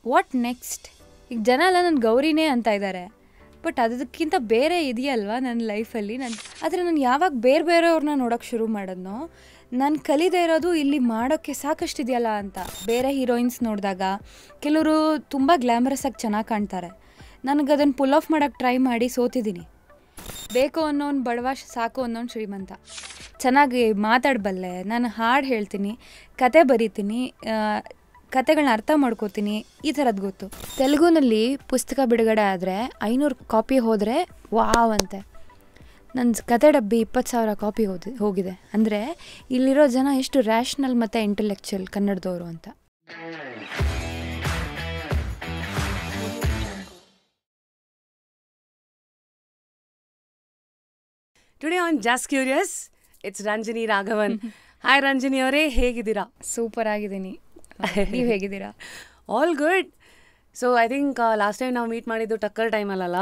What next? ಈಗ ಜನ ಎಲ್ಲ ನನ್ನ ಗೌರಿನೇ ಅಂತ ಇದ್ದಾರೆ, ಬಟ್ ಅದಕ್ಕಿಂತ ಬೇರೆ ಇದೆಯಲ್ವಾ ನನ್ನ ಲೈಫಲ್ಲಿ. ಆದರೆ ನಾನು ಯಾವಾಗ ಬೇರೆಯವ್ರನ್ನ ನೋಡೋಕ್ಕೆ ಶುರು ಮಾಡೋದ್ನೋ, ನಾನು ಕಲಿದೇ ಇರೋದು ಇಲ್ಲಿ ಮಾಡೋಕ್ಕೆ ಸಾಕಷ್ಟಿದೆಯಲ್ಲ ಅಂತ. ಬೇರೆ ಹೀರೋಯಿನ್ಸ್ ನೋಡಿದಾಗ ಕೆಲವರು ತುಂಬ ಗ್ಲ್ಯಾಮರಸ್ ಆಗಿ ಚೆನ್ನಾಗಿ ಕಾಣ್ತಾರೆ. ನನಗೆ ಅದನ್ನು ಪುಲ್ ಆಫ್ ಮಾಡೋಕ್ಕೆ ಟ್ರೈ ಮಾಡಿ ಸೋತಿದ್ದೀನಿ. ಬೇಕು ಅನ್ನೋನು ಬಡವ, ಸಾಕು ಅನ್ನೋನು ಶ್ರೀಮಂತ. ಚೆನ್ನಾಗಿ ಮಾತಾಡಬಲ್ಲೆ, ನಾನು ಹಾಡು ಹೇಳ್ತೀನಿ, ಕತೆ ಬರೀತೀನಿ, ಕತೆಗಳನ್ನ ಅರ್ಥ ಮಾಡ್ಕೋತೀನಿ, ಈ ಥರದ್ದು ಗೊತ್ತು. ತೆಲುಗುನಲ್ಲಿ ಪುಸ್ತಕ ಬಿಡುಗಡೆ ಆದರೆ 500 ಕಾಪಿ ಹೋದರೆ ವಾವ್ ಅಂತೆ. ನನ್ನ ಕತೆ ಡಬ್ಬಿ 20,000 ಕಾಪಿ ಹೋಗಿದೆ. ಅಂದರೆ ಇಲ್ಲಿರೋ ಜನ ಎಷ್ಟು ರ್ಯಾಷನಲ್ ಮತ್ತು ಇಂಟೆಲೆಕ್ಚುಯಲ್ ಕನ್ನಡದವರು ಅಂತ. Today on just curious, it's Ranjani Raghavan. Hi Ranjani ಅವರೇ, ಹೇಗಿದ್ದೀರಾ? ಸೂಪರ್ ಆಗಿದ್ದೀನಿ, ನೀವು ಹೇಗಿದ್ದೀರಾ? All good. So I think last time ನಾವು ಮೀಟ್ ಮಾಡಿದ್ದು ಟಕ್ಕರ್ ಟೈಮಲ್ಲ,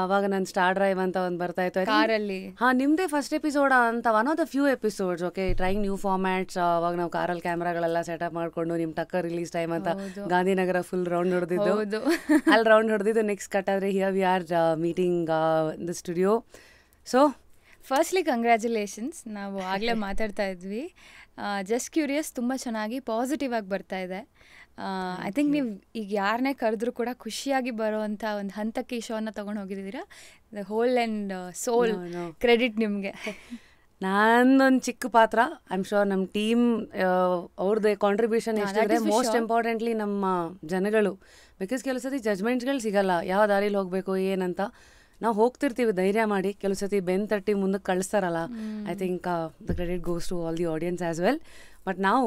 ಅವಾಗ ನನ್ನ ಸ್ಟಾರ್ ಡ್ರೈವ್ ಅಂತ ಒಂದು ಬರ್ತಾ ಇತ್ತು ಕಾರಲ್ಲಿ. ನಿಮ್ಮದೇ ಫಸ್ಟ್ ಎಪಿಸೋಡ್ ಅಂತ, one of the few episodes. Okay, trying new formats. ಅವಾಗ ನಾವು ಕಾರಲ್ಲಿ ಕ್ಯಾಮ್ರಾಗಳೆಲ್ಲ ಸೆಟಪ್ ಮಾಡಿಕೊಂಡು ನಿಮ್ಮ ಟಕ್ಕರ್ ರಿಲೀಸ್ ಟೈಮ್ ಅಂತ ಗಾಂಧಿನಗರ ಫುಲ್ ರೌಂಡ್ ಹೊಡೆದಿದ್ದು. ಅಲ್ಲಿ ರೌಂಡ್ ಹೊಡೆದಿದ್ದು. ನೆಕ್ಸ್ಟ್ ಕಟ್ ಆದರೆ here we are meeting the studio. So firstly congratulations. ನಾವು ಆಗಲೇ ಮಾತಾಡ್ತಾ ಇದ್ವಿ, ಜಸ್ಟ್ ಕ್ಯೂರಿಯಸ್ ತುಂಬ ಚೆನ್ನಾಗಿ ಪಾಸಿಟಿವ್ ಆಗಿ ಬರ್ತಾ ಇದೆ. ಐ ಥಿಂಕ್ ನೀವು ಈಗ ಯಾರನ್ನೇ ಕರೆದ್ರೂ ಕೂಡ ಖುಷಿಯಾಗಿ ಬರೋವಂಥ ಒಂದು ಹಂತಕ್ಕೆ ಈ ಶೋನ ತೊಗೊಂಡು ಹೋಗಿದ್ದೀರಾ. The whole and sole credit ನಿಮಗೆ. ನಾನೊಂದು ಚಿಕ್ಕ ಪಾತ್ರ. ಐ ಆಮ್ ಶೋರ್ ನಮ್ಮ ಟೀಮ್ ಅವ್ರದ್ದು ಕಾಂಟ್ರಿಬ್ಯೂಷನ್ ಎಷ್ಟಿದ್ರೆ, ಮೋಸ್ಟ್ ಇಂಪಾರ್ಟೆಂಟ್ಲಿ ನಮ್ಮ ಜನಗಳು. ಬಿಕಾಸ್ ಕೆಲವು ಸತಿ ಜಜ್ಮೆಂಟ್ಸ್ಗಳು ಸಿಗಲ್ಲ, ಯಾವ ದಾರಿಲಿ ಹೋಗಬೇಕು ಏನಂತ. ನಾವು ಹೋಗ್ತಿರ್ತೀವಿ ಧೈರ್ಯ ಮಾಡಿ, ಕೆಲವು ಸತಿ ಬೆನ್ನು ತಟ್ಟಿ ಮುಂದಕ್ಕೆ ಕಳಿಸ್ತಾರಲ್ಲ. I think the credit goes to all the audience as well. But ನಾವು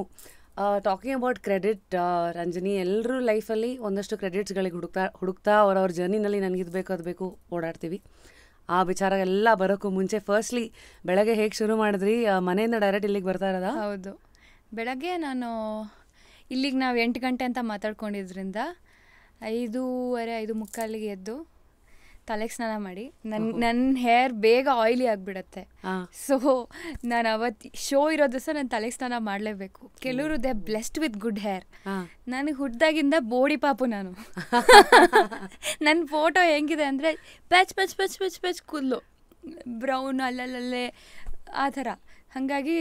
ಟಾಕಿಂಗ್ ಅಬೌಟ್ ಕ್ರೆಡಿಟ್, ರಂಜನಿ, ಎಲ್ಲರೂ ಲೈಫಲ್ಲಿ ಒಂದಷ್ಟು ಕ್ರೆಡಿಟ್ಸ್ಗಳಿಗೆ ಹುಡುಕ್ತಾ ಅವ್ರವ್ರ ಜರ್ನಿನಲ್ಲಿ ನನಗಿದು ಬೇಕು ಅದು ಬೇಕು ಓಡಾಡ್ತೀವಿ. ಆ ವಿಚಾರ ಎಲ್ಲ ಬರೋಕ್ಕೂ ಮುಂಚೆ ಫಸ್ಟ್ಲಿ ಬೆಳಗ್ಗೆ ಹೇಗೆ ಶುರು ಮಾಡಿದ್ರಿ? ಮನೆಯಿಂದ ಡೈರೆಕ್ಟ್ ಇಲ್ಲಿಗೆ ಬರ್ತಾ ಇರೋದಾ? ಹೌದು, ಬೆಳಗ್ಗೆ ನಾನು ಇಲ್ಲಿಗೆ ನಾವು 8 ಗಂಟೆ ಅಂತ ಮಾತಾಡ್ಕೊಂಡಿದ್ರಿಂದ 5:30 5:45 ಎದ್ದು ತಲೆಗೆ ಸ್ನಾನ ಮಾಡಿ, ನನ್ನ ಹೇರ್ ಬೇಗ ಆಯಿಲಿ ಆಗಿಬಿಡತ್ತೆ. ಸೊ ನಾನು ಅವತ್ತು ಶೋ ಇರೋ ದಿವಸ ನಾನು ತಲೆಗೆ ಸ್ನಾನ ಮಾಡಲೇಬೇಕು. ಕೆಲವರು they blessed with good hair. ನನಗೆ ಹುಟ್ಟಿದಾಗಿಂದ ಬೋಡಿ ಪಾಪು ನಾನು. ನನ್ನ ಫೋಟೋ ಹೆಂಗಿದೆ ಅಂದರೆ patch patch patch patch patch ಕೂದಲು, ಬ್ರೌನ್ ಅಲ್ಲಲ್ಲೇ ಆ ಥರ. ಹಾಗಾಗಿ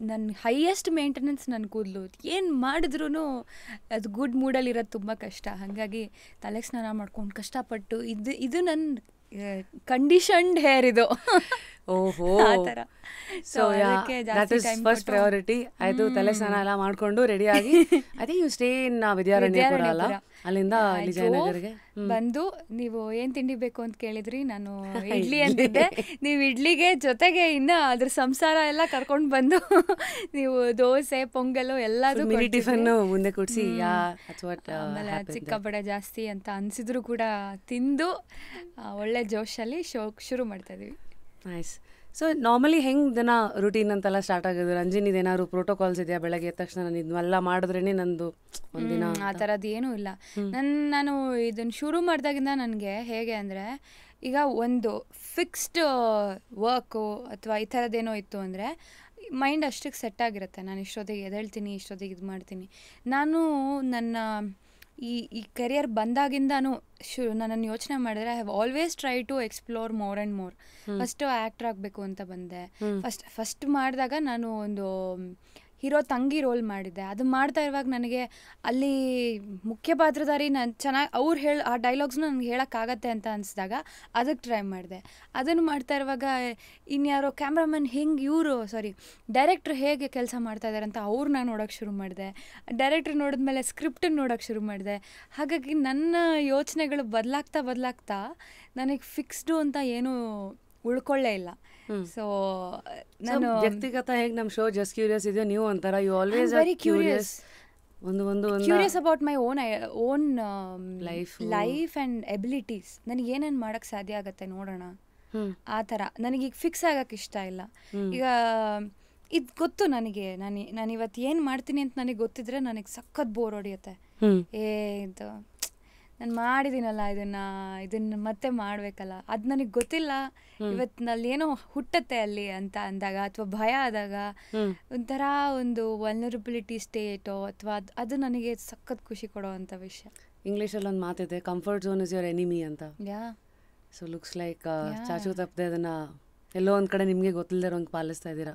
ನನ್ನ ಹೈಯೆಸ್ಟ್ ಮೇಂಟೆನೆನ್ಸ್ ನನ್ನ ಕೂದಲು. ಏನು ಮಾಡಿದ್ರೂ ಅದು ಗುಡ್ ಮೂಡಲ್ಲಿ ಇರೋದು ತುಂಬ ಕಷ್ಟ. ಹಾಗಾಗಿ ತಲೆಗೆ ಸ್ನಾನ ಮಾಡ್ಕೊಂಡು ಕಷ್ಟಪಟ್ಟು ಇದು ನನ್ನ ಕಂಡೀಷನ್ಡ್ ಹೇರ್ ಇದು. ಓಹೋ, ಆ ಥರ. So that is first priority. ಆಯಿತು, ತಲೆ ಸ್ನಾನ ಎಲ್ಲ ಮಾಡಿಕೊಂಡು ರೆಡಿಯಾಗಿ I think you stay in Vidyaranyapura ಅಲ್ಲ, ಅಲ್ಲಿಂದ ವಿಜಯನಗರಿಗೆ ಬಂದು ನೀವು ಏನು ತಿಂಡಿ ಬೇಕು ಅಂತ ಕೇಳಿದ್ರಿ. ನಾನು ಇಡ್ಲಿ ಅಂತಿದ್ದೆ. ನೀವು ಇಡ್ಲಿಗೆ ಜೊತೆಗೆ ಇನ್ನು ಅದ್ರ ಸಂಸಾರ ಎಲ್ಲ ಕರ್ಕೊಂಡು ಬಂದು ನೀವು ದೋಸೆ ಪೊಂಗಲು ಎಲ್ಲದೂ ಟಿಫನ್ನು ಮುಂದೆ ಕೊಡಿಸಿ, ಆಮೇಲೆ ಚಿಕ್ಕ ಬಡ ಜಾಸ್ತಿ ಅಂತ ಅನಿಸಿದ್ರು ಕೂಡ ತಿಂದು ಒಳ್ಳೆ ಜೋಶಲ್ಲಿ ಶೋ ಶುರು ಮಾಡ್ತಾ ಇದೀವಿ. ನೈಸ್. ಸೊ ನಾರ್ಮಲಿ ಹೆಂಗೆ ದಿನ ರುಟೀನ್ ಅಂತೆಲ್ಲ ಸ್ಟಾರ್ಟ್ ಆಗೋದು? ರಂಜಿನಿದು ಏನಾದ್ರು ಪ್ರೋಟೋಕಾಲ್ಸ್ ಇದೆಯಾ? ಬೆಳಗ್ಗೆ ಎದ್ದ ತಕ್ಷಣ ನಾನು ಇದನ್ನೆಲ್ಲ ಮಾಡಿದ್ರೇ ನಂದು ಒಂದಿನ ಆ ಥರದ್ದು ಏನೂ ಇಲ್ಲ. ನಾನು ಇದನ್ನು ಶುರು ಮಾಡಿದಾಗಿಂದ ನನಗೆ ಹೇಗೆ ಅಂದರೆ, ಈಗ ಒಂದು ಫಿಕ್ಸ್ಡ್ ವರ್ಕು ಅಥವಾ ಈ ಥರದ್ದೇನೋ ಇತ್ತು ಅಂದರೆ ಮೈಂಡ್ ಅಷ್ಟಕ್ಕೆ ಸೆಟ್ ಆಗಿರುತ್ತೆ. ನಾನು ಇಷ್ಟೊತ್ತಿಗೆ ಎದ್ದೇಳ್ತೀನಿ, ಇಷ್ಟೊತ್ತಿಗೆ ಇದು ಮಾಡ್ತೀನಿ. ನಾನು ನನ್ನ ಈ ಕೆರಿಯರ್ ಬಂದಾಗಿಂದನೂ ನನ್ನನ್ನು ಯೋಚನೆ ಮಾಡಿದ್ರೆ I have always try to explore more and more. First actor ಆಗಬೇಕು ಅಂತ ಬಂದೆ. ಫಸ್ಟ್ ಮಾಡಿದಾಗ ನಾನು ಒಂದು ಹೀರೋ ತಂಗಿ ರೋಲ್ ಮಾಡಿದ್ದೆ. ಅದು ಮಾಡ್ತಾ ಇರುವಾಗ ನನಗೆ ಅಲ್ಲಿ ಮುಖ್ಯ ಪಾತ್ರಧಾರಿ ನಾನು ಚೆನ್ನಾಗಿ ಆ ಡೈಲಾಗ್ಸ್ನ ನನಗೆ ಹೇಳೋಕ್ಕಾಗತ್ತೆ ಅಂತ ಅನಿಸಿದಾಗ ಅದಕ್ಕೆ ಟ್ರೈ ಮಾಡಿದೆ. ಅದನ್ನು ಮಾಡ್ತಾ ಇರುವಾಗ ಇನ್ಯಾರೋ ಕ್ಯಾಮ್ರಾಮನ್ ಡೈರೆಕ್ಟ್ರ್ ಹೇಗೆ ಕೆಲಸ ಮಾಡ್ತಾಯಿದ್ದಾರೆ ಅಂತ ಅವ್ರನ್ನ ನೋಡೋಕ್ಕೆ ಶುರು ಮಾಡಿದೆ. ಡೈರೆಕ್ಟ್ರ್ ನೋಡಿದ್ಮೇಲೆ ಸ್ಕ್ರಿಪ್ಟನ್ನು ನೋಡೋಕ್ಕೆ ಶುರು ಮಾಡಿದೆ. ಹಾಗಾಗಿ ನನ್ನ ಯೋಚನೆಗಳು ಬದಲಾಗ್ತಾ ನನಗೆ ಫಿಕ್ಸ್ಡು ಅಂತ ಏನೂ ಉಳ್ಕೊಳ್ಳೇ ಇಲ್ಲ. ಸೊ ನಾನು ವ್ಯಕ್ತಿಗತ ಹೇಗೆ ನಮ್ಮ ಶೋ ಜಸ್ಟ್ ಕ್ಯೂರಿಯಸ್ ಇದೆಯೋ, ನೀವು ಒಂಥರ you always very curious curious about my own life and abilities. ನನಗೆ ಏನೇನು ಮಾಡೋಕ್ಕೆ ಸಾಧ್ಯ ಆಗುತ್ತೆ ನೋಡೋಣ, ಆ ಥರ. ನನಗೀಗ ಫಿಕ್ಸ್ ಆಗೋಕ್ಕೆ ಇಷ್ಟ ಇಲ್ಲ. ಈಗ ಇದು ಗೊತ್ತು ನನಗೆ, ನಾನು ಇವತ್ತು ಏನು ಮಾಡ್ತೀನಿ ಅಂತ ನನಗೆ ಗೊತ್ತಿದ್ರೆ ನನಗೆ ಸಖತ್ ಬೋರ್ ಹೊಡಿಯುತ್ತೆ. ಇದು ನಾನು ಮಾಡಿದ್ದೀನಲ್ಲ ಇದನ್ನ ಮತ್ತೆ ಮಾಡಬೇಕಲ್ಲ, ಅದು ನನಗೆ ಗೊತ್ತಿಲ್ಲ ಇವತ್ತು ನಲ್ಲಿ ಏನೋ ಹುಟ್ಟತ್ತೆ ಅಲ್ಲಿ ಅಂತ ಅಂದಾಗ, ಅಥವಾ ಭಯ ಆದಾಗ ಒಂಥರ ಒಂದು ವಲ್ನರಬಿಲಿಟಿ ಸ್ಟೇಟೋ ಅಥವಾ ಅದು ನನಗೆ ಸಖತ್ ಖುಷಿ ಕೊಡೋ ಅಂಥ ವಿಷಯ. ಇಂಗ್ಲೀಷಲ್ಲಿ ಒಂದು ಮಾತಿದೆ, comfort zone is your enemy ಅಂತ. ಸೊ ಲುಕ್ಸ್ ಲೈಕ್ ಚಾಚು ತಪ್ಪದೆ ಅದನ್ನು ಎಲ್ಲೋ ಒಂದು ಕಡೆ ನಿಮಗೆ ಗೊತ್ತಿಲ್ಲದೆ ಒಂದು ಪಾಲಿಸ್ತಾ ಇದ್ದೀರಾ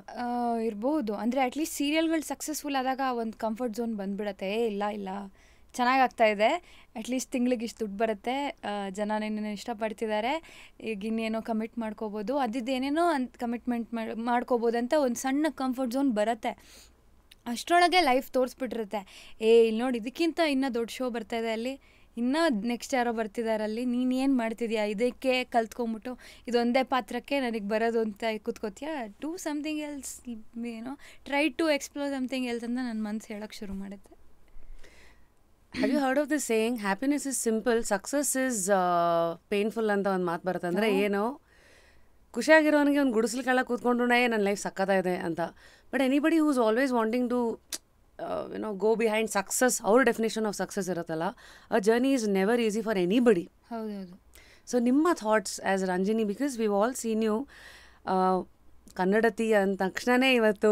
ಇರ್ಬೋದು. ಅಂದರೆ ಅಟ್ಲೀಸ್ಟ್ ಸೀರಿಯಲ್ಗಳು ಸಕ್ಸಸ್ಫುಲ್ ಆದಾಗ ಒಂದು ಕಂಫರ್ಟ್ ಝೋನ್ ಬಂದ್ಬಿಡತ್ತೆ. ಇಲ್ಲ ಚೆನ್ನಾಗಾಗ್ತಾ ಇದೆ, ಅಟ್ಲೀಸ್ಟ್ ತಿಂಗ್ಳಿಗೆ ಇಷ್ಟು ದುಡ್ಡು ಬರುತ್ತೆ, ಜನ ನಿನ್ನ ಇಷ್ಟಪಡ್ತಿದ್ದಾರೆ, ಈಗ ಇನ್ನೇನೋ ಕಮಿಟ್ ಮಾಡ್ಕೋಬೋದು, ಅದಿದ್ದೇನೇನೋ ಕಮಿಟ್ಮೆಂಟ್ ಮಾಡ್ಕೋಬೋದು ಅಂತ ಒಂದು ಸಣ್ಣ ಕಂಫರ್ಟ್ ಝೋನ್ ಬರುತ್ತೆ. ಅಷ್ಟರೊಳಗೆ ಲೈಫ್ ತೋರಿಸ್ಬಿಟ್ಟಿರುತ್ತೆ, ಇಲ್ಲಿ ನೋಡಿ ಇದಕ್ಕಿಂತ ಇನ್ನೂ ದೊಡ್ಡ ಶೋ ಬರ್ತಾಯಿದೆ ಅಲ್ಲಿ, ಇನ್ನೂ ನೆಕ್ಸ್ಟ್ ಯಾರೋ ಬರ್ತಿದ್ದಾರಲ್ಲಿ, ನೀನು ಏನು ಮಾಡ್ತಿದ್ಯಾ, ಇದಕ್ಕೆ ಕಲ್ತ್ಕೊಂಬಿಟ್ಟು ಇದೊಂದೇ ಪಾತ್ರಕ್ಕೆ ನನಗೆ ಬರೋದು ಅಂತ ಕೂತ್ಕೋತೀಯ, ಡೂ ಸಮಥಿಂಗ್ ಎಲ್ಸ್, ಏನೋ try to explore something else ಅಂತ ನನ್ನ ಮನಸ್ಸು ಹೇಳೋಕ್ಕೆ ಶುರು ಮಾಡುತ್ತೆ. Have you heard of the saying happiness is simple, success is painful ಅಂತ ಒಂದು ಮಾತು ಬರುತ್ತೆ. ಅಂದರೆ ಏನೋ ಖುಷಿಯಾಗಿರೋನಿಗೆ ಒಂದು ಗುಡಿಸಲು ಕೆಳಗೆ ಕೂತ್ಕೊಂಡ್ರು ನನ್ನ ಲೈಫ್ ಸಕ್ಕತ್ತಾಗಿದೆ ಅಂತ. But anybody who's always wanting to go behind success, ಅವ್ರ ಡೆಫಿನೇಷನ್ ಆಫ್ ಸಕ್ಸಸ್ ಇರುತ್ತಲ್ಲ, a journey is never easy for anybody. ಹೌದೌದು. ಸೊ ನಿಮ್ಮ thoughts as Ranjini, because we all seen you Kannadathi ಅಂದ ತಕ್ಷಣವೇ ಇವತ್ತು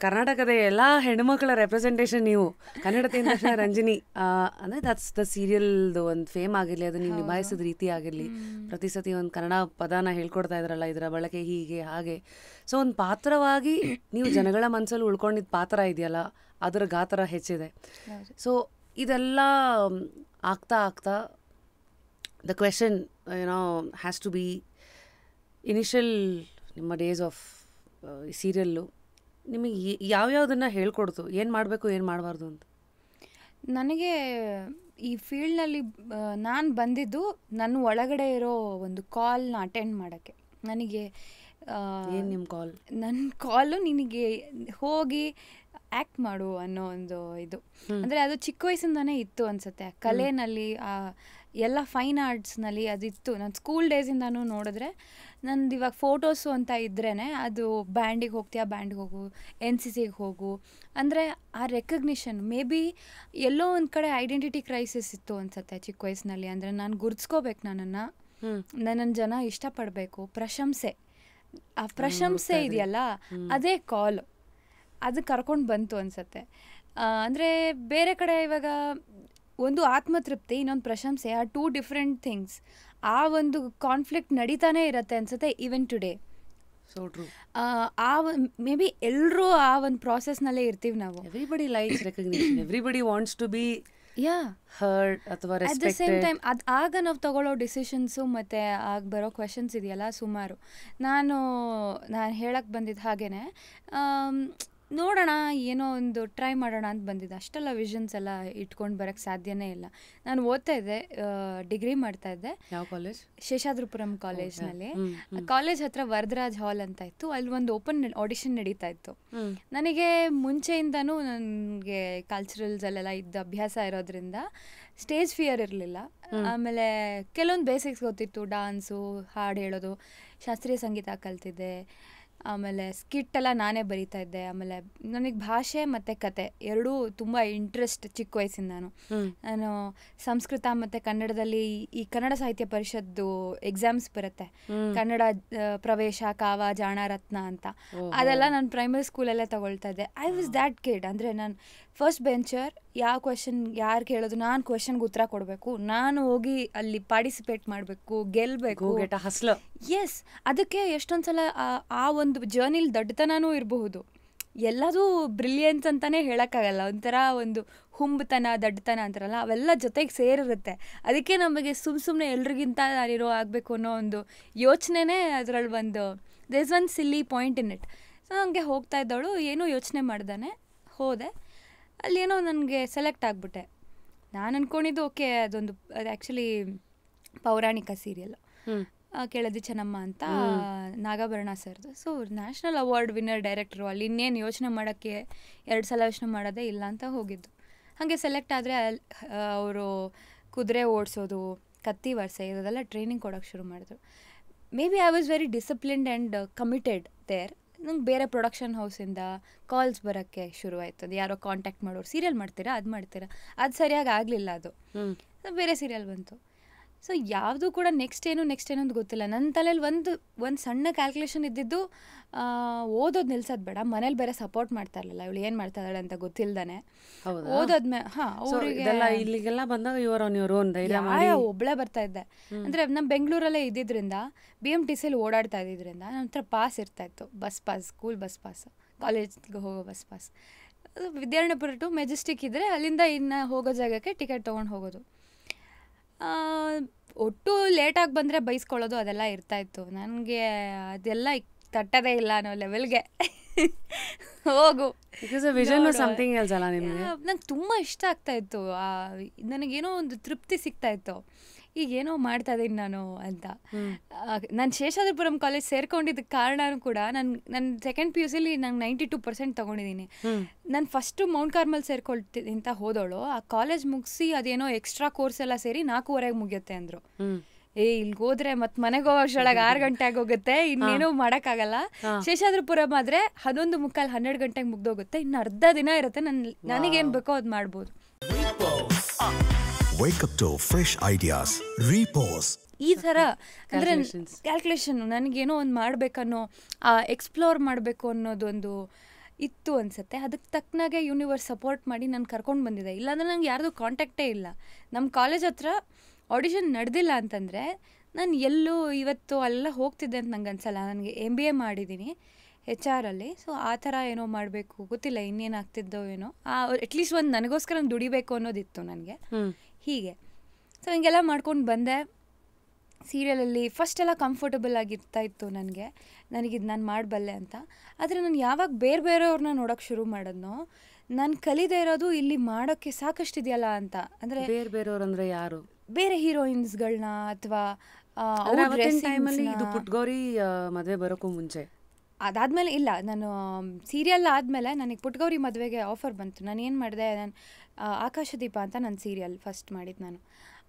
ಕರ್ನಾಟಕದ ಎಲ್ಲ ಹೆಣ್ಮಕ್ಳ ರೆಪ್ರೆಸೆಂಟೇಷನ್ ನೀವು. ಕನ್ನಡತಿ ಅಂದ ತಕ್ಷಣ ರಂಜಿನಿ ಅಂದರೆ ದಟ್ಸ್ ದ ಸೀರಿಯಲ್ದು ಒಂದು ಫೇಮ್ ಆಗಿರಲಿ, ಅದು ನೀವು ನಿಭಾಯಿಸಿದ ರೀತಿ ಆಗಿರಲಿ, ಪ್ರತಿ ಸತಿ ಒಂದು ಕನ್ನಡ ಪದಾನ ಹೇಳ್ಕೊಡ್ತಾ ಇದ್ರಲ್ಲ, ಇದರ ಬಳಕೆ ಹೀಗೆ ಹಾಗೆ. ಸೊ ಒಂದು ಪಾತ್ರವಾಗಿ ನೀವು ಜನಗಳ ಮನಸ್ಸಲ್ಲಿ ಉಳ್ಕೊಂಡಿದ್ದ ಪಾತ್ರ ಇದೆಯಲ್ಲ, ಅದರ ಗಾತ್ರ ಹೆಚ್ಚಿದೆ. ಸೊ ಇದೆಲ್ಲ ಆಗ್ತಾ the question has to be initial ನಿಮ್ಮ ಡೇಸ್ ಆಫ್ ಸೀರಿಯಲ್ಲು ನಿಮಗೆ ಯಾವ್ಯಾವುದನ್ನು ಹೇಳ್ಕೊಡ್ತು, ಏನು ಮಾಡಬೇಕು ಏನು ಮಾಡಬಾರ್ದು ಅಂತ? ನನಗೆ ಈ ಫೀಲ್ಡ್ನಲ್ಲಿ ನಾನು ಬಂದಿದ್ದು ನನ್ನ ಒಳಗಡೆ ಇರೋ ಒಂದು ಕಾಲ್ನ ಅಟೆಂಡ್ ಮಾಡೋಕ್ಕೆ. ನನಗೆ ಏನು ನಿಮ್ಮ ಕಾಲ್? ನನ್ನ ಕಾಲು ನಿನಗೆ ಹೋಗಿ ಆ್ಯಕ್ಟ್ ಮಾಡು ಅನ್ನೋ ಒಂದು ಇದು. ಅಂದರೆ ಅದು ಚಿಕ್ಕ ವಯಸ್ಸಿಂದನೇ ಇತ್ತು ಅನಿಸುತ್ತೆ, ಕಲೆಯಲ್ಲಿ ಎಲ್ಲ ಫೈನ್ ಆರ್ಟ್ಸ್ನಲ್ಲಿ ಅದಿತ್ತು. ನಾನು ಸ್ಕೂಲ್ ಡೇಸಿಂದನೂ ನೋಡಿದ್ರೆ, ನಂದು ಇವಾಗ ಫೋಟೋಸು ಅಂತ ಇದ್ರೇ ಅದು ಬ್ಯಾಂಡಿಗೆ ಹೋಗ್ತೀಯಾ, ಬ್ಯಾಂಡಿಗೆ ಹೋಗು, NCCಗೆ ಹೋಗು ಅಂದರೆ ಆ ರೆಕಗ್ನಿಷನ್ ಮೇ ಬಿ ಎಲ್ಲೋ ಒಂದು ಕಡೆ ಐಡೆಂಟಿಟಿ ಕ್ರೈಸಿಸ್ ಇತ್ತು ಅನಿಸುತ್ತೆ ಚಿಕ್ಕ ವಯಸ್ಸಿನಲ್ಲಿ. ಅಂದರೆ ನಾನು ಗುರ್ತಿಸ್ಕೋಬೇಕು, ನನ್ನನ್ನು ಜನ ಇಷ್ಟಪಡಬೇಕು, ಪ್ರಶಂಸೆ, ಆ ಪ್ರಶಂಸೆ ಇದೆಯಲ್ಲ ಅದೇ ಕಾಲು, ಅದು ಕರ್ಕೊಂಡು ಬಂತು ಅನಿಸುತ್ತೆ. ಅಂದರೆ ಬೇರೆ ಕಡೆ ಇವಾಗ ಒಂದು ಆತ್ಮತೃಪ್ತಿ, ಇನ್ನೊಂದು ಪ್ರಶಂಸೆ, ಆ 2 ಡಿಫ್ರೆಂಟ್ ಥಿಂಗ್ಸ್, ಆ ಒಂದು ಕಾನ್ಫ್ಲಿಕ್ಟ್ ನಡೀತಾನೆ ಇರುತ್ತೆ ಅನ್ಸುತ್ತೆ even today. So true. Maybe ಎಲ್ಲರೂ ಆ ಒಂದು ಪ್ರಾಸೆಸ್ನಲ್ಲೇ ಇರ್ತೀವಿ ನಾವು. Everybody likes recognition, everybody wants to be heard ಅಥವಾ respected. At the same time ಆಗ ನಾವು ತಗೊಳ್ಳೋ ಡಿಸಿಷನ್ಸು ಮತ್ತು ಆಗ ಬರೋ ಕ್ವೆಶನ್ಸ್ ಇದೆಯಲ್ಲ ಸುಮಾರು. ನಾನು ಹೇಳಕ್ಕೆ ಬಂದಿದ್ದು ಹಾಗೇ ನೋಡೋಣ, ಏನೋ ಒಂದು ಟ್ರೈ ಮಾಡೋಣ ಅಂತ ಬಂದಿದ್ದೆ. ಅಷ್ಟೆಲ್ಲ ವಿಷನ್ಸ್ ಎಲ್ಲ ಇಟ್ಕೊಂಡು ಬರೋಕ್ಕೆ ಸಾಧ್ಯನೇ ಇಲ್ಲ. ನಾನು ಓದ್ತಾ ಇದ್ದೆ, ಡಿಗ್ರಿ ಮಾಡ್ತಾ ಇದ್ದೆ. ಯಾವ ಕಾಲೇಜ್? ಶೇಷಾದ್ರಿಪುರಂ ಕಾಲೇಜ್ನಲ್ಲಿ. ಕಾಲೇಜ್ ಹತ್ರ ವರದರಾಜ್ ಹಾಲ್ ಅಂತ ಇತ್ತು, ಅಲ್ಲಿ ಒಂದು ಓಪನ್ ಆಡಿಷನ್ ನಡೀತಾ ಇತ್ತು. ನನಗೆ ಮುಂಚೆಯಿಂದನೂ ನನಗೆ ಕಲ್ಚರಲ್ಸಲ್ಲೆಲ್ಲ ಇದ್ದ ಅಭ್ಯಾಸ ಇರೋದ್ರಿಂದ ಸ್ಟೇಜ್ ಫಿಯರ್ ಇರಲಿಲ್ಲ. ಆಮೇಲೆ ಕೆಲವೊಂದು ಬೇಸಿಕ್ಸ್ ಗೊತ್ತಿತ್ತು, ಡಾನ್ಸು, ಹಾಡು ಹೇಳೋದು, ಶಾಸ್ತ್ರೀಯ ಸಂಗೀತ ಕಲ್ತಿದ್ದೆ. ಆಮೇಲೆ ಸ್ಕಿಟ್ ಎಲ್ಲ ನಾನೇ ಬರೀತಾ ಇದ್ದೆ. ಆಮೇಲೆ ನನಗೆ ಭಾಷೆ ಮತ್ತು ಕತೆ ಎರಡೂ ತುಂಬ ಇಂಟ್ರೆಸ್ಟ್ ಚಿಕ್ಕ ವಯಸ್ಸಿಂದ. ನಾನು ಸಂಸ್ಕೃತ ಮತ್ತು ಕನ್ನಡದಲ್ಲಿ ಈ ಕನ್ನಡ ಸಾಹಿತ್ಯ ಪರಿಷತ್ತು ಎಕ್ಸಾಮ್ಸ್ ಬರುತ್ತೆ, ಕನ್ನಡ ಪ್ರವೇಶ, ಕಾವ, ಜಾಣ, ರತ್ನ ಅಂತ. ಅದೆಲ್ಲ ನಾನು ಪ್ರೈಮರಿ ಸ್ಕೂಲಲ್ಲೇ ತಗೊಳ್ತಾ ಇದ್ದೆ. I was that kid. ಅಂದರೆ ನಾನು ಫಸ್ಟ್ ಬೆಂಚರ್, ಯಾವ ಕ್ವೆಶನ್ ಯಾರು ಕೇಳೋದು, ನಾನು ಕ್ವೆಶನ್ಗೆ ಉತ್ತರ ಕೊಡಬೇಕು, ನಾನು ಹೋಗಿ ಅಲ್ಲಿ ಪಾರ್ಟಿಸಿಪೇಟ್ ಮಾಡಬೇಕು, ಗೆಲ್ಲಬೇಕು. ಎಸ್, ಅದಕ್ಕೆ ಎಷ್ಟೊಂದು ಸಲ ಆ ಒಂದು ಜರ್ನಿಲಿ ದಡ್ಡತನೂ ಇರಬಹುದು. ಎಲ್ಲದೂ ಬ್ರಿಲಿಯನ್ಸ್ ಅಂತಲೇ ಹೇಳೋಕ್ಕಾಗಲ್ಲ. ಒಂಥರ ಒಂದು ಹುಂಬತನ, ದಡ್ಡತನ ಅಂತಾರಲ್ಲ, ಅವೆಲ್ಲ ಜೊತೆಗೆ ಸೇರಿರುತ್ತೆ. ಅದಕ್ಕೆ ನಮಗೆ ಸುಮ್ಮನೆ ಎಲ್ರಿಗಿಂತ ನಾನಿರೋ ಆಗಬೇಕು ಅನ್ನೋ ಒಂದು ಯೋಚನೆನೇ ಅದರಲ್ಲಿ ಒಂದು there is one silly point in it. So ಹಂಗೆ ಹೋಗ್ತಾ ಇದ್ದವಳು, ಏನೂ ಯೋಚನೆ ಮಾಡ್ದಾನೆ ಹೋದೆ. ಅಲ್ಲೇನೋ ನನಗೆ ಸೆಲೆಕ್ಟ್ ಆಗಿಬಿಟ್ಟೆ. ನಾನು ಅಂದ್ಕೊಂಡಿದ್ದು ಓಕೆ, ಅದು ಆ್ಯಕ್ಚುಲಿ ಪೌರಾಣಿಕ ಸೀರಿಯಲ್, ಕೇಳದಿ ಚೆನ್ನಮ್ಮ ಅಂತ, ನಾಗಾಭರಣ ಸರ್ದು. ಸೊ ನ್ಯಾಷನಲ್ ಅವಾರ್ಡ್ ವಿನ್ನರ್ ಡೈರೆಕ್ಟ್ರು. ಅಲ್ಲಿ ಇನ್ನೇನು ಯೋಚನೆ ಮಾಡೋಕ್ಕೆ 2 ಸಲ ಯೋಚನೆ ಮಾಡೋದೇ ಇಲ್ಲ ಅಂತ ಹೋಗಿದ್ದು. ಹಾಗೆ ಸೆಲೆಕ್ಟ್ ಆದರೆ ಅವರು ಕುದುರೆ ಓಡಿಸೋದು, ಕತ್ತಿ ವರ್ಸೆ, ಇದೆಲ್ಲ ಟ್ರೈನಿಂಗ್ ಕೊಡೋಕ್ಕೆ ಶುರು ಮಾಡಿದ್ರು. Maybe I was very disciplined and committed there. ನಂಗೆ ಬೇರೆ ಪ್ರೊಡಕ್ಷನ್ ಹೌಸಿಂದ ಕಾಲ್ಸ್ ಬರೋಕ್ಕೆ ಶುರುವಾಯ್ತು. ಅದು ಯಾರೋ ಕಾಂಟ್ಯಾಕ್ಟ್ ಮಾಡೋರು, ಸೀರಿಯಲ್ ಮಾಡ್ತೀರಾ, ಅದು ಮಾಡ್ತೀರಾ, ಅದು ಸರಿಯಾಗಿ ಆಗಲಿಲ್ಲ. ಅದು ಬೇರೆ ಸೀರಿಯಲ್ ಬಂತು. ಸೊ ಯಾವುದೂ ಕೂಡ ನೆಕ್ಸ್ಟ್ ಏನು ಅಂತ ಗೊತ್ತಿಲ್ಲ. ನನ್ನ ತಲೆಯಲ್ಲಿ ಒಂದು ಸಣ್ಣ ಕ್ಯಾಲ್ಕುಲೇಷನ್ ಇದ್ದಿದ್ದು, ಓದೋದು ನಿಲ್ಸೋದು ಬೇಡ, ಮನೇಲಿ ಬೇರೆ ಸಪೋರ್ಟ್ ಮಾಡ್ತಾ ಇರಲಿಲ್ಲ, ಇವಳು ಏನು ಮಾಡ್ತಾ ಇದ್ದಾಳೆ ಅಂತ ಗೊತ್ತಿಲ್ದಾನೆ. ಓದೋದ್ಮೇಲೆ ಅವರಿಗೆ ಇಲ್ಲಿಗೆಲ್ಲ ಬಂದಾಗ ಇವರು ಧೈರ್ಯ ಒಬ್ಬಳೇ ಬರ್ತಾ ಇದ್ದೆ. ಅಂದರೆ ನಮ್ಮ ಬೆಂಗಳೂರಲ್ಲೇ ಇದ್ದಿದ್ದರಿಂದ BMTC ಓಡಾಡ್ತಾ ಇದ್ದಿದ್ದರಿಂದ ನನ್ನ ಹತ್ರ ಪಾಸ್ ಇರ್ತಾಯಿತ್ತು, bus pass, school bus pass, ಕಾಲೇಜ್ಗೆ ಹೋಗೋ bus pass. Vidyaranyapura to Majestic ಇದ್ದರೆ ಅಲ್ಲಿಂದ ಇನ್ನು ಹೋಗೋ ಜಾಗಕ್ಕೆ ಟಿಕೆಟ್ ತೊಗೊಂಡು ಹೋಗೋದು. ಒಟ್ಟು ಲೇಟಾಗಿ ಬಂದರೆ ಬೈಸ್ಕೊಳ್ಳೋದು ಅದೆಲ್ಲ ಇರ್ತಾಯಿತ್ತು. ನನಗೆ ಅದೆಲ್ಲ ತಟ್ಟದೇ ಇಲ್ಲ ಅನ್ನೋ ಲೆವೆಲ್ಗೆ ಹೋಗು. ನಂಗೆ ತುಂಬ ಇಷ್ಟ ಆಗ್ತಾಯಿತ್ತು, ನನಗೇನೋ ಒಂದು ತೃಪ್ತಿ ಸಿಗ್ತಾಯಿತ್ತು, ಈಗೇನೋ ಮಾಡ್ತಾ ಇದ್ದೀನಿ ನಾನು ಅಂತ. ನಾನು ಶೇಷಾದ್ರಿಪುರಂ ಕಾಲೇಜ್ ಸೇರ್ಕೊಂಡಿದ್ದಕ್ಕೆ ಕಾರಣನೂ ಕೂಡ ನನ್ನ ಸೆಕೆಂಡ್ PUC ನಂಗೆ 92% ತೊಗೊಂಡಿದ್ದೀನಿ. ನಾನು ಫಸ್ಟು ಮೌಂಟ್ ಕಾರ್ಮಲ್ ಸೇರ್ಕೊಳ್ತೀನಿ ಅಂತ ಹೋದವಳು, ಆ ಕಾಲೇಜ್ ಮುಗಿಸಿ ಅದೇನೋ ಎಕ್ಸ್ಟ್ರಾ ಕೋರ್ಸ್ ಎಲ್ಲ ಸೇರಿ 4:15 ಮುಗಿಯುತ್ತೆ ಅಂದರು. ಇಲ್ಲಿಗೆ ಹೋದ್ರೆ ಮತ್ತೆ ಮನೆಗೆ ಹೋಗೋಷ್ಟೊಳಗೆ 6 ಗಂಟೆ ಆಗೋಗುತ್ತೆ, ಇನ್ನೇನೂ ಮಾಡೋಕ್ಕಾಗಲ್ಲ. ಶೇಷಾದ್ರಿಪುರಂ ಆದರೆ 11:45, 12 ಗಂಟೆಗೆ ಮುಗ್ದೋಗುತ್ತೆ, ಇನ್ನು ಅರ್ಧ ದಿನ ಇರುತ್ತೆ, ನನಗೇನು ಬೇಕೋ ಅದು ಮಾಡ್ಬೋದು. Wake up to fresh ideas. Repose. ಈ ಥರ ಅಂದರೆ ಕ್ಯಾಲ್ಕುಲೇಷನ್, ನನಗೇನೋ ಒಂದು ಮಾಡಬೇಕನ್ನೋ, ಎಕ್ಸ್ಪ್ಲೋರ್ ಮಾಡಬೇಕು ಅನ್ನೋದೊಂದು ಇತ್ತು ಅನಿಸುತ್ತೆ. ಅದಕ್ಕೆ ತಕ್ಕನಾಗೆ ಯೂನಿವರ್ಸ್ ಸಪೋರ್ಟ್ ಮಾಡಿ ನಾನು ಕರ್ಕೊಂಡು ಬಂದಿದೆ. ಇಲ್ಲಾಂದರೆ ನಂಗೆ ಯಾರ್ದು ಕಾಂಟ್ಯಾಕ್ಟೇ ಇಲ್ಲ. ನಮ್ಮ ಕಾಲೇಜ್ ಹತ್ರ ಆಡಿಷನ್ ನಡೆದಿಲ್ಲ ಅಂತಂದರೆ ನಾನು ಎಲ್ಲೂ ಇವತ್ತು ಅಲ್ಲ ಹೋಗ್ತಿದ್ದೆ ಅಂತ ನಂಗೆ ಅನ್ಸಲ್ಲ. ನನಗೆ MBA ಮಾಡಿದ್ದೀನಿ HR ಅಲ್ಲಿ. ಸೊ ಆ ಥರ ಏನೋ ಮಾಡಬೇಕು, ಗೊತ್ತಿಲ್ಲ ಇನ್ನೇನು ಆಗ್ತಿದ್ದೋ ಏನೋ, ಅಟ್ಲೀಸ್ಟ್ ಒಂದು ನನಗೋಸ್ಕರ ದುಡಿಬೇಕು ಅನ್ನೋದಿತ್ತು ನನಗೆ. ಹೀಗೆ ಸೊ ಹಿಂಗೆಲ್ಲ ಮಾಡ್ಕೊಂಡು ಬಂದೆ. ಸೀರಿಯಲಲ್ಲಿ ಫಸ್ಟೆಲ್ಲ ಕಂಫರ್ಟಬಲ್ ಆಗಿರ್ತಾ ಇತ್ತು ನನಗಿದು ನಾನು ಮಾಡಬಲ್ಲೆ ಅಂತ. ಆದರೆ ನಾನು ಯಾವಾಗ ಬೇರೆಯವ್ರನ್ನ ನೋಡೋಕ್ಕೆ ಶುರು ಮಾಡೋದ್ನೋ, ನಾನು ಕಲಿದೇ ಇರೋದು ಇಲ್ಲಿ ಮಾಡೋಕ್ಕೆ ಸಾಕಷ್ಟಿದೆಯಲ್ಲ ಅಂತ. ಅಂದರೆ ಬೇರೆಯವ್ರು ಅಂದರೆ ಯಾರು? ಬೇರೆ ಹೀರೋಯಿನ್ಸ್ಗಳನ್ನ ಅಥವಾ ಇದು ಪುಟ್ಗೌರಿ ಮದುವೆ ಬರೋಕ್ಕೂ ಮುಂಚೆ, ಅದಾದಮೇಲೆ ಇಲ್ಲ, ನಾನು ಸೀರಿಯಲ್ ಆದಮೇಲೆ ನನಗೆ ಪುಟ್ಗೌರಿ ಮದುವೆಗೆ ಆಫರ್ ಬಂತು. ನಾನು ಏನು ಮಾಡಿದೆ, ನಾನು ಆಕಾಶದೀಪ ಅಂತ ನನ್ನ ಸೀರಿಯಲ್ ಫಸ್ಟ್ ಮಾಡಿದ್ದು ನಾನು.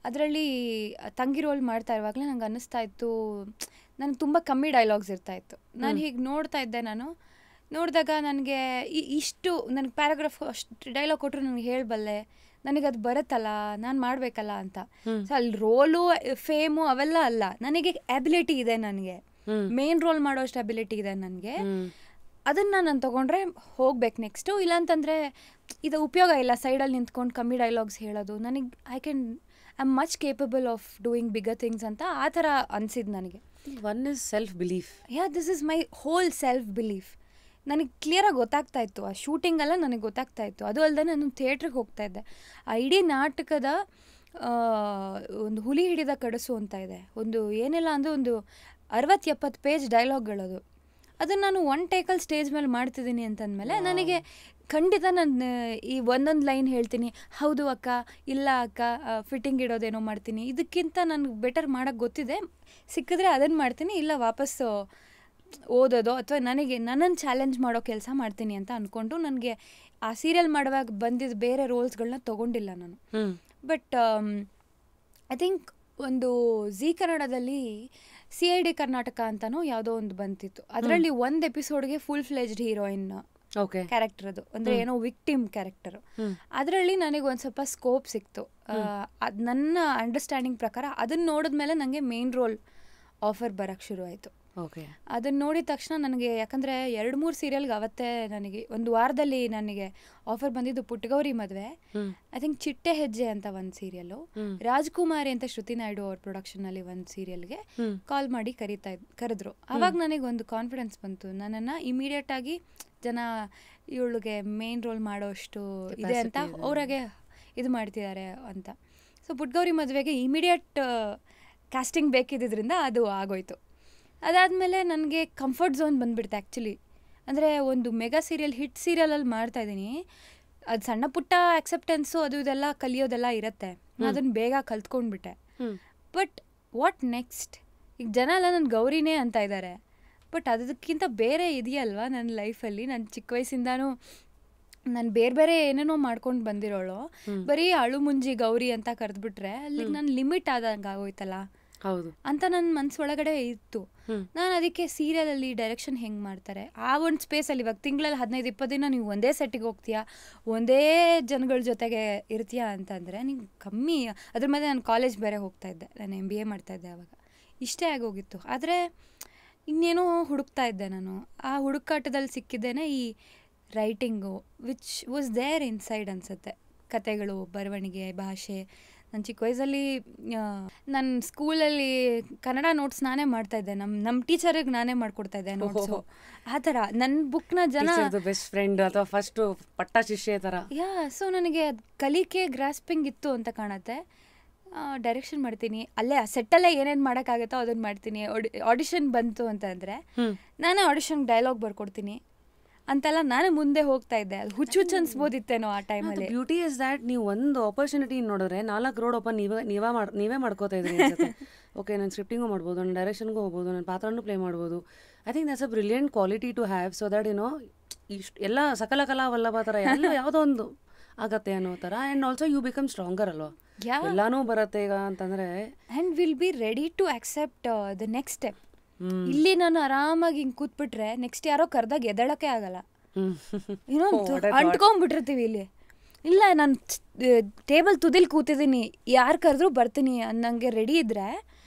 ಅದರಲ್ಲಿ ತಂಗಿ ರೋಲ್ ಮಾಡ್ತಾ ಇರುವಾಗಲೇ ನಂಗೆ ಅನ್ನಿಸ್ತಾ ಇತ್ತು, ನನಗೆ ತುಂಬ ಕಮ್ಮಿ ಡೈಲಾಗ್ಸ್ ಇರ್ತಾಯಿತ್ತು. ನಾನು ಹೀಗೆ ನೋಡ್ತಾ ಇದ್ದೆ. ನಾನು ನೋಡಿದಾಗ ನನಗೆ ಇಷ್ಟು ನನಗೆ ಪ್ಯಾರಾಗ್ರಾಫ್ ಅಷ್ಟು ಡೈಲಾಗ್ ಕೊಟ್ಟರು ನನಗೆ ಹೇಳಬಲ್ಲೆ, ನನಗದು ಬರುತ್ತಲ್ಲ, ನಾನು ಮಾಡಬೇಕಲ್ಲ ಅಂತ. ಸೊ ಅಲ್ಲಿ ರೋಲು ಫೇಮು ಅವೆಲ್ಲ ಅಲ್ಲ, ನನಗೆ ಎಬಿಲಿಟಿ ಇದೆ, ನನಗೆ ಮೇನ್ ರೋಲ್ ಮಾಡೋ ಅಷ್ಟು ಎಬಿಲಿಟಿ ಇದೆ ನನಗೆ. ಅದನ್ನು ನಾನು ತೊಗೊಂಡ್ರೆ ಹೋಗ್ಬೇಕು ನೆಕ್ಸ್ಟು. ಇಲ್ಲಾಂತಂದರೆ ಇದು ಉಪಯೋಗ ಇಲ್ಲ ಸೈಡಲ್ಲಿ ನಿಂತ್ಕೊಂಡು ಕಮ್ಮಿ ಡೈಲಾಗ್ಸ್ ಹೇಳೋದು. ನನಗೆ I am much capable of doing bigger things ಅಂತ ಆ ಥರ ಅನಿಸಿದ್ದು ನನಗೆ. One is self belief. This is my whole self belief. ನನಗೆ ಕ್ಲಿಯರಾಗಿ ಗೊತ್ತಾಗ್ತಾ ಇತ್ತು, ಆ ಶೂಟಿಂಗೆಲ್ಲ ನನಗೆ ಗೊತ್ತಾಗ್ತಾ ಇತ್ತು. ಅದು ಅಲ್ಲದೆ ನಾನು ಥಿಯೇಟ್ರಿಗೆ ಹೋಗ್ತಾ ಇದ್ದೆ. ಆ ಇಡೀ ನಾಟಕದ ಒಂದು ಹುಲಿ ಹಿಡಿದ ಕಡಸು ಅಂತ ಇದೆ, ಒಂದು ಏನಿಲ್ಲ ಅಂದರೆ ಒಂದು 60-70 ಪೇಜ್ ಡೈಲಾಗ್ಗಳದು. ಅದನ್ನು ನಾನು ಒನ್ ಟೇಕಲ್ಲಿ ಸ್ಟೇಜ್ ಮೇಲೆ ಮಾಡ್ತಿದ್ದೀನಿ ಅಂತಂದಮೇಲೆ ನನಗೆ ಖಂಡಿತ ನಾನು ಈ ಒಂದೊಂದು ಲೈನ್ ಹೇಳ್ತೀನಿ, ಹೌದು ಅಕ್ಕ, ಇಲ್ಲ ಅಕ್ಕ, ಫಿಟ್ಟಿಂಗ್ ಇಡೋದೇನೋ ಮಾಡ್ತೀನಿ, ಇದಕ್ಕಿಂತ ನನಗೆ ಬೆಟರ್ ಮಾಡೋಕ್ಕೆ ಗೊತ್ತಿದೆ, ಸಿಕ್ಕಿದ್ರೆ ಅದನ್ನು ಮಾಡ್ತೀನಿ, ಇಲ್ಲ ವಾಪಸ್ಸು ಓದೋದು ಅಥವಾ ನನ್ನನ್ನು ಚಾಲೆಂಜ್ ಮಾಡೋ ಕೆಲಸ ಮಾಡ್ತೀನಿ ಅಂತ ಅಂದ್ಕೊಂಡು ನನಗೆ ಆ ಸೀರಿಯಲ್ ಮಾಡುವಾಗ ಬಂದಿದ್ದ ಬೇರೆ ರೋಲ್ಸ್ಗಳನ್ನ ತೊಗೊಂಡಿಲ್ಲ ನಾನು. ಬಟ್ ಐ ಥಿಂಕ್ ಒಂದು ಜೀ ಕನ್ನಡದಲ್ಲಿ CID ಕರ್ನಾಟಕ ಅಂತನೂ ಯಾವುದೋ ಒಂದು ಬಂತಿತ್ತು. ಅದರಲ್ಲಿ ಒಂದು ಎಪಿಸೋಡ್ಗೆ ಫುಲ್ ಫ್ಲೆಜ್ಡ್ ಹೀರೋಯಿನ್ ಕ್ಯಾರೆಕ್ಟರ್, ಅದು ಅಂದರೆ ಏನೋ ವಿಕ್ಟಿಮ್ ಕ್ಯಾರೆಕ್ಟರು. ಅದರಲ್ಲಿ ನನಗೆ ಒಂದು ಸ್ವಲ್ಪ ಸ್ಕೋಪ್ ಸಿಕ್ತು. ಅದು ನನ್ನ ಅಂಡರ್ಸ್ಟ್ಯಾಂಡಿಂಗ್ ಪ್ರಕಾರ ಅದನ್ನು ನೋಡಿದ್ಮೇಲೆ ನನಗೆ ಮೇನ್ ರೋಲ್ ಆಫರ್ ಬರೋಕ್ಕೆ ಶುರು ಆಯಿತು. ಅದನ್ನು ನೋಡಿದ ತಕ್ಷಣ ನನಗೆ, ಯಾಕಂದರೆ 2-3 ಸೀರಿಯಲ್ಗೆ ಅವತ್ತೇ ನನಗೆ ಒಂದು ವಾರದಲ್ಲಿ ನನಗೆ ಆಫರ್ ಬಂದಿದ್ದು ಪುಟ್ಗೌರಿ ಮದುವೆ, ಐ ಥಿಂಕ್ ಚಿಟ್ಟೆ ಹೆಜ್ಜೆ ಅಂತ ಒಂದು ಸೀರಿಯಲ್ಲು, ರಾಜ್ಕುಮಾರಿ ಅಂತ ಶ್ರುತಿ ನಾಯ್ಡು ಅವ್ರ ಪ್ರೊಡಕ್ಷನಲ್ಲಿ ಒಂದು ಸೀರಿಯಲ್ಗೆ ಕಾಲ್ ಮಾಡಿ ಕರೆದ್ರು. ಆವಾಗ ನನಗೆ ಒಂದು ಕಾನ್ಫಿಡೆನ್ಸ್ ಬಂತು, ನನ್ನನ್ನು ಇಮಿಡಿಯೇಟಾಗಿ ಜನ ಇವಳಿಗೆ ಮೇನ್ ರೋಲ್ ಮಾಡೋಷ್ಟು ಇದೆ ಅಂತ ಅವ್ರಿಗೆ ಇದು ಮಾಡ್ತಿದ್ದಾರೆ ಅಂತ. ಸೊ ಪುಟ್ಗೌರಿ ಮದುವೆಗೆ ಇಮಿಡಿಯೇಟ್ ಕಾಸ್ಟಿಂಗ್ ಬೇಕಿದ್ದರಿಂದ ಅದು ಆಗೋಯ್ತು. ಅದಾದಮೇಲೆ ನನಗೆ ಕಂಫರ್ಟ್ ಝೋನ್ ಬಂದುಬಿಡ್ತೆ ಆ್ಯಕ್ಚುಲಿ. ಅಂದರೆ ಒಂದು ಮೆಗಾ ಸೀರಿಯಲ್, ಹಿಟ್ ಸೀರಿಯಲಲ್ಲಿ ಮಾಡ್ತಾಯಿದ್ದೀನಿ, ಅದು ಸಣ್ಣ ಪುಟ್ಟ ಆಕ್ಸೆಪ್ಟೆನ್ಸು ಅದು ಇದೆಲ್ಲ ಕಲಿಯೋದೆಲ್ಲ ಇರುತ್ತೆ, ಅದನ್ನು ಬೇಗ ಕಲ್ತ್ಕೊಂಡ್ಬಿಟ್ಟೆ. But what next? ಈಗ ಜನ ಎಲ್ಲ ನನ್ನ ಗೌರಿನೇ ಅಂತ ಇದ್ದಾರೆ, ಬಟ್ ಅದಕ್ಕಿಂತ ಬೇರೆ ಇದೆಯಲ್ವಾ ನನ್ನ ಲೈಫಲ್ಲಿ. ನಾನು ಚಿಕ್ಕ ವಯಸ್ಸಿಂದನೂ ನಾನು ಬೇರೆ ಏನೇನೋ ಮಾಡ್ಕೊಂಡು ಬಂದಿರೋಳು, ಬರೀ ಅಳು ಮುಂಜಿ ಗೌರಿ ಅಂತ ಕರೆದ್ಬಿಟ್ರೆ ಅಲ್ಲಿಗೆ ನಾನು ಲಿಮಿಟ್ ಆದಂಗೆ ಆಗೋಯ್ತಲ್ಲ. ಹೌದು ಅಂತ ನನ್ನ ಮನಸ್ಸೊಳಗಡೆ ಇತ್ತು. ನಾನು ಅದಕ್ಕೆ ಸೀರಿಯಲಲ್ಲಿ ಡೈರೆಕ್ಷನ್ ಹೆಂಗೆ ಮಾಡ್ತಾರೆ ಆ ಒಂದು ಸ್ಪೇಸಲ್ಲಿ, ಇವಾಗ ತಿಂಗಳಲ್ಲಿ 15-20 ದಿನ ನೀವು ಒಂದೇ ಸೆಟ್ಟಿಗೆ ಹೋಗ್ತೀಯಾ, ಒಂದೇ ಜನಗಳ ಜೊತೆಗೆ ಇರ್ತೀಯಾ ಅಂತಂದರೆ ನಿಂಗೆ ಕಮ್ಮಿ. ಅದ್ರ ಮೇಲೆ ನಾನು ಕಾಲೇಜ್ ಬೇರೆ ಹೋಗ್ತಾ ಇದ್ದೆ, ನಾನು MBA ಮಾಡ್ತಾಯಿದ್ದೆ ಆವಾಗ. ಇಷ್ಟೇ ಆಗೋಗಿತ್ತು. ಆದರೆ ಇನ್ನೇನೋ ಹುಡುಕ್ತಾ ಇದ್ದೆ ನಾನು. ಆ ಹುಡುಕಾಟದಲ್ಲಿ ಸಿಕ್ಕಿದ್ದೇನೆ ಈ writing, which was there inside ಅನಿಸುತ್ತೆ. ಕತೆಗಳು, ಬರವಣಿಗೆ, ಭಾಷೆ. ನನ್ನ ಚಿಕ್ಕ ವಯಸ್ಸಲ್ಲಿ ನನ್ನ ಸ್ಕೂಲಲ್ಲಿ ಕನ್ನಡ ನೋಟ್ಸ್ ನಾನೇ ಮಾಡ್ತಾಯಿದ್ದೆ. ನಮ್ಮ ಟೀಚರಿಗೆ ನಾನೇ ಮಾಡ್ಕೊಡ್ತಾಯಿದ್ದೆ ನೋಟ್ಸು. ಆ ಥರ ನನ್ನ ಬುಕ್ನ ಜನ ಬೆಸ್ಟ್ ಫ್ರೆಂಡ್ ಅಥವಾ ಫಸ್ಟ್ ಪಟ್ಟ ಶಿಷ್ಯ ಥರ. ಸೊ ನನಗೆ ಅದು ಕಲಿಕೆ ಗ್ರಾಸ್ಪಿಂಗ್ ಇತ್ತು ಅಂತ ಕಾಣುತ್ತೆ. ಡೈರೆಕ್ಷನ್ ಮಾಡ್ತೀನಿ, ಅಲ್ಲೇ ಸೆಟ್ಟಲ್ಲೇ ಏನೇನು ಮಾಡೋಕ್ಕಾಗುತ್ತೋ ಅದನ್ನು ಮಾಡ್ತೀನಿ. ಆಡಿಷನ್ ಬಂತು ಅಂತಂದರೆ ನಾನೇ ಆಡಿಷನ್ಗೆ ಡೈಲಾಗ್ ಬರ್ಕೊಡ್ತೀನಿ ಅಂತೆಲ್ಲ ನಾನು ಮುಂದೆ ಹೋಗ್ತಾ ಇದ್ದೆ. ಅದು ಹುಚ್ಚು ಅನ್ಸ್ಬೋದಿತ್ತೇನೋ ಆ ಟೈಮಲ್ಲಿ. ಬ್ಯೂಟಿ ಇಸ್ ದ್ಯಾಟ್ ನೀವು ಒಂದು ಆಪರ್ಚುನಿಟಿ ನೋಡಿದ್ರೆ 4 ರೋಡ್ ಓಪನ್ ನೀವೇ ಮಾಡ್ಕೋತಾ ಇದ್ರಿ ಅನ್ಸುತ್ತೆ. ಓಕೆ, ನಾನು ಸ್ಕ್ರಿಪ್ಟಿಂಗು ಮಾಡ್ಬೋದು, ನಾನು ಡೈರೆಕ್ಷನ್ಗೂ ಹೋಗ್ಬೋದು, ನಾನು ಪಾತ್ರನೂ ಪ್ಲೇ ಮಾಡ್ಬೋದು. I think that's a brilliant quality to have, so that ಇಷ್ಟು ಎಲ್ಲ ಸಕಲ ಕಲಾ ವಲ್ಲಭ ಥರ ಎಲ್ಲ ಯಾವುದೋ ಒಂದು ಆಗತ್ತೆ ಅನ್ನೋ ಥರ. And also you become stronger ಅಲ್ವಾ, ಎಲ್ಲಾನು ಬರುತ್ತೆ ಈಗ ಅಂತಂದರೆ. And will be ready to accept the next step. ಇಲ್ಲಿ ನಾನು ಆರಾಮಾಗಿ ಹಿಂಗೆ ಕೂತ್ಬಿಟ್ರೆ ನೆಕ್ಸ್ಟ್ ಯಾರೋ ಕರೆದಾಗ ಎದಳಕ್ಕೆ ಆಗಲ್ಲ. ಅಂಟ್ಕೊಂಡ್ಬಿಟ್ಟಿರ್ತೀವಿ ಇಲ್ಲಿ. ಇಲ್ಲ, ನಾನು ಟೇಬಲ್ ತುದಿಲ್ ಕೂತಿದ್ದೀನಿ, ಯಾರು ಕರೆದ್ರೂ ಬರ್ತೀನಿ ಅನ್ನಂಗೆ ರೆಡಿ ಇದ್ರೆ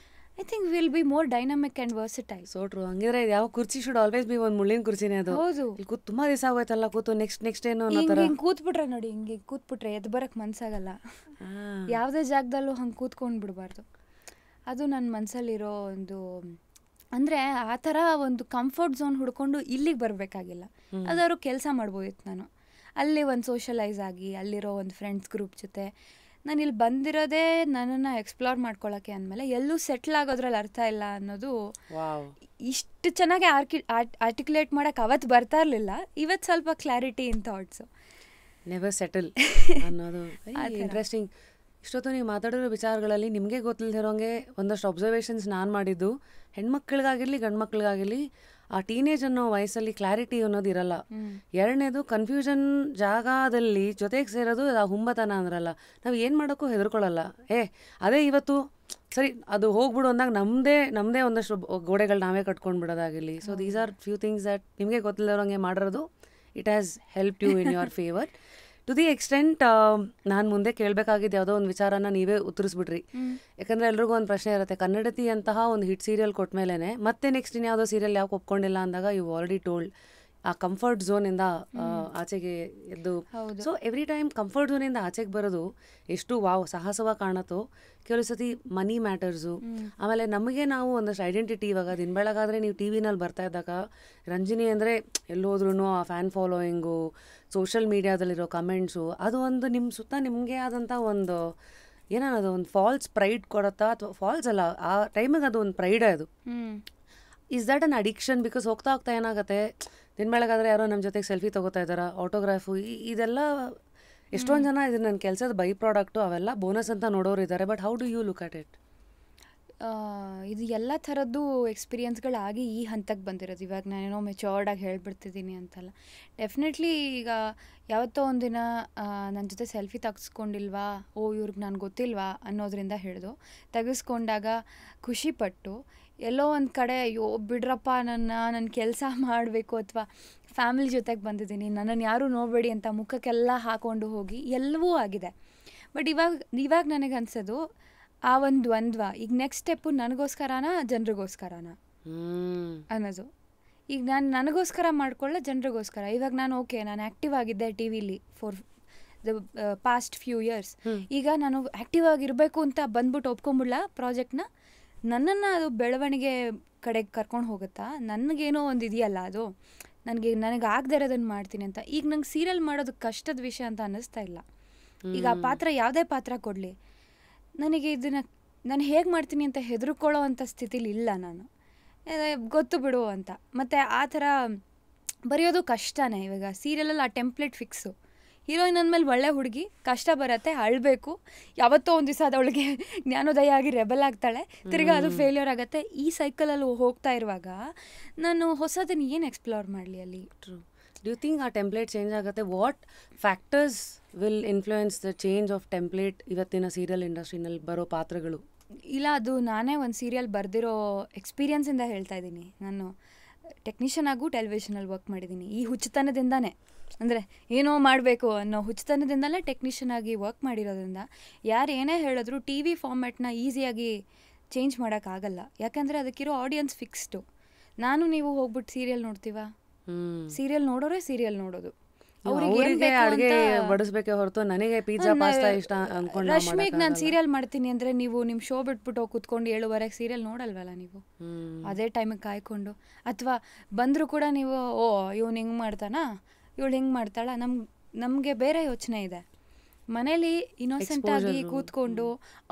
I think will be more dynamic and versatile. So true. ಹಂಗಿದ್ರೆ ಯಾವ ಕುರ್ಚಿ ಶುಡ್ ಆಲ್ವೇಸ್ ಬಿ ಒಂದು ಮುಳ್ಳಿನ ಕುರ್ಚಿನೇ ಅದು. ಹೌದು, ಕೂತು ತುಂಬಾ ದಿವಸ ಆಗೋಯ್ತಲ್ಲ ಕೂತು, ನೆಕ್ಸ್ಟ್ ಏನು ಹಿಂಗೆ ಕೂತ್ಬಿಟ್ರೆ ನೋಡಿ, ಹಿಂಗೆ ಕೂತ್ಬಿಟ್ರೆ ಎದ್ದು ಬರಕ್ಕೆ ಮನ್ಸಾಗಲ್ಲ. ಯಾವುದೇ ಜಾಗದಲ್ಲೂ ಹಂಗೆ ಕೂತ್ಕೊಂಡು ಬಿಡಬಾರ್ದು. ಅದು ನನ್ನ ಮನಸ್ಸಲ್ಲಿರೋ ಒಂದು, ಅಂದರೆ ಆ ಥರ ಒಂದು ಕಂಫರ್ಟ್ ಝೋನ್ ಹುಡ್ಕೊಂಡು ಇಲ್ಲಿಗೆ ಬರಬೇಕಾಗಿಲ್ಲ. ಅದಾದ್ರು ಕೆಲಸ ಮಾಡ್ಬೋದಿತ್ತು ನಾನು. ಅಲ್ಲಿ ಒಂದು ಸೋಷಲೈಸ್ ಆಗಿ ಅಲ್ಲಿರೋ ಒಂದು ಫ್ರೆಂಡ್ಸ್ ಗ್ರೂಪ್ ಜೊತೆ ನಾನು ಇಲ್ಲಿ ಬಂದಿರೋದೇ ನನ್ನನ್ನು ಎಕ್ಸ್ಪ್ಲೋರ್ ಮಾಡ್ಕೊಳ್ಳೋಕ್ಕೆ ಅಂದಮೇಲೆ ಎಲ್ಲೂ ಸೆಟ್ಲ್ ಆಗೋದ್ರಲ್ಲಿ ಅರ್ಥ ಇಲ್ಲ ಅನ್ನೋದು ಇಷ್ಟು ಚೆನ್ನಾಗಿ ಆರ್ಟಿಕ್ಯುಲೇಟ್ ಮಾಡೋಕ್ಕೆ ಅವತ್ತು ಬರ್ತಾ ಇರಲಿಲ್ಲ. ಇವತ್ತು ಸ್ವಲ್ಪ ಕ್ಲಾರಿಟಿ ಇನ್ ಥಾಟ್ಸು. ನೆವರ್ ಸೆಟಲ್ ಅನ್ನೋದು ಇಂಟ್ರೆಸ್ಟಿಂಗ್. ಇಷ್ಟೊತ್ತು ನೀವು ಮಾತಾಡಿರೋ ವಿಚಾರಗಳಲ್ಲಿ ನಿಮಗೆ ಗೊತ್ತಿಲ್ಲದಿರೋಂಗೆ ಒಂದಷ್ಟು ಅಬ್ಸರ್ವೇಷನ್ಸ್ ನಾನು ಮಾಡಿದ್ದು, ಹೆಣ್ಮಕ್ಳಿಗಾಗಿರಲಿ ಗಂಡು ಮಕ್ಳಿಗಾಗಿರಲಿ ಆ ಟೀನೇಜ್ ಅನ್ನೋ ವಯಸ್ಸಲ್ಲಿ ಕ್ಲಾರಿಟಿ ಅನ್ನೋದು ಇರಲ್ಲ. ಎರಡನೇದು ಕನ್ಫ್ಯೂಷನ್ ಜಾಗದಲ್ಲಿ ಜೊತೆಗೆ ಸೇರೋದು ಆ ಹುಂಬತನ ಅಂದ್ರಲ್ಲ, ನಾವು ಏನು ಮಾಡೋಕ್ಕೂ ಹೆದರ್ಕೊಳ್ಳಲ್ಲ. ಅದೇ ಇವತ್ತು ಸರಿ ಅದು ಹೋಗ್ಬಿಡು ಅಂದಾಗ ನಮ್ಮದೇ ಒಂದಷ್ಟು ಗೋಡೆಗಳು ನಾವೇ ಕಟ್ಕೊಂಡು ಬಿಡೋದಾಗಿರಲಿ. So these are few things that ನಿಮಗೆ ಗೊತ್ತಿಲ್ಲದಿರೋಂಗೆ ಮಾಡಿರೋದು it has help you in your favour. To the extent ನಾನು ಮುಂದೆ ಕೇಳಬೇಕಾಗಿದ್ದು ಯಾವುದೋ ಒಂದು ವಿಚಾರನ ನೀವೇ ಉತ್ತರಿಸ್ಬಿಟ್ರಿ. ಯಾಕಂದರೆ ಎಲ್ರಿಗೂ ಒಂದು ಪ್ರಶ್ನೆ ಇರುತ್ತೆ, ಕನ್ನಡತಿ ಅಂತಹ ಒಂದು ಹಿಟ್ ಸೀರಿಯಲ್ ಕೊಟ್ಮೇಲೆ ಮತ್ತೆ ನೆಕ್ಸ್ಟ್ ಇನ್ಯಾವುದೋ ಸೀರಿಯಲ್ ಯಾಕೆ ಒಪ್ಕೊಂಡಿಲ್ಲ ಅಂದಾಗ ಯು ಆಲ್ರೆಡಿ ಟೋಲ್ಡ್ ಆ ಕಂಫರ್ಟ್ ಝೋನಿಂದ ಆಚೆಗೆ ಎದ್ದು. ಸೊ ಎವ್ರಿ ಟೈಮ್ ಕಂಫರ್ಟ್ ಝೋನಿಂದ ಆಚೆಗೆ ಬರೋದು ಎಷ್ಟು ಸಾಹಸವಾಗಿ ಕಾಣತ್ತೋ, ಕೆಲವು ಸತಿ ಮನಿ ಮ್ಯಾಟರ್ಸು. ಆಮೇಲೆ ನಮಗೆ ನಾವು ಒಂದಷ್ಟು ಐಡೆಂಟಿಟಿ, ಇವಾಗ ದಿನ ಬೆಳಗಾದರೆ ನೀವು ಟಿ ವಿನಲ್ಲಿ ಬರ್ತಾ ಇದ್ದಾಗ ರಂಜಿನಿ ಅಂದರೆ ಎಲ್ಲೋದ್ರೂ ಆ ಫ್ಯಾನ್ ಫಾಲೋಯಿಂಗು, ಸೋಷಲ್ ಮೀಡಿಯಾದಲ್ಲಿರೋ ಕಮೆಂಟ್ಸು, ಅದು ಒಂದು ನಿಮ್ಮ ಸುತ್ತ ನಿಮಗೆ ಆದಂಥ ಒಂದು ಏನನ್ನೋದು ಒಂದು ಫಾಲ್ಸ್ ಪ್ರೈಡ್ ಕೊಡುತ್ತಾ, ಅಥವಾ ಫಾಲ್ಸ್ ಅಲ್ಲ, ಆ ಟೈಮಿಗೆ ಅದು ಒಂದು ಪ್ರೈಡೇ ಅದು. Is that an addiction? Because ಹೋಗ್ತಾ ಏನಾಗುತ್ತೆ, ದಿನ ಬೆಳಗಾದರೆ ಯಾರೋ ನಮ್ಮ ಜೊತೆಗೆ ಸೆಲ್ಫಿ ತೊಗೋತಾ ಇದ್ದಾರೆ, ಆಟೋಗ್ರಾಫು, ಇದೆಲ್ಲ ಎಷ್ಟೊಂದು ಜನ ಇದು ನನ್ನ ಕೆಲಸದ ಬೈ ಪ್ರಾಡಕ್ಟು, ಅವೆಲ್ಲ ಬೋನಸ್ ಅಂತ ನೋಡೋರು ಇದ್ದಾರೆ. But how do you look at it? ಇದು ಎಲ್ಲ ಥರದ್ದು ಎಕ್ಸ್ಪೀರಿಯನ್ಸ್ಗಳಾಗಿ ಈ ಹಂತಕ್ಕೆ ಬಂದಿರೋದು. ಇವಾಗ ನಾನೇನೋ ಮೆಚೋರ್ಡಾಗಿ ಹೇಳ್ಬಿಡ್ತಿದ್ದೀನಿ ಅಂತಲ್ಲ. ಡೆಫಿನೆಟ್ಲಿ ಈಗ ಯಾವತ್ತೋ ಒಂದಿನ ನನ್ನ ಜೊತೆ ಸೆಲ್ಫಿ ತೆಗೆಸ್ಕೊಂಡಿಲ್ವಾ, ಇವ್ರಿಗೆ ನಾನು ಗೊತ್ತಿಲ್ವಾ ಅನ್ನೋದ್ರಿಂದ ಹಿಡಿದು ತೆಗೆಸ್ಕೊಂಡಾಗ ಖುಷಿಪಟ್ಟು, ಎಲ್ಲೋ ಒಂದು ಕಡೆ ಅಯ್ಯೋ ಬಿಡ್ರಪ್ಪ ನನ್ನ ಕೆಲಸ ಮಾಡಬೇಕು, ಅಥವಾ ಫ್ಯಾಮಿಲಿ ಜೊತೆಗೆ ಬಂದಿದ್ದೀನಿ, ನನ್ನನ್ನು ಯಾರೂ ನೋಡಬೇಡಿ ಅಂತ ಮುಖಕ್ಕೆಲ್ಲ ಹಾಕ್ಕೊಂಡು ಹೋಗಿ ಎಲ್ಲವೂ ಆಗಿದೆ. ಬಟ್ ಇವಾಗ ನನಗೆ ಅನ್ಸೋದು ಆ ಒಂದು ದ್ವಂದ್ವ, ಈಗ ನೆಕ್ಸ್ಟ್ ಸ್ಟೆಪ್ಪು ನನಗೋಸ್ಕರನಾ ಜನರಿಗೋಸ್ಕರನಾ ಅನ್ನೋದು. ಈಗ ನಾನು ನನಗೋಸ್ಕರ ಮಾಡ್ಕೊಳ್ಳ ಜನರಿಗೋಸ್ಕರ. ಇವಾಗ ನಾನು ನಾನು ಆ್ಯಕ್ಟಿವ್ ಆಗಿದ್ದೆ ಟಿ ವಿಲಿ for the past few years. ಈಗ ನಾನು ಆ್ಯಕ್ಟಿವ್ ಆಗಿರಬೇಕು ಅಂತ ಬಂದ್ಬಿಟ್ಟು ಒಪ್ಕೊಂಬಿಡ್ಲ ಪ್ರಾಜೆಕ್ಟ್ನ, ನನ್ನನ್ನು ಅದು ಬೆಳವಣಿಗೆ ಕಡೆಗೆ ಕರ್ಕೊಂಡು ಹೋಗುತ್ತಾ, ನನಗೇನೋ ಒಂದು ಇದೆಯಲ್ಲ ಅದು ನನಗೆ ಆಗದೆ ಇರೋದನ್ನು ಮಾಡ್ತೀನಿ ಅಂತ. ಈಗ ನಂಗೆ ಸೀರಿಯಲ್ ಮಾಡೋದು ಕಷ್ಟದ ವಿಷಯ ಅಂತ ಅನ್ನಿಸ್ತಾ ಇಲ್ಲ. ಈಗ ಆ ಪಾತ್ರ ಯಾವುದೇ ಪಾತ್ರ ಕೊಡಲಿ, ನನಗೆ ಇದನ್ನು ನಾನು ಹೇಗೆ ಮಾಡ್ತೀನಿ ಅಂತ ಹೆದರ್ಕೊಳ್ಳೋ ಅಂಥ ಸ್ಥಿತಿಲಿ ಇಲ್ಲ ನಾನು. ಗೊತ್ತು ಬಿಡು ಅಂತ. ಮತ್ತು ಆ ಥರ ಬರೆಯೋದು ಕಷ್ಟನೇ. ಇವಾಗ ಸೀರಿಯಲಲ್ಲಿ ಆ ಟೆಂಪ್ಲೇಟ್ ಫಿಕ್ಸು. ಹೀರೋಯಿನ್ ಅಂದಮೇಲೆ ಒಳ್ಳೆ ಹುಡುಗಿ, ಕಷ್ಟ ಬರುತ್ತೆ, ಅಳಬೇಕು, ಯಾವತ್ತೋ ಒಂದು ದಿವಸ ಅದವಳಿಗೆ ಜ್ಞಾನೋದಯ ಆಗಿ ರೆಬಲ್ ಆಗ್ತಾಳೆ, ತಿರ್ಗಿ ಅದು ಫೇಲ್ಯೂರ್ ಆಗುತ್ತೆ. ಈ ಸೈಕಲಲ್ಲಿ ಹೋಗ್ತಾ ಇರುವಾಗ ನಾನು ಹೊಸದನ್ನು ಏನು ಎಕ್ಸ್ಪ್ಲೋರ್ ಮಾಡಲಿ ಅಲ್ಲಿ? ಟ್ರೂ. ಡು ಯು ಥಿಂಕ್ ಆ ಟೆಂಪ್ಲೇಟ್ ಚೇಂಜ್ ಆಗುತ್ತೆ? What factors will influence the change of template ಇವತ್ತಿನ ಸೀರಿಯಲ್ ಇಂಡಸ್ಟ್ರಿನಲ್ಲಿ ಬರೋ ಪಾತ್ರಗಳು? ಇಲ್ಲ, ಅದು ನಾನೇ ಒಂದು ಸೀರಿಯಲ್ ಬರೆದಿರೋ ಎಕ್ಸ್ಪೀರಿಯನ್ಸಿಂದ ಹೇಳ್ತಾ ಇದ್ದೀನಿ. ನಾನು ಟೆಕ್ನಿಷಿಯನ್ ಆಗು ಟೆಲಿವಿಷನಲ್ಲಿ ವರ್ಕ್ ಮಾಡಿದ್ದೀನಿ. ಈ ಹುಚ್ಚುತನದಿಂದಾನೇ, ಅಂದರೆ ಏನೋ ಮಾಡಬೇಕು ಅನ್ನೋ ಹುಚ್ಚುತನದಿಂದಲೇ ಟೆಕ್ನಿಷಿಯನ್ ಆಗಿ ವರ್ಕ್ ಮಾಡಿರೋದ್ರಿಂದ ಯಾರು ಏನೇ ಹೇಳಿದ್ರು ಟಿ ವಿ ಫಾರ್ಮ್ಯಾಟ್ನ ಈಸಿಯಾಗಿ ಚೇಂಜ್ ಮಾಡೋಕ್ಕಾಗಲ್ಲ. ಯಾಕಂದರೆ ಅದಕ್ಕಿರೋ ಆಡಿಯನ್ಸ್ ಫಿಕ್ಸ್ಡು. ನಾನು ನೀವು ಹೋಗ್ಬಿಟ್ಟು ಸೀರಿಯಲ್ ನೋಡ್ತೀವ? ಸೀರಿಯಲ್ ನೋಡೋರೇ ಸೀರಿಯಲ್ ನೋಡೋದು. ಅವರಿಗೆ ಅಡುಗೆ ಬಡಿಸ್ಬೇಕೆ ಹೊರತು ನನಗೆ ಪಿಜ್ಜಾ ಪಾಸ್ತಾ ಇಷ್ಟ ಅನ್ಕೊಂಡು ರಶ್ಮಿಗೆ ನಾನು ಸೀರಿಯಲ್ ಮಾಡ್ತೀನಿ ಅಂದರೆ ನೀವು ನಿಮ್ಮ ಶೋ ಬಿಟ್ಬಿಟ್ಟು ಹೋಗಿ ಕುತ್ಕೊಂಡು 7:30 ಸೀರಿಯಲ್ ನೋಡಲ್ವಲ್ಲ ನೀವು. ಅದೇ ಟೈಮಿಗೆ ಕಾಯ್ಕೊಂಡು, ಅಥವಾ ಬಂದರೂ ಕೂಡ ನೀವು ಇವ್ನು ಹಿಂಗೆ ಮಾಡ್ತಾನಾ, ಇವಳು ಹಿಂಗೆ ಮಾಡ್ತಾಳ, ನಮಗೆ ಬೇರೆ ಯೋಚನೆ ಇದೆ. ಮನೇಲಿ ಇನ್ನೋಸೆಂಟಾಗಿ ಕೂತ್ಕೊಂಡು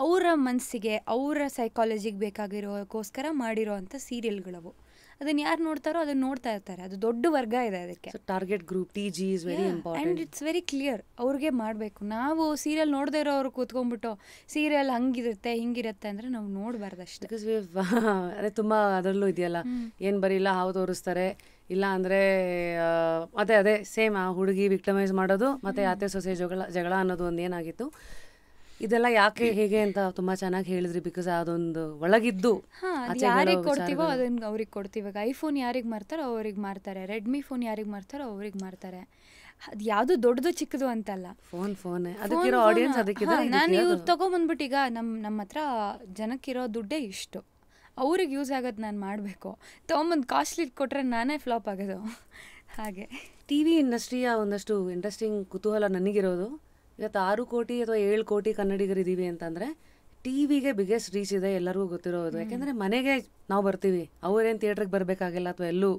ಅವರ ಮನಸ್ಸಿಗೆ ಅವರ ಸೈಕಾಲಜಿಗೆ ಬೇಕಾಗಿರೋಕ್ಕೋಸ್ಕರ ಮಾಡಿರೋ ಅಂಥ ಸೀರಿಯಲ್ಗಳವು. ಅದನ್ನು ಯಾರು ನೋಡ್ತಾರೋ ಅದನ್ನು ನೋಡ್ತಾ ಇರ್ತಾರೆ. ಅದು ದೊಡ್ಡ ವರ್ಗ ಇದೆ ಅದಕ್ಕೆ. Target group TG is very important and it's very clear. ಅವ್ರಿಗೆ ಮಾಡಬೇಕು. ನಾವು ಸೀರಿಯಲ್ ನೋಡದೇ ಇರೋರು ಕೂತ್ಕೊಂಡ್ಬಿಟ್ಟು ಸೀರಿಯಲ್ ಹಂಗಿರುತ್ತೆ ಹಿಂಗಿರುತ್ತೆ ಅಂದರೆ ನಾವು ನೋಡಬಾರ್ದು ಅಷ್ಟೇ. ಬಿಕಾಸ್ ಅದೇ ತುಂಬ ಅದರಲ್ಲೂ ಇದೆಯಲ್ಲ, ಏನು ಬರೀಲ್ಲ ಹಾವು ತೋರಿಸ್ತಾರೆ, ಇಲ್ಲ ಅಂದರೆ ಅದೇ ಸೇಮ್ ಆ ಹುಡುಗಿ ವಿಕ್ಟಮೈಸ್ ಮಾಡೋದು ಮತ್ತು ಅತ್ತೆ ಸೊಸೆ ಜಗಳ ಅನ್ನೋದು ಒಂದು ಏನಾಗಿತ್ತು. ಇದೆಲ್ಲ ಯಾಕೆ ಹೇಗೆ ಅಂತ ತುಂಬ ಚೆನ್ನಾಗಿ ಹೇಳಿದ್ರಿ. ಬಿಕಾಸ್ ಅದೊಂದು ಒಳಗಿದ್ದು ಯಾರಿಗೆ ಕೊಡ್ತೀವೋ ಅದನ್ನ ಅವ್ರಿಗೆ ಕೊಡ್ತೀವಿ. ಐಫೋನ್ ಯಾರಿಗೆ ಮಾರ್ತಾರೋ ಅವ್ರಿಗೆ ಮಾರ್ತಾರೆ, ರೆಡ್ಮಿ ಫೋನ್ ಯಾರಿಗೆ ಮಾರ್ತಾರೋ ಅವ್ರಿಗೆ ಮಾರ್ತಾರೆ. ಅದು ಯಾವುದು ದೊಡ್ಡದು ಚಿಕ್ಕದು ಅಂತಲ್ಲ, ಫೋನ್ ಅದಕ್ಕಿರೋ ಆಡಿಯನ್ಸ್ ಅದಕ್ಕಿದೆ. ನಾನು ಇವ್ರು ತೊಗೊಂಬಂದ್ಬಿಟ್ಟು ಈಗ ನಮ್ಮ ಹತ್ರ ಜನಕ್ಕಿರೋ ದುಡ್ಡೇ ಇಷ್ಟು, ಅವ್ರಿಗೆ ಯೂಸ್ ಆಗೋದು ನಾನು ಮಾಡಬೇಕು. ತೊಗೊಂಬಂದು ಕಾಸ್ಟ್ಲಿ ಕೊಟ್ಟರೆ ನಾನೇ ಫ್ಲಾಪ್ ಆಗೋದು. ಹಾಗೆ TV ಇಂಡಸ್ಟ್ರಿಯ ಒಂದಷ್ಟು ಇಂಟ್ರೆಸ್ಟಿಂಗ್ ಕುತೂಹಲ ನನಗಿರೋದು, ಇವತ್ತು 6 ಕೋಟಿ ಅಥವಾ 7 ಕೋಟಿ ಕನ್ನಡಿಗರಿದ್ದೀವಿ ಅಂತಂದರೆ TVಗೆ ಬಿಗ್ಗೆಸ್ಟ್ ರೀಚ್ ಇದೆ, ಎಲ್ಲರಿಗೂ ಗೊತ್ತಿರೋದು. ಯಾಕೆಂದರೆ ಮನೆಗೆ ನಾವು ಬರ್ತೀವಿ, ಅವರೇನು ಥಿಯೇಟ್ರಿಗೆ ಬರಬೇಕಾಗಿಲ್ಲ ಅಥವಾ ಎಲ್ಲೂ.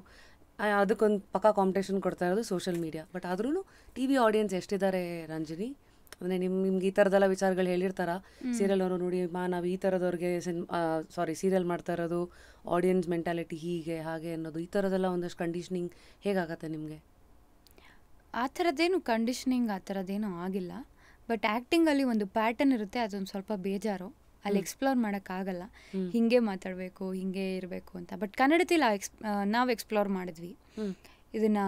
ಅದಕ್ಕೊಂದು ಪಕ್ಕಾ ಕಾಂಪಿಟೇಷನ್ ಕೊಡ್ತಾ ಇರೋದು ಸೋಷಿಯಲ್ ಮೀಡಿಯಾ. ಬಟ್ ಆದ್ರೂ TV ಆಡಿಯನ್ಸ್ ಎಷ್ಟಿದ್ದಾರೆ ರಂಜಿನಿ? ಅಂದರೆ ನಿಮ್ಗೆ ಈ ಥರದೆಲ್ಲ ವಿಚಾರಗಳು ಹೇಳಿರ್ತಾರ, ಸೀರಿಯಲ್ ಅವರು ನೋಡಿ ನಾವು ಈ ಥರದವ್ರಿಗೆ ಸೀರಿಯಲ್ ಮಾಡ್ತಾ ಇರೋದು, ಆಡಿಯನ್ಸ್ ಮೆಂಟಾಲಿಟಿ ಹೀಗೆ ಹಾಗೆ ಅನ್ನೋದು, ಈ ಥರದ್ದೆಲ್ಲ ಒಂದಷ್ಟು ಕಂಡೀಷನಿಂಗ್ ಹೇಗಾಗತ್ತೆ ನಿಮಗೆ? ಆ ಥರದ್ದೇನು ಕಂಡೀಷನಿಂಗ್ ಆ ಥರದ್ದೇನೂ ಆಗಿಲ್ಲ. ಬಟ್ ಆ್ಯಕ್ಟಿಂಗಲ್ಲಿ ಒಂದು ಪ್ಯಾಟರ್ನ್ ಇರುತ್ತೆ, ಅದೊಂದು ಸ್ವಲ್ಪ ಬೇಜಾರು. ಅಲ್ಲಿ ಎಕ್ಸ್ಪ್ಲೋರ್ ಮಾಡೋಕ್ಕಾಗಲ್ಲ, ಹಿಂಗೆ ಮಾತಾಡಬೇಕು ಹಿಂಗೆ ಇರಬೇಕು ಅಂತ. ಬಟ್ ಕನ್ನಡದಲ್ಲಿ ನಾವು ಎಕ್ಸ್ಪ್ಲೋರ್ ಮಾಡಿದ್ವಿ. ಇದನ್ನು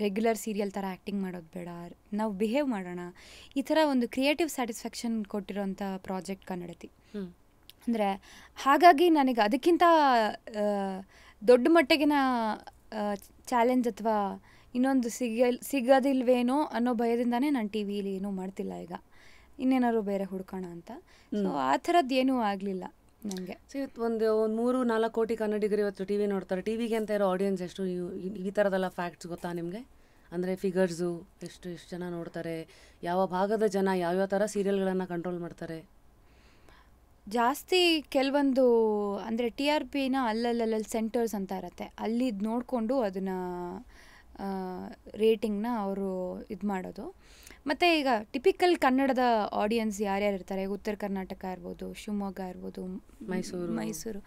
ರೆಗ್ಯುಲರ್ ಸೀರಿಯಲ್ ಥರ ಆ್ಯಕ್ಟಿಂಗ್ ಮಾಡೋದು ಬೇಡ, ನಾವು ಬಿಹೇವ್ ಮಾಡೋಣ, ಈ ಥರ ಒಂದು ಕ್ರಿಯೇಟಿವ್ ಸ್ಯಾಟಿಸ್ಫ್ಯಾಕ್ಷನ್ ಕೊಟ್ಟಿರೋಂಥ ಪ್ರಾಜೆಕ್ಟ್ ಕನ್ನಡತಿ. ಅಂದರೆ ಹಾಗಾಗಿ ನನಗೆ ಅದಕ್ಕಿಂತ ದೊಡ್ಡ ಮಟ್ಟಿಗಿನ ಚಾಲೆಂಜ್ ಅಥವಾ ಇನ್ನೊಂದು ಸಿಗೋದಿಲ್ವೇನೋ ಅನ್ನೋ ಭಯದಿಂದಾನೇ ನಾನು TVಲಿ ಏನೂ ಮಾಡ್ತಿಲ್ಲ. ಈಗ ಇನ್ನೇನಾದ್ರು ಬೇರೆ ಹುಡ್ಕೋಣ ಅಂತ. ಸೊ ಆ ಥರದ್ದು ಏನೂ ಆಗಲಿಲ್ಲ ನನಗೆ. ಸೊ ಇವತ್ತು ಒಂದು 3-4 ಕೋಟಿ ಕನ್ನಡಿಗರು ಇವತ್ತು TV ನೋಡ್ತಾರೆ. TVಗೆ ಅಂತ ಇರೋ ಆಡಿಯನ್ಸ್ ಎಷ್ಟು? ಈ ಥರದೆಲ್ಲ ಫ್ಯಾಕ್ಟ್ಸ್ ಗೊತ್ತಾ ನಿಮಗೆ? ಅಂದರೆ ಫಿಗರ್ಸು ಎಷ್ಟು ಜನ ನೋಡ್ತಾರೆ, ಯಾವ ಭಾಗದ ಜನ ಯಾವ್ಯಾವ ಥರ ಸೀರಿಯಲ್ಗಳನ್ನು ಕಂಟ್ರೋಲ್ ಮಾಡ್ತಾರೆ? ಜಾಸ್ತಿ ಕೆಲವೊಂದು ಅಂದರೆ TRPನ ಅಲ್ಲಲ್ಲಿ ಸೆಂಟರ್ಸ್ ಅಂತ ಇರುತ್ತೆ, ಅಲ್ಲಿ ನೋಡಿಕೊಂಡು ಅದನ್ನು ರೇಟಿಂಗ್ನ ಅವರು ಇದು ಮಾಡೋದು. ಮತ್ತು ಈಗ ಟಿಪಿಕಲ್ ಕನ್ನಡದ ಆಡಿಯನ್ಸ್ ಯಾರ್ಯಾರು ಇರ್ತಾರೆ, ಉತ್ತರ ಕರ್ನಾಟಕ ಇರ್ಬೋದು, ಶಿವಮೊಗ್ಗ ಇರ್ಬೋದು, ಮೈಸೂರು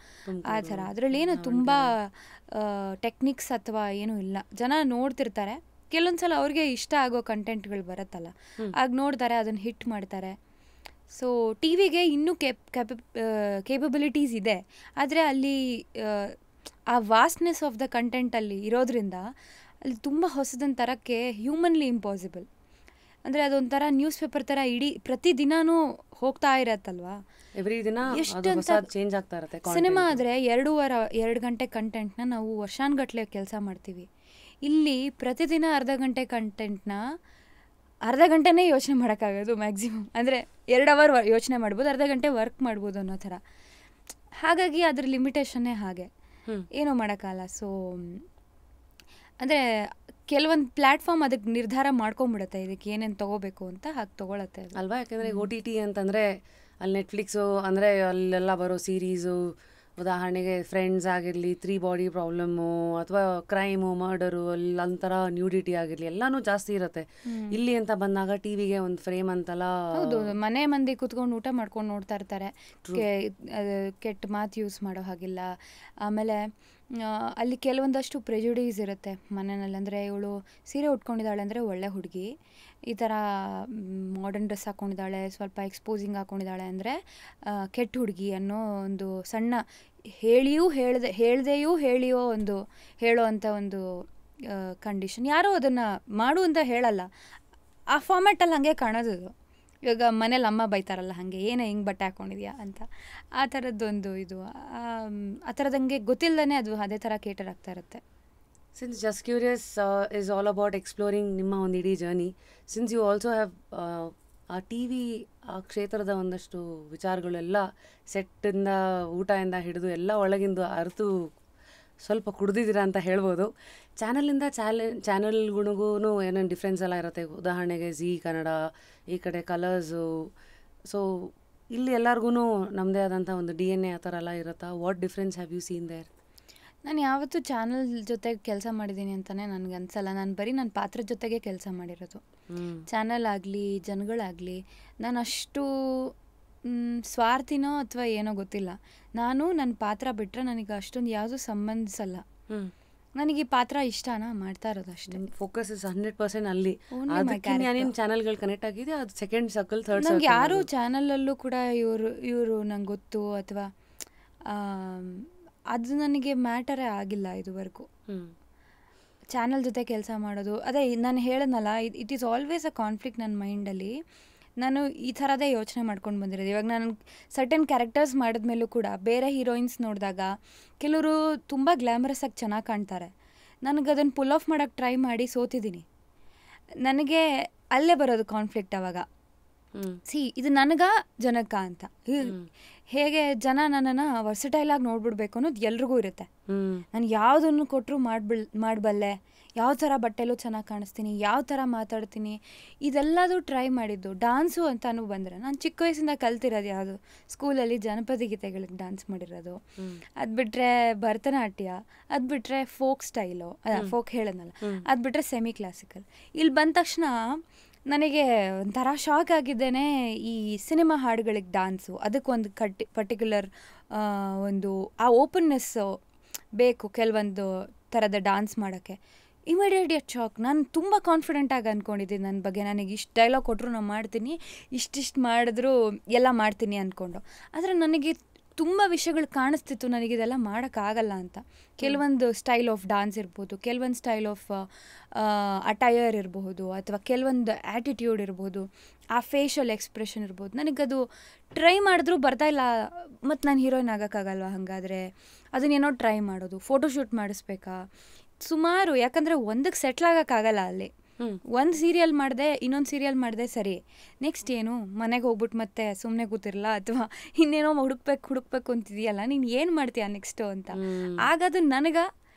ಆ ಥರ. ಅದರಲ್ಲಿ ಏನು ತುಂಬ ಟೆಕ್ನಿಕ್ಸ್ ಅಥವಾ ಏನೂ ಇಲ್ಲ. ಜನ ನೋಡ್ತಿರ್ತಾರೆ, ಕೆಲವೊಂದು ಸಲ ಅವ್ರಿಗೆ ಇಷ್ಟ ಆಗೋ ಕಂಟೆಂಟ್ಗಳು ಬರುತ್ತಲ್ಲ, ಆಗ ನೋಡ್ತಾರೆ, ಅದನ್ನು ಹಿಟ್ ಮಾಡ್ತಾರೆ. ಸೊ TVಗೆ ಇನ್ನೂ ಕೇಪಬಿಲಿಟೀಸ್ ಇದೆ, ಆದರೆ ಅಲ್ಲಿ ಆ ವಾಸ್ಟ್ನೆಸ್ ಆಫ್ ದ ಕಂಟೆಂಟಲ್ಲಿ ಇರೋದ್ರಿಂದ ಅಲ್ಲಿ ತುಂಬ ಹೊಸದನ್ನು ತರೋಕ್ಕೆ ಹ್ಯೂಮನ್ಲಿ ಇಂಪಾಸಿಬಲ್. ಅಂದರೆ ಅದೊಂಥರ ನ್ಯೂಸ್ ಪೇಪರ್ ಥರ ಪ್ರತಿದಿನವೂ ಹೋಗ್ತಾ ಇರತ್ತಲ್ವಾ, ಎವ್ರಿ ದಿನ ಚೇಂಜ್ ಆಗ್ತಾ ಇರುತ್ತೆ. ಸಿನಿಮಾ ಆದರೆ 2 ಗಂಟೆ ಕಂಟೆಂಟ್ನ ನಾವು ವರ್ಷಾನುಗಟ್ಲೆ ಕೆಲಸ ಮಾಡ್ತೀವಿ. ಇಲ್ಲಿ ಪ್ರತಿದಿನ ಅರ್ಧ ಗಂಟೆ ಕಂಟೆಂಟ್ನ ಅರ್ಧ ಗಂಟೆನೇ ಯೋಚನೆ ಮಾಡೋಕ್ಕಾಗೋದು ಮ್ಯಾಕ್ಸಿಮಮ್. ಅಂದರೆ 2 ಅವರ್ ಯೋಚನೆ ಮಾಡ್ಬೋದು, ಅರ್ಧ ಗಂಟೆ ವರ್ಕ್ ಮಾಡ್ಬೋದು ಅನ್ನೋ ಥರ. ಹಾಗಾಗಿ ಅದ್ರ ಲಿಮಿಟೇಷನ್ನೇ ಹಾಗೆ, ಏನೋ ಮಾಡೋಕ್ಕಲ್ಲ. ಸೊ ಅಂದರೆ ಕೆಲವೊಂದು ಪ್ಲ್ಯಾಟ್ಫಾರ್ಮ್ ಅದಕ್ಕೆ ನಿರ್ಧಾರ ಮಾಡ್ಕೊಂಬಿಡುತ್ತೆ ಇದಕ್ಕೆ ಏನೇನು ತೊಗೋಬೇಕು ಅಂತ, ಹಾಗೆ ತೊಗೊಳತ್ತೆ ಅಲ್ವಾ? ಯಾಕೆಂದರೆ OTT ಅಂತಂದರೆ ಅಲ್ಲಿ ನೆಟ್ಫ್ಲಿಕ್ಸು ಅಂದರೆ ಅಲ್ಲೆಲ್ಲ ಬರೋ ಸೀರೀಸು, ಉದಾಹರಣೆಗೆ ಫ್ರೆಂಡ್ಸ್ ಆಗಿರಲಿ, 3 ಬಾಡಿ ಪ್ರಾಬ್ಲಮ್ಮು ಅಥವಾ ಕ್ರೈಮು, ಮರ್ಡರು, ಅಲ್ಲೊಂಥರ ನ್ಯೂಡಿಟಿ ಆಗಿರಲಿ ಎಲ್ಲನೂ ಜಾಸ್ತಿ ಇರುತ್ತೆ. ಇಲ್ಲಿ ಅಂತ ಬಂದಾಗ TVಗೆ ಒಂದು ಫ್ರೇಮ್ ಅಂತಲ್ಲ, ಹೌದು, ಮನೆ ಮಂದಿ ಕೂತ್ಕೊಂಡು ಊಟ ಮಾಡ್ಕೊಂಡು ನೋಡ್ತಾ ಇರ್ತಾರೆ, ಕೆಟ್ಟ ಮಾತು ಯೂಸ್ ಮಾಡೋ ಹಾಗಿಲ್ಲ. ಆಮೇಲೆ ಅಲ್ಲಿ ಕೆಲವೊಂದಷ್ಟು ಪ್ರೆಜುಡೀಸ್ ಇರುತ್ತೆ ಮನೆಯಲ್ಲಿ. ಅಂದರೆ ಇವಳು ಸೀರೆ ಉಟ್ಕೊಂಡಿದ್ದಾಳೆ ಅಂದರೆ ಒಳ್ಳೆ ಹುಡುಗಿ, ಈ ಥರ ಮಾಡರ್ನ್ ಡ್ರೆಸ್ ಹಾಕ್ಕೊಂಡಿದ್ದಾಳೆ, ಸ್ವಲ್ಪ ಎಕ್ಸ್ಪೋಸಿಂಗ್ ಹಾಕ್ಕೊಂಡಿದ್ದಾಳೆ ಅಂದರೆ ಕೆಟ್ಟ ಹುಡುಗಿ ಅನ್ನೋ ಒಂದು ಸಣ್ಣ ಹೇಳ್ದೆಯೂ ಹೇಳೋ ಅಂಥ ಒಂದು ಕಂಡೀಷನ್. ಯಾರೂ ಅದನ್ನು ಮಾಡು ಅಂತ ಹೇಳಲ್ಲ, ಆ ಫಾರ್ಮ್ಯಾಟಲ್ಲಿ ಹಾಗೆ ಕಾಣೋದು. ಇವಾಗ ಮನೇಲಿ ಅಮ್ಮ ಬೈತಾರಲ್ಲ ಹಾಗೆ ಏನೇ ಹಿಂಗೆ ಬಟ್ಟೆ ಹಾಕ್ಕೊಂಡಿದ್ಯಾ ಅಂತ, ಆ ಥರದ್ದೊಂದು ಇದು ಆ ಥರದಂಗೆ ಗೊತ್ತಿಲ್ಲದೇ ಅದು ಅದೇ ಥರ ಕೇಟರ್ ಆಗ್ತಾ ಇರುತ್ತೆ. Since just curious is all about exploring ನಿಮ್ಮ ಒಂದು ಇಡೀ journey. Since you also have ಆ ಟಿ ವಿ ಆ ಕ್ಷೇತ್ರದ ಒಂದಷ್ಟು ವಿಚಾರಗಳೆಲ್ಲ ಸೆಟ್ಟಿಂದ ಊಟದಿಂದ ಹಿಡಿದು ಎಲ್ಲ ಒಳಗಿಂದು ಅರ್ತು ಸ್ವಲ್ಪ ಕುಡ್ದಿದ್ದೀರಾ ಅಂತ ಹೇಳ್ಬೋದು. ಚಾನಲಿಂದ ಚಾನಲ್ಗಳಿಗೂ ಏನೇನು ಡಿಫ್ರೆನ್ಸ್ ಎಲ್ಲ ಇರುತ್ತೆ. ಉದಾಹರಣೆಗೆ ಝೀ ಕನ್ನಡ, ಈ ಕಡೆ ಕಲರ್ಸು. ಸೊ ಇಲ್ಲಿ ಎಲ್ಲರಿಗೂ ನಮ್ಮದೇ ಆದಂಥ ಒಂದು DNA ಆ ಥರ ಎಲ್ಲ ಇರುತ್ತಾ? What difference have you seen there? ನಾನು ಯಾವತ್ತೂ ಚಾನಲ್ ಜೊತೆಗೆ ಕೆಲಸ ಮಾಡಿದ್ದೀನಿ ಅಂತಲೇ ನನಗೆ ಅನ್ಸಲ್ಲ. ನಾನು ಬರೀ ನನ್ನ ಪಾತ್ರದ ಜೊತೆಗೆ ಕೆಲಸ ಮಾಡಿರೋದು. ಚಾನಲ್ ಆಗಲಿ ಜನಗಳಾಗಲಿ ನಾನು ಅಷ್ಟು ಸ್ವಾರ್ಥಿನೋ ಅಥವಾ ಏನೋ ಗೊತ್ತಿಲ್ಲ, ನಾನು ನನ್ನ ಪಾತ್ರ ಬಿಟ್ಟರೆ ನನಗೆ ಅಷ್ಟೊಂದು ಯಾವುದೂ ಸಂಬಂಧಿಸಲ್ಲ. ನನಗೆ ಈ ಪಾತ್ರ ಇಷ್ಟನಾ ಮಾಡ್ತಾ ಇರೋದು ಅಷ್ಟೇ. ಫೋಕಸ್ ಇಸ್ 100% ಅಲ್ಲಿ. ಅದಕ್ಕೆ ಚಾನಲ್ಗಳು ಕನೆಕ್ಟ್ ಆಗಿದೆ, ಅದು ಸೆಕೆಂಡ್ ಸರ್ಕಲ್, ಥರ್ಡ್ ಸರ್ಕಲ್. ನಂಗೆ ಯಾರು ಚಾನಲಲ್ಲೂ ಕೂಡ ಇವರು ನಂಗೆ ಗೊತ್ತು ಅಥವಾ ಅದು ನನಗೆ ಮ್ಯಾಟರೇ ಆಗಿಲ್ಲ ಇದುವರೆಗೂ. ಚಾನಲ್ ಜೊತೆ ಕೆಲಸ ಮಾಡೋದು ಅದೇ ನಾನು ಹೇಳಿದ್ನಲ್ಲ, it is always a conflict ನನ್ನ ಮೈಂಡಲ್ಲಿ. ನಾನು ಈ ಥರದೇ ಯೋಚನೆ ಮಾಡ್ಕೊಂಡು ಬಂದಿರೋದು. ಇವಾಗ ನಾನು ಸರ್ಟನ್ ಕ್ಯಾರೆಕ್ಟರ್ಸ್ ಮಾಡಿದ್ಮೇಲೂ ಕೂಡ ಬೇರೆ ಹೀರೋಯಿನ್ಸ್ ನೋಡಿದಾಗ ಕೆಲವರು ತುಂಬ ಗ್ಲ್ಯಾಮರಸ್ ಆಗಿ ಚೆನ್ನಾಗಿ ಕಾಣ್ತಾರೆ. ನನಗೆ ಅದನ್ನು ಪುಲ್ ಆಫ್ ಮಾಡೋಕ್ಕೆ ಟ್ರೈ ಮಾಡಿ ಸೋತಿದ್ದೀನಿ. ನನಗೆ ಅಲ್ಲೇ ಬರೋದು ಕಾನ್ಫ್ಲಿಕ್ಟ್ ಅವಾಗ. ಇದು ನನಗ ಜನಕ್ಕ ಅಂತ. ಹೇಗೆ ಜನ ನನ್ನನ್ನು ವರ್ಸಟೈಲಾಗಿ ನೋಡ್ಬಿಡ್ಬೇಕು ಅನ್ನೋದು ಎಲ್ರಿಗೂ ಇರುತ್ತೆ. ನಾನು ಯಾವುದನ್ನು ಕೊಟ್ಟರು ಮಾಡಬಲ್ಲೆ, ಯಾವ ಥರ ಬಟ್ಟೆಲೂ ಚೆನ್ನಾಗಿ ಕಾಣಿಸ್ತೀನಿ, ಯಾವ ಥರ ಮಾತಾಡ್ತೀನಿ, ಇದೆಲ್ಲದೂ ಟ್ರೈ ಮಾಡಿದ್ದು. ಡಾನ್ಸು ಅಂತಾನು ಬಂದರೆ ನಾನು ಚಿಕ್ಕ ವಯಸ್ಸಿಂದ ಕಲ್ತಿರೋದು ಯಾವುದು, ಸ್ಕೂಲಲ್ಲಿ ಜನಪದ ಗೀತೆಗಳಿಗೆ ಡಾನ್ಸ್ ಮಾಡಿರೋದು. ಅದು ಬಿಟ್ಟರೆ ಭರತನಾಟ್ಯ, ಅದು ಬಿಟ್ಟರೆ ಫೋಕ್ ಸ್ಟೈಲು, ಫೋಕ್ ಹೇಳೋದಲ್ಲ, ಅದು ಬಿಟ್ಟರೆ ಸೆಮಿ ಕ್ಲಾಸಿಕಲ್. ಇಲ್ಲಿ ಬಂದ ತಕ್ಷಣ ನನಗೆ ಒಂಥರ ಶಾಕ್ ಆಗಿದ್ದೇನೆ ಈ ಸಿನಿಮಾ ಹಾಡುಗಳಿಗೆ ಡಾನ್ಸು. ಅದಕ್ಕೊಂದು ಪರ್ಟಿಕ್ಯುಲರ್ ಒಂದು ಆ ಓಪನ್ನೆಸ್ಸು ಬೇಕು ಕೆಲವೊಂದು ಥರದ ಡಾನ್ಸ್ ಮಾಡೋಕ್ಕೆ. Immediate shock. ನಾನು ತುಂಬ ಕಾನ್ಫಿಡೆಂಟಾಗಿ ಅಂದ್ಕೊಂಡಿದ್ದೀನಿ ನನ್ನ ಬಗ್ಗೆ. ನನಗೆ ಇಷ್ಟು ಡೈಲಾಗ್ ಕೊಟ್ಟರು ನಾನು ಮಾಡ್ತೀನಿ, ಇಷ್ಟಿಷ್ಟು ಮಾಡಿದ್ರು ಎಲ್ಲ ಮಾಡ್ತೀನಿ ಅಂದ್ಕೊಂಡು. ಆದರೆ ನನಗೆ ತುಂಬ ವಿಷಯಗಳು ಕಾಣಿಸ್ತಿತ್ತು ನನಗಿದೆಲ್ಲ ಮಾಡೋಕ್ಕಾಗಲ್ಲ ಅಂತ. ಕೆಲವೊಂದು ಸ್ಟೈಲ್ ಆಫ್ ಡಾನ್ಸ್ ಇರ್ಬೋದು, ಕೆಲವೊಂದು ಸ್ಟೈಲ್ ಆಫ್ ಅಟೈರ್ ಇರಬಹುದು, ಅಥವಾ ಕೆಲವೊಂದು ಆ್ಯಟಿಟ್ಯೂಡ್ ಇರ್ಬೋದು, ಆ ಫೇಶಿಯಲ್ ಎಕ್ಸ್ಪ್ರೆಷನ್ ಇರ್ಬೋದು. ನನಗದು ಟ್ರೈ ಮಾಡಿದ್ರೂ ಬರ್ತಾಯಿಲ್ಲ. ಮತ್ತು ನಾನು ಹೀರೋಯಿನ್ ಆಗೋಕ್ಕಾಗಲ್ವ ಹಾಗಾದರೆ? ಅದನ್ನೇನೋ ಟ್ರೈ ಮಾಡೋದು, ಫೋಟೋಶೂಟ್ ಮಾಡಿಸ್ಬೇಕಾ, ಸುಮಾರು. ಯಾಕಂದರೆ ಒಂದಕ್ಕೆ ಸೆಟ್ಲ್ ಆಗೋಕ್ಕಾಗಲ್ಲ ಅಲ್ಲಿ. ಒಂದು ಸೀರಿಯಲ್ ಮಾಡಿದೆ, ಇನ್ನೊಂದು ಸೀರಿಯಲ್ ಮಾಡಿದೆ, ಸರಿ, ನೆಕ್ಸ್ಟ್ ಏನು ಮನೆಗೆ ಹೋಗ್ಬಿಟ್ಟು ಮತ್ತೆ ಸುಮ್ಮನೆ ಕೂತಿರಲ್ಲ, ಅಥವಾ ಇನ್ನೇನೋ ಹುಡುಕ್ಬೇಕು ಅಂತಿದೆಯಲ್ಲ, ನೀನು ಏನು ಮಾಡ್ತೀಯ ನೆಕ್ಸ್ಟು ಅಂತ. ಆಗದು ನನಗೆ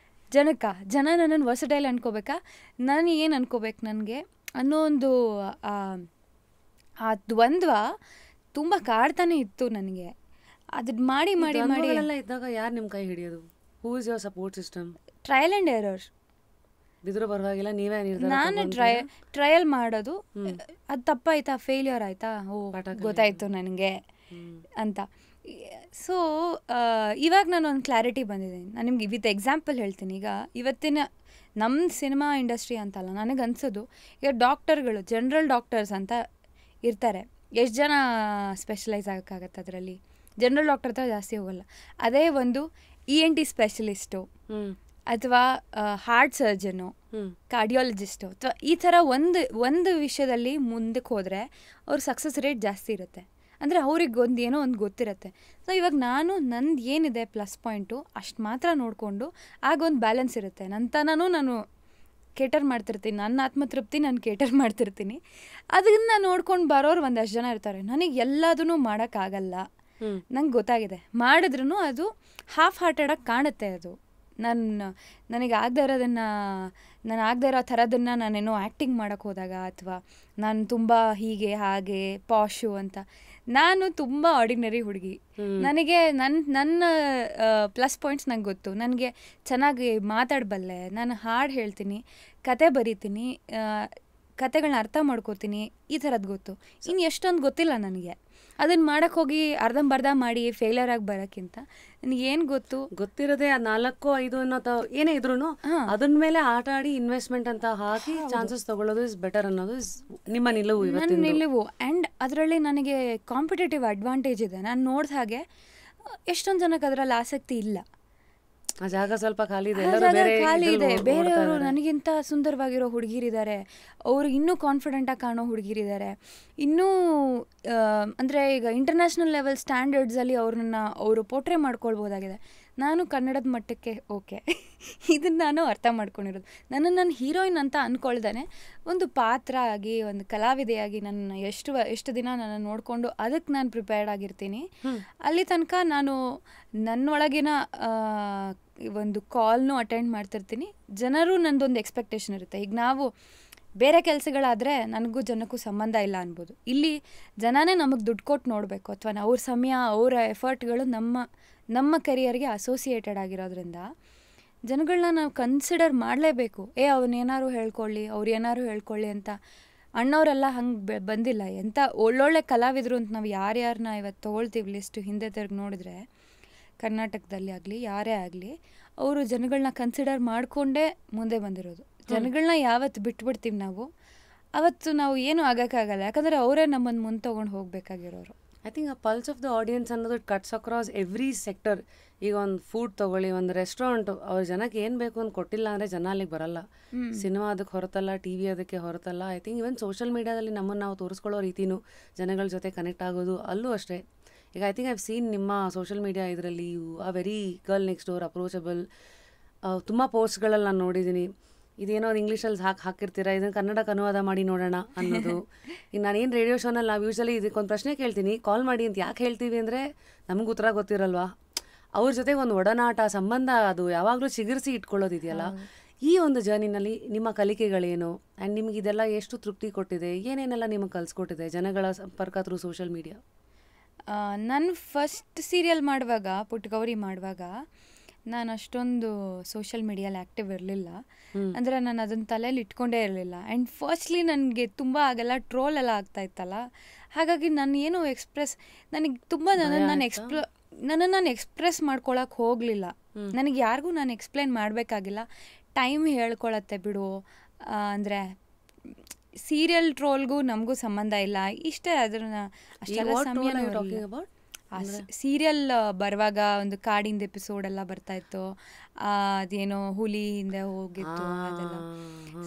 ಜನ ನನ್ನನ್ನು ವರ್ಸಟೈಲ್ ಅನ್ಕೋಬೇಕಾ, ನಾನು ಏನು ಅನ್ಕೋಬೇಕು ನನಗೆ ಅನ್ನೋ ಒಂದು ಆ ದ್ವಂದ್ವ ತುಂಬ ಕಾಡ್ತಾನೆ ಇತ್ತು ನನಗೆ. ಅದನ್ನ ಮಾಡಿ ಇದ್ದಾಗ ಯಾರು ನಿಮ್ಮ ಕೈ ಹಿಡಿಯೋದು? Who is your support system? Trial and errors. ಬಿದ್ರೂ ಪರವಾಗಿಲ್ಲ, ನೀವೇ ನಾನು ಟ್ರಯಲ್ ಮಾಡೋದು. ಅದು ತಪ್ಪಾಯ್ತಾ, ಫೇಲ್ಯೂರ್ ಆಯಿತಾ, ಗೊತ್ತಾಯಿತು ನನಗೆ ಅಂತ. ಸೊ ಇವಾಗ ನಾನು ಒಂದು ಕ್ಲಾರಿಟಿ ಬಂದಿದ್ದೀನಿ. ನಾನು ನಿಮ್ಗೆ ವಿತ್ ಎಕ್ಸಾಂಪಲ್ ಹೇಳ್ತೀನಿ. ಈಗ ಇವತ್ತಿನ ನಮ್ಮ ಸಿನಿಮಾ ಇಂಡಸ್ಟ್ರಿ ಅಂತಲ್ಲ, ನನಗೆ ಅನ್ಸೋದು ಈಗ ಡಾಕ್ಟರ್ಗಳು, ಜನರಲ್ ಡಾಕ್ಟರ್ಸ್ ಅಂತ ಇರ್ತಾರೆ. ಎಷ್ಟು ಜನ ಸ್ಪೆಷಲೈಸ್ ಆಗೋಕ್ಕಾಗತ್ತೆ ಅದರಲ್ಲಿ? ಜನರಲ್ ಡಾಕ್ಟರ್ ಹತ್ರ ಜಾಸ್ತಿ ಹೋಗಲ್ಲ. ಅದೇ ಒಂದು ENT ಸ್ಪೆಷಲಿಸ್ಟು, ಅಥವಾ ಹಾರ್ಟ್ ಸರ್ಜನು, ಕಾರ್ಡಿಯಾಲಜಿಸ್ಟು, ಅಥವಾ ಈ ಥರ ಒಂದು ವಿಷಯದಲ್ಲಿ ಮುಂದಕ್ಕೆ ಹೋದರೆ ಅವ್ರ ಸಕ್ಸಸ್ ರೇಟ್ ಜಾಸ್ತಿ ಇರುತ್ತೆ. ಅಂದರೆ ಅವ್ರಿಗೆ ಏನೋ ಒಂದು ಗೊತ್ತಿರುತ್ತೆ. ಸೊ ಇವಾಗ ನಂದು ಏನಿದೆ ಪ್ಲಸ್ ಪಾಯಿಂಟು ಅಷ್ಟು ಮಾತ್ರ ನೋಡಿಕೊಂಡು ಆಗ ಒಂದು ಬ್ಯಾಲೆನ್ಸ್ ಇರುತ್ತೆ. ನಾನು ಕೇಟರ್ ಮಾಡ್ತಿರ್ತೀನಿ, ನನ್ನ ಆತ್ಮತೃಪ್ತಿ ನಾನು ಕೇಟರ್ ಮಾಡ್ತಿರ್ತೀನಿ. ಅದನ್ನು ನೋಡ್ಕೊಂಡು ಬರೋರು ಒಂದಷ್ಟು ಜನ ಇರ್ತಾರೆ. ನನಗೆ ಎಲ್ಲದೂ ಮಾಡೋಕ್ಕಾಗಲ್ಲ, ನಂಗೆ ಗೊತ್ತಾಗಿದೆ. ಮಾಡಿದ್ರೂ ಅದು ಹಾಫ್ ಹಾರ್ಟೆಡಾಗಿ ಕಾಣುತ್ತೆ. ಅದು ನನಗೆ ಆಗದೆ ಇರೋದನ್ನು, ನಾನು ಆಗದೆ ಇರೋ ಥರದನ್ನು ನಾನೇನೋ ಆ್ಯಕ್ಟಿಂಗ್ ಮಾಡೋಕ್ಕೆ ಹೋದಾಗ, ಅಥವಾ ನಾನು ತುಂಬ ಹೀಗೆ ಹಾಗೆ ಪಾಶು ಅಂತ. ನಾನು ತುಂಬ ಆರ್ಡಿನರಿ ಹುಡುಗಿ. ನನಗೆ ನನ್ನ ಪ್ಲಸ್ ಪಾಯಿಂಟ್ಸ್ ನಂಗೆ ಗೊತ್ತು. ನನಗೆ ಚೆನ್ನಾಗಿ ಮಾತಾಡಬಲ್ಲೆ, ನಾನು ಹಾಡು ಹೇಳ್ತೀನಿ, ಕತೆ ಬರೀತೀನಿ, ಕತೆಗಳನ್ನ ಅರ್ಥ ಮಾಡ್ಕೋತೀನಿ, ಈ ಥರದ್ದು ಗೊತ್ತು. ಇನ್ನು ಎಷ್ಟೊಂದು ಗೊತ್ತಿಲ್ಲ ನನಗೆ. ಅದನ್ನು ಮಾಡೋಕ್ಕೆ ಹೋಗಿ ಅರ್ಧಂಬರ್ಧ ಮಾಡಿ ಫೇಲ್ಯೂರ್ ಆಗಿ ಬರೋಕ್ಕಿಂತ ನನಗೇನು ಗೊತ್ತಿರೋದೇ 4-5 ಅನ್ನೋ ಏನೇ ಇದ್ರೂ ಅದನ್ನ ಮೇಲೆ ಆಟ ಆಡಿ ಇನ್ವೆಸ್ಟ್ಮೆಂಟ್ ಅಂತ ಹಾಕಿ ಚಾನ್ಸಸ್ ತಗೊಳ್ಳೋದು ಇಸ್ ಬೆಟರ್ ಅನ್ನೋದು ನಿಮ್ಮ ನಿಲುವು. ನನ್ನ ನಿಲುವು. ಆ್ಯಂಡ್ ಅದರಲ್ಲಿ ನನಗೆ ಕಾಂಪಿಟೇಟಿವ್ ಅಡ್ವಾಂಟೇಜ್ ಇದೆ. ನಾನು ನೋಡಿದ ಹಾಗೆ ಎಷ್ಟೊಂದು ಜನಕ್ಕೆ ಅದರಲ್ಲಿ ಆಸಕ್ತಿ ಇಲ್ಲ. ಆ ಜಾಗ ಸ್ವಲ್ಪ ಖಾಲಿ ಇದೆ, ಖಾಲಿ ಇದೆ, ಬೇರೆಯವರು ನನಗಿಂತ ಸುಂದರವಾಗಿರೋ ಹುಡುಗಿರಿದ್ದಾರೆ, ಅವ್ರು ಇನ್ನೂ ಕಾನ್ಫಿಡೆಂಟಾಗಿ ಕಾಣೋ ಹುಡುಗಿರಿದ್ದಾರೆ, ಇನ್ನೂ ಅಂದರೆ ಈಗ ಇಂಟರ್ನ್ಯಾಷನಲ್ ಲೆವೆಲ್ ಸ್ಟ್ಯಾಂಡರ್ಡ್ಸಲ್ಲಿ ಅವರು ಪೋರ್ಟ್ರೇ ಮಾಡ್ಕೊಳ್ಬೋದಾಗಿದೆ. ನಾನು ಕನ್ನಡದ ಮಟ್ಟಕ್ಕೆ ಓಕೆ, ಇದನ್ನು ನಾನು ಅರ್ಥ ಮಾಡ್ಕೊಂಡಿರೋದು. ನಾನು ಹೀರೋಯಿನ್ ಅಂತ ಅಂದ್ಕೊಳ್ದೇನೆ ಒಂದು ಪಾತ್ರ ಆಗಿ, ಒಂದು ಕಲಾವಿದೆಯಾಗಿ ನನ್ನ ಎಷ್ಟು ದಿನ ನನ್ನ ನೋಡಿಕೊಂಡು ಅದಕ್ಕೆ ನಾನು ಪ್ರಿಪೇರ್ಡ್ ಆಗಿರ್ತೀನಿ. ಅಲ್ಲಿ ತನಕ ನಾನು ನನ್ನೊಳಗಿನ ಒಂದು ಕಾಲ್ನು ಅಟೆಂಡ್ ಮಾಡ್ತಿರ್ತೀನಿ. ಜನರು ನನ್ನದೊಂದು ಎಕ್ಸ್ಪೆಕ್ಟೇಷನ್ ಇರುತ್ತೆ. ಈಗ ನಾವು ಬೇರೆ ಕೆಲಸಗಳಾದರೆ ನನಗೂ ಜನಕ್ಕೂ ಸಂಬಂಧ ಇಲ್ಲ ಅನ್ಬೋದು. ಇಲ್ಲಿ ಜನನೇ ನಮಗೆ ದುಡ್ಡು ಕೊಟ್ಟು ನೋಡಬೇಕು, ಅಥವಾ ಅವ್ರ ಸಮಯ, ಅವರ ಎಫರ್ಟ್ಗಳು ನಮ್ಮ ಕರಿಯರ್ಗೆ ಅಸೋಸಿಯೇಟೆಡ್ ಆಗಿರೋದ್ರಿಂದ ಜನಗಳನ್ನ ನಾವು ಕನ್ಸಿಡರ್ ಮಾಡಲೇಬೇಕು. ಅವನೇನಾರು ಹೇಳ್ಕೊಳ್ಳಿ, ಅವ್ರು ಏನಾರು ಹೇಳ್ಕೊಳ್ಳಿ ಅಂತ. ಅಣ್ಣವರೆಲ್ಲ ಹಂಗೆ ಬಂದಿಲ್ಲ. ಎಂಥ ಒಳ್ಳೊಳ್ಳೆ ಕಲಾವಿದರು ಅಂತ ನಾವು ಯಾರ್ಯಾರನ್ನ ಇವತ್ತು ತೊಗೊಳ್ತೀವಿ ಲಿಸ್ಟು ಹಿಂದೆ ತಿರುಗಿ ನೋಡಿದ್ರೆ, ಕರ್ನಾಟಕದಲ್ಲಿ ಆಗಲಿ ಯಾರೇ ಆಗಲಿ, ಅವರು ಜನಗಳನ್ನ ಕನ್ಸಿಡರ್ ಮಾಡಿಕೊಂಡೇ ಮುಂದೆ ಬಂದಿರೋದು. ಜನಗಳನ್ನ ಯಾವತ್ತು ಬಿಟ್ಬಿಡ್ತೀವಿ ನಾವು, ಅವತ್ತು ನಾವು ಏನೂ ಆಗೋಕ್ಕಾಗಲ್ಲ. ಯಾಕಂದರೆ ಅವರೇ ನಮ್ಮನ್ನು ಮುಂದೆ ತೊಗೊಂಡು ಹೋಗಬೇಕಾಗಿರೋರು. ಐ ಥಿಂಕ್ ಆ ಪಲ್ಸ್ ಆಫ್ ದ ಆಡಿಯನ್ಸ್ ಅನ್ನೋದು ಕಟ್ಸ್ ಅಕ್ರಾಸ್ ಎವ್ರಿ ಸೆಕ್ಟರ್. ಈಗ ಒಂದು ಫುಡ್ ತೊಗೊಳ್ಳಿ, ಒಂದು ರೆಸ್ಟೋರೆಂಟು, ಅವ್ರ ಜನಕ್ಕೆ ಏನು ಬೇಕು ಅಂತ ಕೊಟ್ಟಿಲ್ಲ ಅಂದರೆ ಜನ ಅಲ್ಲಿಗೆ ಬರಲ್ಲ. ಸಿನಿಮಾ ಅದಕ್ಕೆ ಹೊರತಲ್ಲ, ಟಿ ವಿ ಅದಕ್ಕೆ ಹೊರತಲ್ಲ. ಐ ಥಿಂಕ್ ಇವನ್ ಸೋಷಿಯಲ್ ಮೀಡಿಯಾದಲ್ಲಿ ನಮ್ಮನ್ನು ನಾವು ತೋರಿಸ್ಕೊಳ್ಳೋ ರೀತಿನೂ, ಜನಗಳ ಜೊತೆ ಕನೆಕ್ಟ್ ಆಗೋದು ಅಲ್ಲೂ ಅಷ್ಟೇ. ಈಗ ಐ ಥಿಂಕ್ ಐವ್ ಸೀನ್ ನಿಮ್ಮ ಸೋಷಿಯಲ್ ಮೀಡಿಯಾ ಇದರಲ್ಲಿ ಆ very girl next door, approachable, ತುಂಬ ಪೋಸ್ಟ್ಗಳಲ್ಲಿ ನಾನು ನೋಡಿದ್ದೀನಿ. ಇದೇನೋ ಇಂಗ್ಲೀಷಲ್ಲಿ ಹಾಕಿರ್ತೀರಾ, ಇದನ್ನು ಕನ್ನಡಕ್ಕೆ ಅನುವಾದ ಮಾಡಿ ನೋಡೋಣ ಅನ್ನೋದು. ಈಗ ನಾನೇನು ರೇಡಿಯೋ ಶೋನಲ್ಲಿ ನಾವು ಯೂಶ್ವಲಿ ಇದಕ್ಕೊಂದು ಪ್ರಶ್ನೆ ಕೇಳ್ತೀನಿ, ಕಾಲ್ ಮಾಡಿ ಅಂತ. ಯಾಕೆ ಹೇಳ್ತೀವಿ ಅಂದರೆ ನಮ್ಗೆ ಉತ್ತರ ಗೊತ್ತಿರಲ್ವಾ, ಅವ್ರ ಜೊತೆಗೆ ಒಂದು ಒಡನಾಟ, ಸಂಬಂಧ ಅದು ಯಾವಾಗಲೂ ಚಿಗುರಿಸಿ ಇಟ್ಕೊಳ್ಳೋದಿದೆಯಲ್ಲ. ಈ ಒಂದು ಜರ್ನಿನಲ್ಲಿ ನಿಮ್ಮ ಕಲಿಕೆಗಳೇನು, ಆ್ಯಂಡ್ ನಿಮ್ಗೆ ಇದೆಲ್ಲ ಎಷ್ಟು ತೃಪ್ತಿ ಕೊಟ್ಟಿದೆ, ಏನೇನೆಲ್ಲ ನಿಮಗೆ ಕಲಿಸ್ಕೊಟ್ಟಿದೆ ಜನಗಳ ಸಂಪರ್ಕ ಥ್ರೂ ಸೋಷಿಯಲ್ ಮೀಡಿಯಾ? ನಾನು ಫಸ್ಟ್ ಸೀರಿಯಲ್ ಮಾಡುವಾಗ, ಪುಟ್ಟಗೌರಿ ಮಾಡುವಾಗ, ನಾನು ಅಷ್ಟೊಂದು ಸೋಷಿಯಲ್ ಮೀಡಿಯಲ್ಲಿ ಆ್ಯಕ್ಟಿವ್ ಇರಲಿಲ್ಲ. ಅಂದರೆ ನಾನು ಅದನ್ನು ತಲೆಯಲ್ಲಿ ಇಟ್ಕೊಂಡೇ ಇರಲಿಲ್ಲ. ಆ್ಯಂಡ್ ಫಸ್ಟ್ಲಿ ನನಗೆ ತುಂಬ ಆಗೆಲ್ಲ ಟ್ರೋಲ್ ಎಲ್ಲ ಆಗ್ತಾ ಇತ್ತಲ್ಲ, ಹಾಗಾಗಿ ನಾನು ಏನು ನನಗೆ ತುಂಬ ನನ್ನನ್ನು ನಾನು ಎಕ್ಸ್ಪ್ರೆಸ್ ಮಾಡ್ಕೊಳಕ್ಕೆ ಹೋಗಲಿಲ್ಲ. ನನಗೆ ಯಾರಿಗೂ ನಾನು ಎಕ್ಸ್ಪ್ಲೇನ್ ಮಾಡಬೇಕಾಗಿಲ್ಲ, ಟೈಮ್ ಹೇಳ್ಕೊಳತ್ತೆ ಬಿಡು. ಅಂದರೆ ಸೀರಿಯಲ್ ಟ್ರೋಲ್ಗೂ ನಮಗೂ ಸಂಬಂಧ ಇಲ್ಲ, ಇಷ್ಟೇ. ಅದನ್ನ ಅಷ್ಟೆಲ್ಲ ಸಮಯ ಸೀರಿಯಲ್ ಬರುವಾಗ ಒಂದು ಕಾಡಿಂದ ಎಪಿಸೋಡ್ ಎಲ್ಲ ಬರ್ತಾ ಇತ್ತು, ಅದೇನೋ ಹುಲಿ ಹಿಂದೆ ಹೋಗಿತ್ತು ಅದೆಲ್ಲ.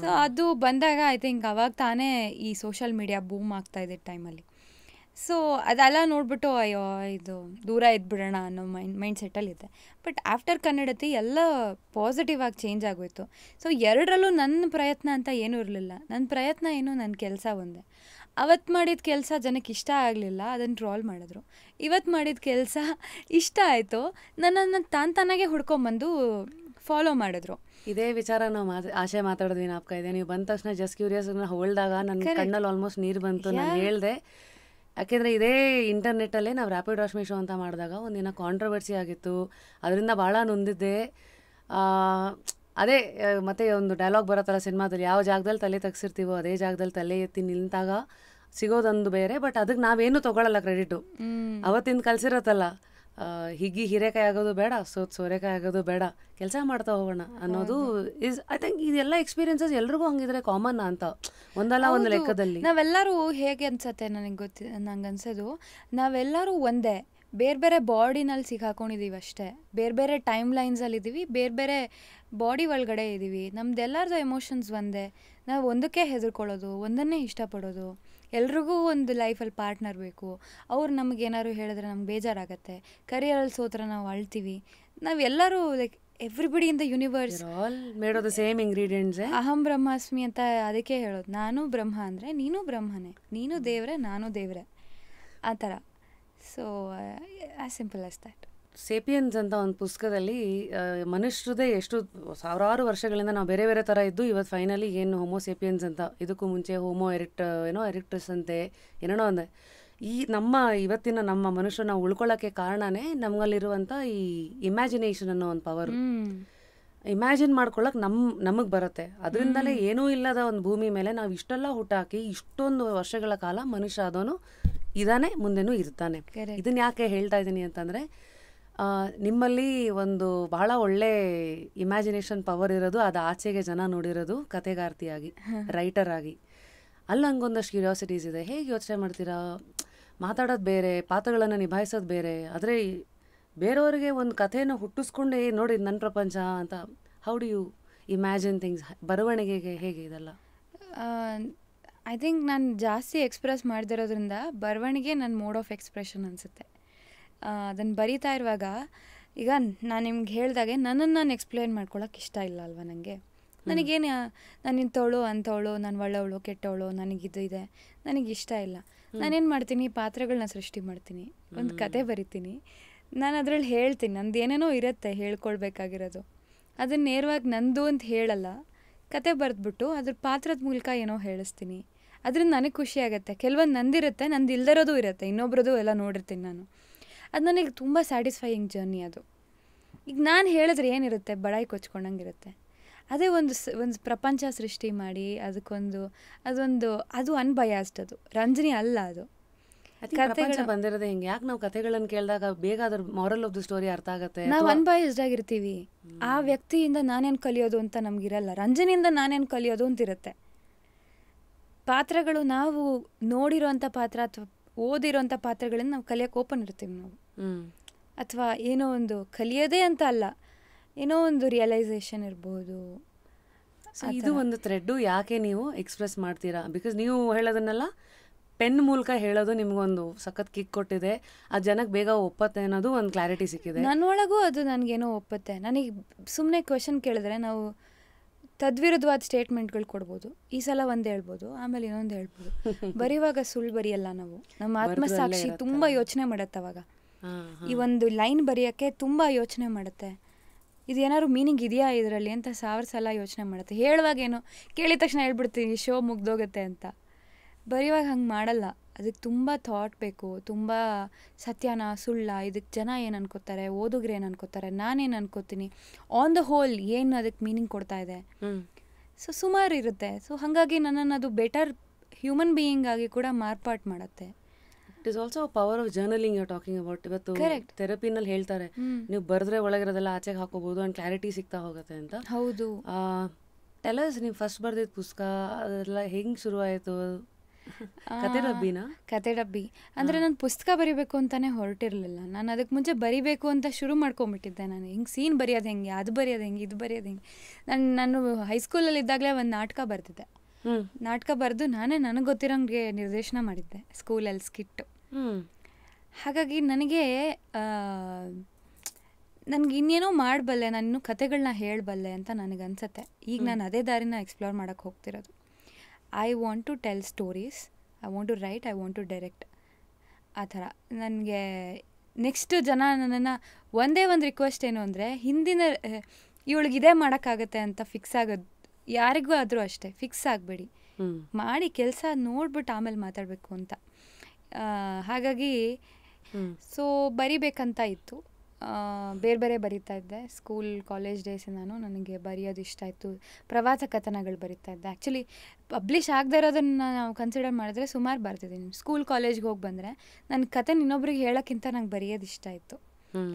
ಸೊ ಅದು ಬಂದಾಗ ಐ ಥಿಂಕ್ ಅವಾಗ ತಾನೇ ಈ ಸೋಷಿಯಲ್ ಮೀಡಿಯಾ ಬೂಮ್ ಆಗ್ತಾ ಇದೆ ಟೈಮಲ್ಲಿ. ಸೊ ಅದೆಲ್ಲ ನೋಡ್ಬಿಟ್ಟು ಅಯ್ಯೋ ಇದು ದೂರ ಇದ್ಬಿಡೋಣ ಅನ್ನೋ ಮೈಂಡ್ ಸೆಟ್ಟಲ್ಲಿದ್ದೆ. ಬಟ್ ಆಫ್ಟರ್ ಕನ್ನಡತಿ ಎಲ್ಲ ಪಾಸಿಟಿವ್ ಆಗಿ ಚೇಂಜ್ ಆಗೋಯ್ತು. ಸೊ ಎರಡರಲ್ಲೂ ನನ್ನ ಪ್ರಯತ್ನ ಅಂತ ಏನೂ ಇರಲಿಲ್ಲ. ನನ್ನ ಪ್ರಯತ್ನ ಏನು, ನನ್ನ ಕೆಲಸ ಒಂದೇ. ಅವತ್ತು ಮಾಡಿದ ಕೆಲಸ ಜನಕ್ಕೆ ಇಷ್ಟ ಆಗಲಿಲ್ಲ, ಅದನ್ನು ಟ್ರೋಲ್ ಮಾಡಿದ್ರು. ಇವತ್ತು ಮಾಡಿದ ಕೆಲಸ ಇಷ್ಟ ಆಯಿತು, ನನ್ನನ್ನು ತಾನಾಗೆ ಹುಡ್ಕೊಂಬಂದು ಫಾಲೋ ಮಾಡಿದ್ರು. ಇದೇ ವಿಚಾರ ನಾವು ಆಶೆ ಮಾತಾಡಿದ್ವಿ, ನಾಪ್ಕ ಇದೆ. ನೀವು ಬಂದ ತಕ್ಷಣ ಜಸ್ಟ್ ಕ್ಯೂರಿಯಸ್ ಹೊಳ್ದಾಗ ನನ್ನ ಕಣ್ಣಲ್ಲಿ ಆಲ್ಮೋಸ್ಟ್ ನೀರು ಬಂತು. ನಾನು ಹೇಳಿದೆ, ಯಾಕೆಂದರೆ ಇದೇ ಇಂಟರ್ನೆಟ್ಟಲ್ಲೇ ನಾವು ರ್ಯಾಪಿಡ್ ರಾಶ್ಮಿ ಶೋ ಅಂತ ಮಾಡಿದಾಗ ಒಂದಿನ ಕಾಂಟ್ರವರ್ಸಿ ಆಗಿತ್ತು, ಅದರಿಂದ ಭಾಳ ನೊಂದಿದ್ದೆ. ಅದೇ ಮತ್ತೆ ಒಂದು ಡೈಲಾಗ್ ಬರೋತ್ತಲ್ಲ ಸಿನಿಮಾದಲ್ಲಿ, ಯಾವ ಜಾಗದಲ್ಲಿ ತಲೆ ತೆಗ್ಸಿರ್ತೀವೋ ಅದೇ ಜಾಗದಲ್ಲಿ ತಲೆ ಎತ್ತಿ ನಿಂತಾಗ ಸಿಗೋದೊಂದು ಬೇರೆ. ಬಟ್ ಅದಕ್ಕೆ ನಾವೇನು ತೊಗೊಳಲ್ಲ ಕ್ರೆಡಿಟು. ಅವತ್ತಿಂದ ಕಲಿಸಿರತ್ತಲ್ಲ, ಹೀರೆಕಾಯಿ ಆಗೋದು ಬೇಡ, ಸೋರೆಕಾಯಿ ಆಗೋದು ಬೇಡ, ಕೆಲಸ ಮಾಡ್ತಾ ಹೋಗೋಣ ಅನ್ನೋದು ಇಸ್ ಐ ಥಿಂಕ್ ಇದೆಲ್ಲ ಎಕ್ಸ್ಪೀರಿಯನ್ಸಸ್ ಎಲ್ರಿಗೂ ಹಂಗಿದ್ರೆ ಕಾಮನ್ ಅಂತ ಒಂದಲ್ಲ ಒಂದು ಲೆಕ್ಕದಲ್ಲಿ. ನಾವೆಲ್ಲರೂ ಹೇಗೆ ಅನ್ಸತ್ತೆ, ನಂಗೆ ಅನ್ಸೋದು ನಾವೆಲ್ಲರೂ ಒಂದೇ, ಬೇರೆ ಬೇರೆ ಬಾಡಿನಲ್ಲಿ ಸಿಕ್ಕಾಕೊಂಡಿದ್ದೀವಿ ಅಷ್ಟೇ. ಬೇರೆ ಬೇರೆ ಟೈಮ್ ಲೈನ್ಸಲ್ಲಿದ್ದೀವಿ, ಬೇರೆ ಬೇರೆ ಬಾಡಿ ಒಳಗಡೆ ಇದ್ದೀವಿ. ನಮ್ದೆಲ್ಲರದು ಎಮೋಷನ್ಸ್ ಒಂದೇ. ನಾವು ಒಂದಕ್ಕೆ ಹೆದರ್ಕೊಳ್ಳೋದು, ಒಂದನ್ನೇ ಇಷ್ಟಪಡೋದು. ಎಲ್ರಿಗೂ ಒಂದು ಲೈಫಲ್ಲಿ ಪಾರ್ಟ್ನರ್ ಬೇಕು. ಅವ್ರು ನಮಗೇನಾದ್ರು ಹೇಳಿದ್ರೆ ನಮ್ಗೆ ಬೇಜಾರಾಗತ್ತೆ. ಕರಿಯರಲ್ಲಿ ಸೋತ್ರ ನಾವು ಅಳ್ತೀವಿ. ನಾವೆಲ್ಲರೂ like everybody in the universe all made of the same ingredients. ಅಹಂ ಬ್ರಹ್ಮಾಸ್ಮಿ ಅಂತ ಅದಕ್ಕೆ ಹೇಳೋದು. ನಾನು ಬ್ರಹ್ಮ ಅಂದರೆ ನೀನು ಬ್ರಹ್ಮನೇ, ನೀನು ದೇವ್ರೆ ನಾನು ದೇವ್ರೆ, ಆ ಥರ. So as simple as that. Sapiens ಅಂತ ಒಂದು ಪುಸ್ತಕದಲ್ಲಿ ಮನುಷ್ಯರದೇ ಎಷ್ಟು ಸಾವಿರಾರು ವರ್ಷಗಳಿಂದ ನಾವು ಬೇರೆ ಬೇರೆ ಥರ ಇದ್ದು ಇವತ್ತು ಫೈನಲಿ ಏನು ಹೋಮೋ ಸೇಪಿಯನ್ಸ್ ಅಂತ, ಇದಕ್ಕೂ ಮುಂಚೆ ಹೋಮೋ ಎರಿಕ್ಟಸ್ ಅಂತೆ ಏನೇನೋ ಅಂದೆ. ಈ ಇವತ್ತಿನ ನಮ್ಮ ಮನುಷ್ಯರನ್ನ ಉಳ್ಕೊಳ್ಳೋಕ್ಕೆ ಕಾರಣನೇ ನಮ್ಮಲ್ಲಿರುವಂಥ ಈ ಇಮ್ಯಾಜಿನೇಷನ್ ಅನ್ನೋ ಒಂದು ಪವರ್. ಇಮ್ಯಾಜಿನ್ ಮಾಡ್ಕೊಳ್ಳೋಕೆ ನಮಗೆ ಬರುತ್ತೆ. ಅದರಿಂದಲೇ ಏನೂ ಇಲ್ಲದ ಒಂದು ಭೂಮಿ ಮೇಲೆ ನಾವು ಇಷ್ಟೆಲ್ಲ ಹುಟ್ಟಾಕಿ ಇಷ್ಟೊಂದು ವರ್ಷಗಳ ಕಾಲ ಮನುಷ್ಯ ಆದವನು ಇದಾನೆ, ಮುಂದೆನೂ ಇರ್ತಾನೆ. ಇದನ್ನ ಯಾಕೆ ಹೇಳ್ತಾ ಇದ್ದೀನಿ ಅಂತಂದರೆ, ನಿಮ್ಮಲ್ಲಿ ಒಂದು ಬಹಳ ಒಳ್ಳೆ ಇಮ್ಯಾಜಿನೇಷನ್ ಪವರ್ ಇರೋದು, ಅದು ಆಚೆಗೆ ಜನ ನೋಡಿರೋದು ಕತೆಗಾರ್ತಿಯಾಗಿ, ರೈಟರ್ ಆಗಿ. ಅಲ್ಲಿ ಹಂಗೊಂದಷ್ಟು ಕ್ಯೂರಿಯಾಸಿಟೀಸ್ ಇದೆ. ಹೇಗೆ ಯೋಚನೆ ಮಾಡ್ತೀರಾ? ಮಾತಾಡೋದು ಬೇರೆ, ಪಾತ್ರಗಳನ್ನು ನಿಭಾಯಿಸೋದು ಬೇರೆ, ಆದರೆ ಬೇರೆಯವರಿಗೆ ಒಂದು ಕಥೆನ ಹುಟ್ಟಿಸ್ಕೊಂಡೆ ನೋಡಿ ನನ್ನ ಪ್ರಪಂಚ ಅಂತ, how do you imagine things? ಬರವಣಿಗೆಗೆ ಹೇಗೆ ಇದೆಲ್ಲ? ಐ ಥಿಂಕ್ ನಾನು ಜಾಸ್ತಿ ಎಕ್ಸ್ಪ್ರೆಸ್ ಮಾಡ್ದಿರೋದ್ರಿಂದ ಬರವಣಿಗೆ ನನ್ನ ಮೋಡ್ ಆಫ್ ಎಕ್ಸ್ಪ್ರೆಷನ್ ಅನಿಸುತ್ತೆ. ಅದನ್ನು ಬರಿತಾ ಇರುವಾಗ ಈಗ ನಾನು ನಿಮ್ಗೆ ಹೇಳಿದಾಗೆ ನನ್ನನ್ನು ನಾನು ಎಕ್ಸ್ಪ್ಲೇನ್ ಮಾಡ್ಕೊಳಕ್ಕೆ ಇಷ್ಟ ಇಲ್ಲ ಅಲ್ವಾ ನನಗೆ. ನನಗೇನು ನಾನು ಇಂಥವಳು ಅಂಥವಳು, ನಾನು ಒಳ್ಳೆವಳು ಕೆಟ್ಟವಳು, ನನಗಿದು ಇದೆ, ನನಗಿಷ್ಟ ಇಲ್ಲ. ನಾನೇನು ಮಾಡ್ತೀನಿ, ಪಾತ್ರಗಳನ್ನ ಸೃಷ್ಟಿ ಮಾಡ್ತೀನಿ, ಒಂದು ಕತೆ ಬರಿತೀನಿ, ನಾನು ಅದ್ರಲ್ಲಿ ಹೇಳ್ತೀನಿ, ನಂದು ಏನೇನೋ ಇರುತ್ತೆ ಹೇಳ್ಕೊಳ್ಬೇಕಾಗಿರೋದು, ಅದನ್ನು ನೇರವಾಗಿ ನಂದು ಅಂತ ಹೇಳಲ್ಲ, ಕತೆ ಬರೆದ್ಬಿಟ್ಟು ಅದ್ರ ಪಾತ್ರದ ಮೂಲಕ ಏನೋ ಹೇಳಿಸ್ತೀನಿ. ಅದ್ರಿಂದ ನನಗೆ ಖುಷಿ ಆಗುತ್ತೆ. ಕೆಲವೊಂದು ನಂದಿರುತ್ತೆ, ನಂದು ಇಲ್ದಿರೋದು ಇರುತ್ತೆ, ಇನ್ನೊಬ್ರದ್ದು ಎಲ್ಲ ನೋಡಿರ್ತೀನಿ ನಾನು. ಅದು ನನಗೆ ತುಂಬ ಸ್ಯಾಟಿಸ್ಫೈಯಿಂಗ್ ಜರ್ನಿ ಅದು. ಈಗ ನಾನು ಹೇಳಿದ್ರೆ ಏನಿರುತ್ತೆ, ಬಡಾಯಿ ಕೊಚ್ಕೊಂಡಂಗಿರುತ್ತೆ. ಅದೇ ಒಂದು ಪ್ರಪಂಚ ಸೃಷ್ಟಿ ಮಾಡಿ ಅದು ಅನ್ಬಯಾಸ್ಡ್, ಅದು ರಂಜನಿ ಅಲ್ಲ. ಅದು ಪ್ರಪಂಚ ಬಂದಿರೋದೇ ಹಿಂಗೆ. ಯಾಕೆ ನಾವು ಕಥೆಗಳನ್ನು ಕೇಳಿದಾಗ ಬೇಗ ಅದ್ರ ಮಾರಲ್ ಆಫ್ ದ ಸ್ಟೋರಿ ಅರ್ಥ ಆಗುತ್ತೆ. ನಾವು ಅನ್ಬಯಾಸ್ಡ್ ಆಗಿರ್ತೀವಿ. ಆ ವ್ಯಕ್ತಿಯಿಂದ ನಾನೇನು ಕಲಿಯೋದು ಅಂತ ನಮಗಿರಲ್ಲ, ರಂಜನಿಯಿಂದ ನಾನೇನು ಕಲಿಯೋದು ಅಂತಿರುತ್ತೆ. ಪಾತ್ರಗಳು ನಾವು ನೋಡಿರೋಂಥ ಪಾತ್ರ ಅಥವಾ ಓದಿರೋಂಥ ಪಾತ್ರಗಳಿಂದ ನಾವು ಕಲಿಯೋಕೆ ಓಪನ್ ಇರ್ತೀವಿ ನಾವು. ಅಥವಾ ಏನೋ ಒಂದು ಕಲಿಯೋದೇ ಅಂತ ಅಲ್ಲ, ಏನೋ ಒಂದು ರಿಯಲೈಸೇಷನ್ ಇರ್ಬೋದು. ಸೊ ಇದು ಒಂದು ಥ್ರೆಡ್ಡು ಯಾಕೆ ನೀವು ಎಕ್ಸ್ಪ್ರೆಸ್ ಮಾಡ್ತೀರಾ? ಬಿಕಾಸ್ ನೀವು ಹೇಳೋದನ್ನೆಲ್ಲ ಪೆನ್ ಮೂಲಕ ಹೇಳೋದು ನಿಮ್ಗೊಂದು ಸಖತ್ ಕಿಕ್ ಕೊಟ್ಟಿದೆ, ಆ ಜನಕ್ಕೆ ಬೇಗ ಒಪ್ಪತ್ತೆ ಅನ್ನೋದು ಒಂದು ಕ್ಲಾರಿಟಿ ಸಿಕ್ಕಿದೆ. ನನ್ನೊಳಗೂ ಅದು ನನಗೇನೋ ಒಪ್ಪತ್ತೆ. ನನಗೆ ಸುಮ್ಮನೆ ಕ್ವೆಶನ್ ಕೇಳಿದ್ರೆ ನಾವು ತದ್ವಿರುದ್ಧವಾದ ಸ್ಟೇಟ್ಮೆಂಟ್ಗಳು ಕೊಡ್ಬೋದು. ಈ ಸಲ ಒಂದು ಹೇಳ್ಬೋದು, ಆಮೇಲೆ ಇನ್ನೊಂದು ಹೇಳ್ಬೋದು. ಬರೆಯುವಾಗ ಸುಳ್ಳು ಬರೆಯಲ್ಲ ನಾವು. ನಮ್ಮ ಆತ್ಮಸಾಕ್ಷಿ ತುಂಬ ಯೋಚನೆ ಮಾಡುತ್ತೆ ಅವಾಗ. ಈ ಒಂದು ಲೈನ್ ಬರೆಯೋಕ್ಕೆ ತುಂಬ ಯೋಚನೆ ಮಾಡುತ್ತೆ. ಇದೇನಾದ್ರು ಮೀನಿಂಗ್ ಇದೆಯಾ ಇದರಲ್ಲಿ ಅಂತ 1000 ಸಲ ಯೋಚನೆ ಮಾಡುತ್ತೆ. ಹೇಳುವಾಗ ಏನೋ ಕೇಳಿದ ತಕ್ಷಣ ಹೇಳ್ಬಿಡ್ತೀನಿ ಶೋ ಮುಗ್ದೋಗುತ್ತೆ ಅಂತ. ಬರೆಯುವಾಗ ಹಂಗೆ ಮಾಡಲ್ಲ. ಅದಕ್ಕೆ ತುಂಬ ಥಾಟ್ ಬೇಕು, ತುಂಬ ಸತ್ಯನ ಸುಳ್ಳ, ಇದಕ್ಕೆ ಜನ ಏನು ಅನ್ಕೋತಾರೆ, ಓದುಗ್ರು ಏನು ಅನ್ಕೋತಾರೆ, ನಾನೇನು ಅನ್ಕೋತೀನಿ, ಆನ್ ದ ಹೋಲ್ ಏನು ಅದಕ್ಕೆ ಮೀನಿಂಗ್ ಕೊಡ್ತಾ ಇದೆ. ಸೊ ಸುಮಾರು ಇರುತ್ತೆ. ಸೊ ಹಾಗಾಗಿ ನನ್ನನ್ನು ಅದು ಬೆಟರ್ ಹ್ಯೂಮನ್ ಬೀಯಿಂಗ್ ಆಗಿ ಕೂಡ ಮಾರ್ಪಾಟ್ ಮಾಡುತ್ತೆ. It is also power of journaling you talking about. ಇವತ್ತು ಥೆರಪಿನಲ್ಲಿ ಹೇಳ್ತಾರೆ ನೀವು ಬರೆದ್ರೆ ಒಳಗಿರೋದೆಲ್ಲ ಆಚೆಗೆ ಹಾಕೋಬಹುದು ಅಂಡ್ ಕ್ಲಾರಿಟಿ ಸಿಗ್ತಾ ಹೋಗುತ್ತೆ ಅಂತ. ಹೌದು. ಟೆಲರ್ಸ್ ನೀವು ಫಸ್ಟ್ ಬರ್ದಿದ್ದ ಪುಸ್ತಕ ಅದೆಲ್ಲ ಹೆಂಗೆ ಶುರುವಾಯಿತು? ಕತೆ ಡಬ್ಬಿ ಅಂದರೆ ನಾನು ಪುಸ್ತಕ ಬರಿಬೇಕು ಅಂತಾನೆ ಹೊರಟಿರಲಿಲ್ಲ. ನಾನು ಅದಕ್ಕೆ ಮುಂಚೆ ಬರಿಬೇಕು ಅಂತ ಶುರು ಮಾಡ್ಕೊಂಬಿಟ್ಟಿದ್ದೆ. ನಾನು ಹಿಂಗೆ ಸೀನ್ ಬರೆಯೋದು ಹೆಂಗೆ, ಅದು ಬರೆಯೋದು ಹೆಂಗೆ, ಇದು ಬರೆಯೋದು ಹೆಂಗೆ. ನಾನು ಹೈಸ್ಕೂಲಲ್ಲಿ ಇದ್ದಾಗಲೇ ಒಂದು ನಾಟಕ ಬರ್ತಿದ್ದೆ. ನಾಟಕ ಬರೆದು ನಾನೇ ನನಗೆ ಗೊತ್ತಿರೋಂಗೆ ನಿರ್ದೇಶನ ಮಾಡಿದ್ದೆ ಸ್ಕೂಲಲ್ಲಿ ಸ್ಕಿಟ್ಟು. ಹಾಗಾಗಿ ನನಗೆ ಇನ್ನೇನೋ ಮಾಡಬಲ್ಲೆ, ನಾನು ಇನ್ನೂ ಕತೆಗಳನ್ನ ಹೇಳಬಲ್ಲೆ ಅಂತ ನನಗನ್ಸತ್ತೆ. ಈಗ ನಾನು ಅದೇ ದಾರಿನ ಎಕ್ಸ್ಪ್ಲೋರ್ ಮಾಡೋಕ್ಕೆ ಹೋಗ್ತಿರೋದು. I want to tell stories, I want to write, I want to direct. ಆ ಥರ ನನಗೆ ನೆಕ್ಸ್ಟ್ ಜನ ನನ್ನನ್ನು ಒಂದೇ ಒಂದು ರಿಕ್ವೆಸ್ಟ್ ಏನು ಅಂದರೆ, ಹಿಂದಿನ ಇವಳಿಗೆ ಇದೇ ಮಾಡೋಕ್ಕಾಗತ್ತೆ ಅಂತ ಫಿಕ್ಸ್ ಆಗೋದು ಯಾರಿಗೂ ಆದರೂ ಅಷ್ಟೇ. ಫಿಕ್ಸ್ ಆಗಬೇಡಿ, ಮಾಡಿ ಕೆಲಸ ನೋಡ್ಬಿಟ್ಟು ಆಮೇಲೆ ಮಾತಾಡಬೇಕು ಅಂತ. ಹಾಗಾಗಿ ಸೊ ಬರಿಬೇಕಂತ ಇತ್ತು. ಬೇರೆ ಬೇರೆ ಬರಿತಾ ಇದ್ದೆ ಸ್ಕೂಲ್ ಕಾಲೇಜ್ ಡೇಸಿಂದಾನು. ನನಗೆ ಬರೆಯೋದು ಇಷ್ಟ ಆಯಿತು. ಪ್ರವಾಸ ಕಥನಗಳು ಬರಿತಾ ಇದ್ದೆ. ಆ್ಯಕ್ಚುಲಿ ಪಬ್ಲಿಷ್ ಆಗದೆ ಇರೋದನ್ನು ನಾವು ಕನ್ಸಿಡರ್ ಮಾಡಿದ್ರೆ ಸುಮಾರು ಬರ್ತಿದ್ದೀನಿ. ಸ್ಕೂಲ್ ಕಾಲೇಜ್ಗೆ ಹೋಗಿ ಬಂದರೆ ನನ್ನ ಕತೆ ಇನ್ನೊಬ್ರಿಗೆ ಹೇಳೋಕ್ಕಿಂತ ನಂಗೆ ಬರೆಯೋದು ಇಷ್ಟ ಆಯಿತು.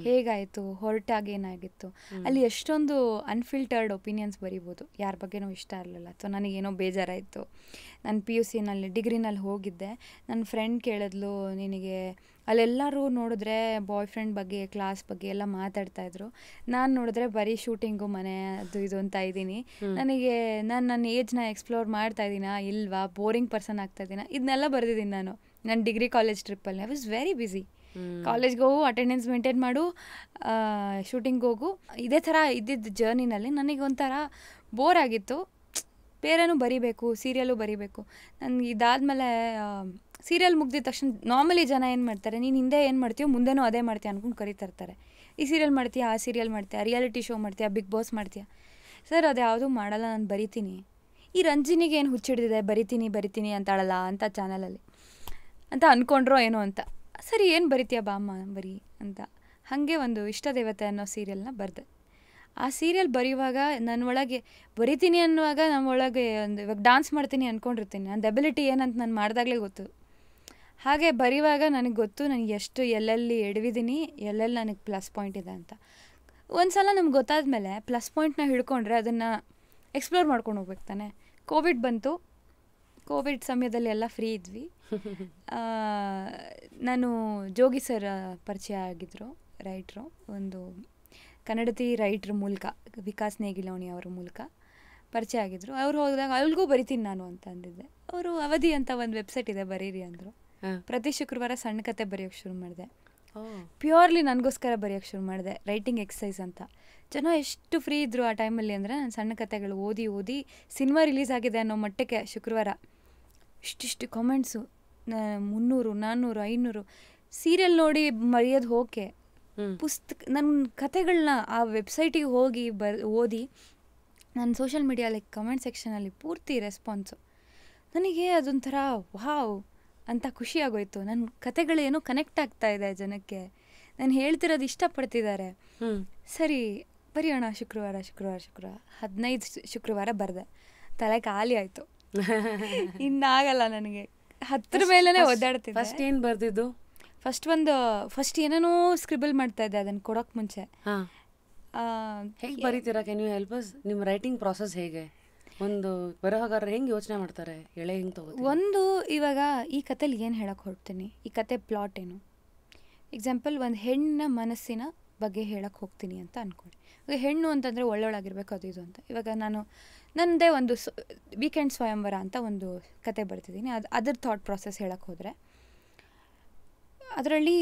ಹೇಗಾಯಿತು, ಹೊರಟಾಗ ಏನಾಗಿತ್ತು, ಅಲ್ಲಿ ಎಷ್ಟೊಂದು ಅನ್ಫಿಲ್ಟರ್ಡ್ ಒಪಿನಿಯನ್ಸ್ ಬರಿಬೋದು. ಯಾರ ಬಗ್ಗೆನೂ ಇಷ್ಟ ಇರಲಿಲ್ಲ ಅಥವಾ ನನಗೇನೋ ಬೇಜಾರಾಯಿತು. ನಾನು PUC ಡಿಗ್ರಿನಲ್ಲಿ ಹೋಗಿದ್ದೆ. ನನ್ನ ಫ್ರೆಂಡ್ ಕೇಳಿದ್ಲು, ನಿನಗೆ ಅಲ್ಲೆಲ್ಲರೂ ನೋಡಿದ್ರೆ ಬಾಯ್ ಫ್ರೆಂಡ್ ಬಗ್ಗೆ ಕ್ಲಾಸ್ ಬಗ್ಗೆ ಎಲ್ಲ ಮಾತಾಡ್ತಾಯಿದ್ರು, ನಾನು ನೋಡಿದ್ರೆ ಬರೀ ಶೂಟಿಂಗು ಮನೆ ಅದು ಇದು ಅಂತ ಇದ್ದೀನಿ. ನನಗೆ ನನ್ನ ಏಜ್ನ ಎಕ್ಸ್ಪ್ಲೋರ್ ಮಾಡ್ತಾ ಇದ್ದೀನಾ ಇಲ್ವಾ, ಬೋರಿಂಗ್ ಪರ್ಸನ್ ಆಗ್ತಾ ಇದ್ದೀನಾ, ಇದನ್ನೆಲ್ಲ ಬರೆದಿದ್ದೀನಿ ನಾನು ನನ್ನ ಡಿಗ್ರಿ ಕಾಲೇಜ್ ಟ್ರಿಪ್ಪಲ್ಲಿ. I was very busy. ಕಾಲೇಜ್ಗೆ ಹೋಗು, ಅಟೆಂಡೆನ್ಸ್ ಮೇಂಟೈನ್ ಮಾಡು, ಶೂಟಿಂಗ್ ಹೋಗು, ಇದೇ ಥರ ಇದ್ದಿದ್ದು ಜರ್ನಿನಲ್ಲಿ ನನಗೆ ಒಂಥರ ಬೋರ್ ಆಗಿತ್ತು. ಬೇರೆನೂ ಬರಿಬೇಕು, ಸೀರಿಯಲ್ಲು ಬರಿಬೇಕು. ನನಗೆ ಇದಾದಮೇಲೆ ಸೀರಿಯಲ್ ಮುಗ್ದಿದ ತಕ್ಷಣ ನಾರ್ಮಲಿ ಜನ ಏನು ಮಾಡ್ತಾರೆ, ನೀನು ಹಿಂದೆ ಏನು ಮಾಡ್ತೀಯೋ ಮುಂದೆನೂ ಅದೇ ಮಾಡ್ತೀಯ ಅಂದ್ಕೊಂಡು ಕರಿತಿರ್ತಾರೆ. ಈ ಸೀರಿಯಲ್ ಮಾಡ್ತೀಯಾ, ಆ ಸೀರಿಯಲ್ ಮಾಡ್ತೀಯಾ, ರಿಯಾಲಿಟಿ ಶೋ ಮಾಡ್ತೀಯಾ, ಬಿಗ್ ಬಾಸ್ ಮಾಡ್ತೀಯಾ. ಸರ್ ಅದು ಯಾವುದೂ ಮಾಡಲ್ಲ, ನಾನು ಬರಿತೀನಿ. ಈ ರಂಜಿನಿಗೆ ಏನು ಹುಚ್ಚಿಡ್ದಿದೆ, ಬರಿತೀನಿ ಅಂತಾಳಲ್ಲ ಅಂತ ಚಾನಲಲ್ಲಿ ಅಂತ ಅಂದ್ಕೊಂಡ್ರೋ ಏನೋ ಅಂತ. ಸರಿ ಏನು ಬರಿತೀಯ ಬಾಮ್ಮ ಬರಿ ಅಂತ. ಹಾಗೆ ಒಂದು ಇಷ್ಟ ದೇವತೆ ಅನ್ನೋ ಸೀರಿಯಲ್ನ ಬರೆದೆ. ಆ ಸೀರಿಯಲ್ ಬರೆಯುವಾಗ ನನ್ನ ಒಳಗೆ ಬರಿತೀನಿ ಅನ್ನುವಾಗ ನಮ್ಮೊಳಗೆ ಒಂದು ಇವಾಗ ಡಾನ್ಸ್ ಮಾಡ್ತೀನಿ ಅಂದ್ಕೊಂಡಿರ್ತೀನಿ. ನನ್ನ ಎಬಿಲಿಟಿ ಏನಂತ ನಾನು ಮಾಡಿದಾಗಲೇ ಗೊತ್ತು. ಹಾಗೆ ಬರೆಯುವಾಗ ನನಗೆ ಗೊತ್ತು ನನಗೆ ಎಷ್ಟು ಎಲ್ಲೆಲ್ಲಿ ಎಡವಿದ್ದೀನಿ, ಎಲ್ಲೆಲ್ಲಿ ನನಗೆ ಪ್ಲಸ್ ಪಾಯಿಂಟ್ ಇದೆ ಅಂತ. ಒಂದು ಸಲ ನಮ್ಗೆ ಗೊತ್ತಾದಮೇಲೆ ಪ್ಲಸ್ ಪಾಯಿಂಟ್ನ ಹಿಡ್ಕೊಂಡ್ರೆ ಅದನ್ನು ಎಕ್ಸ್ಪ್ಲೋರ್ ಮಾಡ್ಕೊಂಡು ಹೋಗ್ಬೇಕು ತಾನೆ. ಕೋವಿಡ್ ಬಂತು. ಕೋವಿಡ್ ಸಮಯದಲ್ಲಿ ಎಲ್ಲ ಫ್ರೀ ಇದ್ವಿ. ನಾನು ಜೋಗಿ ಸರ್ ಪರಿಚಯ ಆಗಿದ್ದರು ರೈಟ್ರು, ಒಂದು ಕನ್ನಡತಿ ರೈಟ್ರ್ ಮೂಲಕ, ವಿಕಾಸ್ ನೇಗಿಲೋಣಿ ಅವರ ಮೂಲಕ ಪರಿಚಯ ಆಗಿದ್ರು. ಅವ್ರು ಹೋದಾಗ ಅವ್ರಿಗೂ ಬರಿತೀನಿ ನಾನು ಅಂತ ಅಂದಿದ್ದೆ. ಅವರು ಅವಧಿ ಅಂತ ಒಂದು ವೆಬ್ಸೈಟ್ ಇದೆ, ಬರೀರಿ ಅಂದರು. ಪ್ರತಿ ಶುಕ್ರವಾರ ಸಣ್ಣ ಕತೆ ಬರೆಯೋಕ್ಕೆ ಶುರು ಮಾಡಿದೆ. ಪ್ಯೂರ್ಲಿ ನನಗೋಸ್ಕರ ಬರೆಯೋಕ್ಕೆ ಶುರು ಮಾಡಿದೆ, ರೈಟಿಂಗ್ ಎಕ್ಸಸೈಸ್ ಅಂತ. ಜನ ಎಷ್ಟು ಫ್ರೀ ಇದ್ದರು ಆ ಟೈಮಲ್ಲಿ ಅಂದರೆ, ನಾನು ಸಣ್ಣ ಕತೆಗಳು ಓದಿ ಸಿನಿಮಾ ರಿಲೀಸ್ ಆಗಿದೆ ಅನ್ನೋ ಮಟ್ಟಕ್ಕೆ ಶುಕ್ರವಾರ ಇಷ್ಟಿಷ್ಟು ಕಾಮೆಂಟ್ಸು, 300, 400, 500. ಸೀರಿಯಲ್ ನೋಡಿ ಮರೆಯೋದು ಓಕೆ, ನನ್ನ ಕತೆಗಳನ್ನ ಆ ವೆಬ್ಸೈಟಿಗೆ ಹೋಗಿ ಓದಿ ನಾನು ಸೋಷಿಯಲ್ ಮೀಡಿಯಾ ಲೈಕ್ ಕಮೆಂಟ್ ಸೆಕ್ಷನಲ್ಲಿ ಪೂರ್ತಿ ರೆಸ್ಪಾನ್ಸು. ನನಗೆ ಅದೊಂಥರ ವಾವ್ ಅಂತ ಖುಷಿ ಆಗೋಯ್ತು. ನನ್ನ ಕತೆಗಳೇನೋ ಕನೆಕ್ಟ್ ಆಗ್ತಾ ಇದೆ ಜನಕ್ಕೆ, ನಾನು ಹೇಳ್ತಿರೋದು ಇಷ್ಟಪಡ್ತಿದ್ದಾರೆ. ಸರಿ ಬರೆಯೋಣ ಶುಕ್ರವಾರ 15 ಶುಕ್ರವಾರ ಬರೆದೆ. ತಲೆ ಖಾಲಿ ಆಯಿತು, ಇನ್ನಾಗಲ್ಲ ನನಗೆ, 10 ಮೇಲೇ ಓದಾಡ್ತಿದ್ದೆ. ಫಸ್ಟ್ ಏನು ಬರೆದಿದ್ದು? ಫಸ್ಟ್ ಏನೇನೋ ಸ್ಕ್ರಿಬಲ್ ಮಾಡ್ತಾ ಇದ್ದೆ ಅದನ್ನು ಕೊಡೋಕೆ ಮುಂಚೆ. ಹೇಗೆ ಬರೀತೀರಾ? Can you help us? ನಿಮ್ಮ ರೈಟಿಂಗ್ ಪ್ರಾಸೆಸ್ ಹೇಗೆ? ಒಂದು ಬರಹಗಾರರು ಹೆಂಗೆ ಯೋಚನೆ ಮಾಡ್ತಾರೆ, ಎಳೆ ಹೆಂಗೆ ತಗೋತಾರೆ? ಒಂದು ಇವಾಗ ಈ ಕಥೆಲಿ ಏನು ಹೇಳಕ್ಕೆ ಹೊರಡ್ತೀನಿ, ಈ ಕತೆ ಪ್ಲಾಟ್ ಏನು. ಎಕ್ಸಾಂಪಲ್, ಒಂದು ಹೆಣ್ಣಿನ ಮನಸ್ಸಿನ ಬಗ್ಗೆ ಹೇಳಕ್ಕೆ ಹೋಗ್ತೀನಿ ಅಂತ ಅಂದ್ಕೊಳ್ಳಿ. ಇವಾಗ ಹೆಣ್ಣು ಅಂತಂದರೆ ಒಳ್ಳೊಳಗಿರ್ಬೇಕು, ಅದು ಇದು ಅಂತ. ಇವಾಗ ನಾನು ನನ್ನದೇ ಒಂದು ವೀಕೆಂಡ್ ಸ್ವಯಂವರ ಅಂತ ಒಂದು ಕತೆ ಬರ್ತಿದ್ದೀನಿ. ಅದ್ರ ಥಾಟ್ ಪ್ರಾಸೆಸ್ ಹೇಳಕ್ಕೆ ಹೋದರೆ, ಅದರಲ್ಲಿ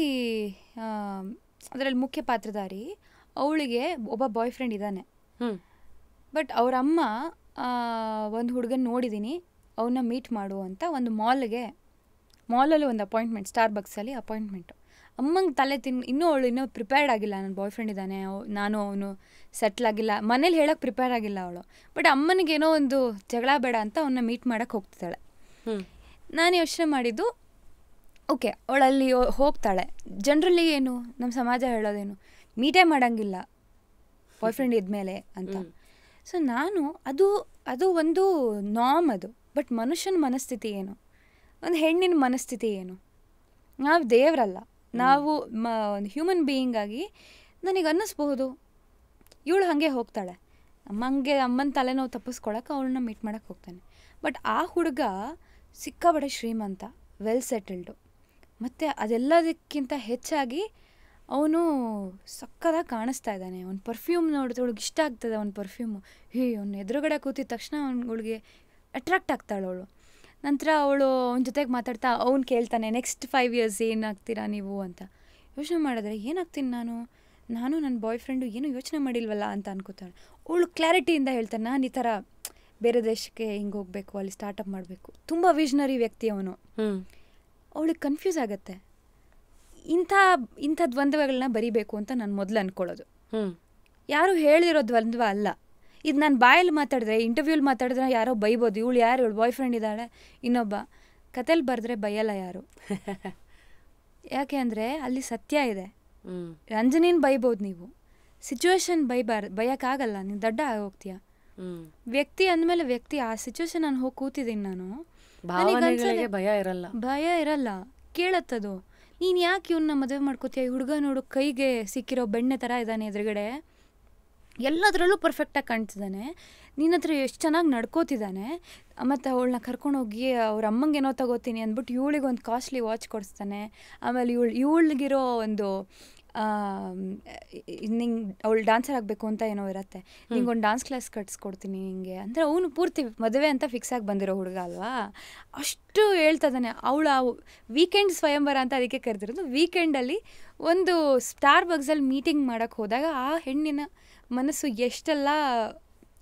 ಮುಖ್ಯ ಪಾತ್ರಧಾರಿ, ಅವಳಿಗೆ ಒಬ್ಬ ಬಾಯ್ ಫ್ರೆಂಡ್ ಇದ್ದಾನೆ. ಬಟ್ ಅವ್ರ ಅಮ್ಮ ಒಂದು ಹುಡುಗನ ನೋಡಿದ್ದೀನಿ, ಅವನ್ನ ಮೀಟ್ ಮಾಡು ಅಂತ ಒಂದು ಮಾಲಲ್ಲಿ ಒಂದು ಅಪಾಯಿಂಟ್ಮೆಂಟ್, ಸ್ಟಾರ್ಬಕ್ಸಲ್ಲಿ ಅಪಾಯಿಂಟ್ಮೆಂಟು. ಅಮ್ಮಂಗೆ ತಲೆ ಇನ್ನೂ ಅವಳು ಪ್ರಿಪೇರ್ಡ್ ಆಗಿಲ್ಲ, ನನ್ನ ಬಾಯ್ ಫ್ರೆಂಡ್ ಇದ್ದಾನೆ, ಅವನು ಸೆಟ್ಲ್ ಆಗಿಲ್ಲ, ಮನೇಲಿ ಹೇಳಕ್ಕೆ ಪ್ರಿಪೇರ್ ಆಗಿಲ್ಲ ಅವಳು. ಬಟ್ ಅಮ್ಮನಿಗೇನೋ ಒಂದು ಜಗಳ ಬೇಡ ಅಂತ ಅವನ್ನ ಮೀಟ್ ಮಾಡೋಕ್ಕೆ ಹೋಗ್ತಿದ್ದಾಳೆ. ನಾನು ಯೋಚನೆ ಮಾಡಿದ್ದು, ಓಕೆ ಅವಳಲ್ಲಿ ಹೋಗ್ತಾಳೆ. ಜನರಲಿ ಏನು ನಮ್ಮ ಸಮಾಜ ಹೇಳೋದೇನು, ಮೀಟೇ ಮಾಡೋಂಗಿಲ್ಲ ಬಾಯ್ ಫ್ರೆಂಡ್ ಇದ್ಮೇಲೆ ಅಂತ. ಸೊ ನಾನು ಅದು ಒಂದು ನಾರ್ಮ್ ಅದು. ಬಟ್ ಮನುಷ್ಯನ ಮನಸ್ಥಿತಿ ಏನು, ಒಂದು ಹೆಣ್ಣಿನ ಮನಸ್ಥಿತಿ ಏನು? ನಾವು ದೇವರಲ್ಲ, ನಾವು ಒಂದು ಹ್ಯೂಮನ್ ಬೀಯಿಂಗ್ ಆಗಿ ನನಗೆ ಅನ್ನಿಸ್ಬಹುದು ಇವಳು ಹಾಗೆ ಹೋಗ್ತಾಳೆ, ಅಮ್ಮನ ತಲೆನೋವು ತಪ್ಪಿಸ್ಕೊಳಕ್ಕೆ ಅವಳನ್ನ ಮೀಟ್ ಮಾಡೋಕ್ಕೆ ಹೋಗ್ತಾನೆ. ಬಟ್ ಆ ಹುಡುಗ ಸಿಕ್ಕಾಬಡೆ ಶ್ರೀಮಂತ, ವೆಲ್ ಸೆಟಲ್ಡು, ಮತ್ತು ಅದೆಲ್ಲದಕ್ಕಿಂತ ಹೆಚ್ಚಾಗಿ ಅವನು ಸಕ್ಕದಾಗಿ ಕಾಣಿಸ್ತಾ ಇದ್ದಾನೆ. ಅವ್ನ ಪರ್ಫ್ಯೂಮ್ ನೋಡಿದವಳಿಗೆ ಇಷ್ಟ ಆಗ್ತದೆ, ಅವ್ನ ಪರ್ಫ್ಯೂಮು. ಅವ್ನ ಎದುರುಗಡೆ ಕೂತಿದ ತಕ್ಷಣ ಅವಳಿಗೆ ಅಟ್ರಾಕ್ಟ್ ಆಗ್ತಾಳೆ ಅವಳು. ನಂತರ ಅವಳು ಅವನ ಜೊತೆಗೆ ಮಾತಾಡ್ತಾ ಅವ್ನು ಕೇಳ್ತಾನೆ, ನೆಕ್ಸ್ಟ್ 5 years ಏನಾಗ್ತೀರಾ ನೀವು ಅಂತ. ಯೋಚನೆ ಮಾಡಿದ್ರೆ ಏನಾಗ್ತೀನಿ ನಾನು ನನ್ನ ಬಾಯ್ ಫ್ರೆಂಡು ಏನೂ ಯೋಚನೆ ಮಾಡಿಲ್ವಲ್ಲ ಅಂತ ಅನ್ಕೋತಾಳೆ. ಅವಳು ಕ್ಲಾರಿಟಿಯಿಂದ ಹೇಳ್ತಾನೆ, ನಾನು ಈ ಥರ ಬೇರೆ ದೇಶಕ್ಕೆ ಹಿಂಗೆ ಹೋಗಬೇಕು, ಅಲ್ಲಿ ಸ್ಟಾರ್ಟಪ್ ಮಾಡಬೇಕು. ತುಂಬ ವಿಷನರಿ ವ್ಯಕ್ತಿ ಅವನು. ಅವಳಿಗೆ ಕನ್ಫ್ಯೂಸ್ ಆಗುತ್ತೆ. ಇಂಥ ದ್ವಂದ್ವಗಳನ್ನ ಬರಿಬೇಕು ಅಂತ ನಾನು ಮೊದಲು ಅಂದ್ಕೊಳ್ಳೋದು. ಯಾರು ಹೇಳಿರೋ ದ್ವಂದ್ವ ಅಲ್ಲ ಇದು. ನಾನು ಬಾಯಲ್ಲಿ ಮಾತಾಡಿದ್ರೆ, ಇಂಟರ್ವ್ಯೂಲಿ ಮಾತಾಡಿದ್ರೆ ಯಾರೋ ಬೈಬೋದು, ಇವಳು ಬಾಯ್ ಫ್ರೆಂಡ್ ಇದ್ದಾಳೆ ಇನ್ನೊಬ್ಬ. ಕತೆಲಿ ಬರೆದ್ರೆ ಬೈಯಲ್ಲ ಯಾರು. ಯಾಕೆ ಅಂದರೆ ಅಲ್ಲಿ ಸತ್ಯ ಇದೆ. ರಂಜನಿನ ಬೈಬೋದು ನೀವು, ಸಿಚುವೇಶನ್ ಬೈಯೋಕ್ಕಾಗಲ್ಲ, ನೀನು ದಡ್ಡ ಆಗೋಗ್ತೀಯ. ವ್ಯಕ್ತಿ ಅಂದಮೇಲೆ ವ್ಯಕ್ತಿ, ಆ ಸಿಚುವೇಶನ್ ನಾನು ಹೋಗಿ ಕೂತಿದ್ದೀನಿ, ನಾನು ಭಯ ಇರಲ್ಲ, ಕೇಳತ್ತದು. ನೀನು ಯಾಕೆ ಇವನ್ನ ಮದುವೆ ಮಾಡ್ಕೋತೀಯ? ಈ ಹುಡುಗ ನೋಡು ಕೈಗೆ ಸಿಕ್ಕಿರೋ ಬೆಣ್ಣೆ ಥರ ಇದ್ದಾನೆ, ಎದುರುಗಡೆ ಎಲ್ಲದರಲ್ಲೂ ಪರ್ಫೆಕ್ಟಾಗಿ ಕಾಣ್ತಿದ್ದಾನೆ, ನಿನ್ನ ಹತ್ರ ಎಷ್ಟು ಚೆನ್ನಾಗಿ ನಡ್ಕೋತಿದ್ದಾನೆ. ಮತ್ತು ಅವಳನ್ನ ಕರ್ಕೊಂಡೋಗಿ ಅವ್ರ ಅಮ್ಮಂಗೇನೋ ತಗೋತೀನಿ ಅಂದ್ಬಿಟ್ಟು ಇವಳಿಗೊಂದು ಕಾಸ್ಟ್ಲಿ ವಾಚ್ ಕೊಡಿಸ್ತಾನೆ. ಆಮೇಲೆ ಇವಳಿಗಿರೋ ಒಂದು ನಿಂಗೆ ಅವಳು ಡಾನ್ಸರ್ ಆಗಬೇಕು ಅಂತ ಏನೋ ಇರುತ್ತೆ, ನಿಂಗೊಂದು ಡಾನ್ಸ್ ಕ್ಲಾಸ್ ಕಟ್ಸ್ಕೊಡ್ತೀನಿ ಹಿಂಗೆ ಅಂದರೆ, ಅವನು ಪೂರ್ತಿ ಮದುವೆ ಅಂತ ಫಿಕ್ಸ್ ಆಗಿ ಬಂದಿರೋ ಹುಡುಗ ಅಲ್ವಾ, ಅಷ್ಟು ಹೇಳ್ತದಾನೆ. ಅವಳು ಆ ವೀಕೆಂಡ್ ಸ್ವಯಂವರ ಅಂತ ಅದಕ್ಕೆ ಕರೆದಿರೋದು. ವೀಕೆಂಡಲ್ಲಿ ಒಂದು ಸ್ಟಾರ್ಬಕ್ಸಲ್ಲಿ ಮೀಟಿಂಗ್ ಮಾಡೋಕ್ಕೆ ಹೋದಾಗ ಆ ಹೆಣ್ಣಿನ ಮನಸ್ಸು ಎಷ್ಟೆಲ್ಲ,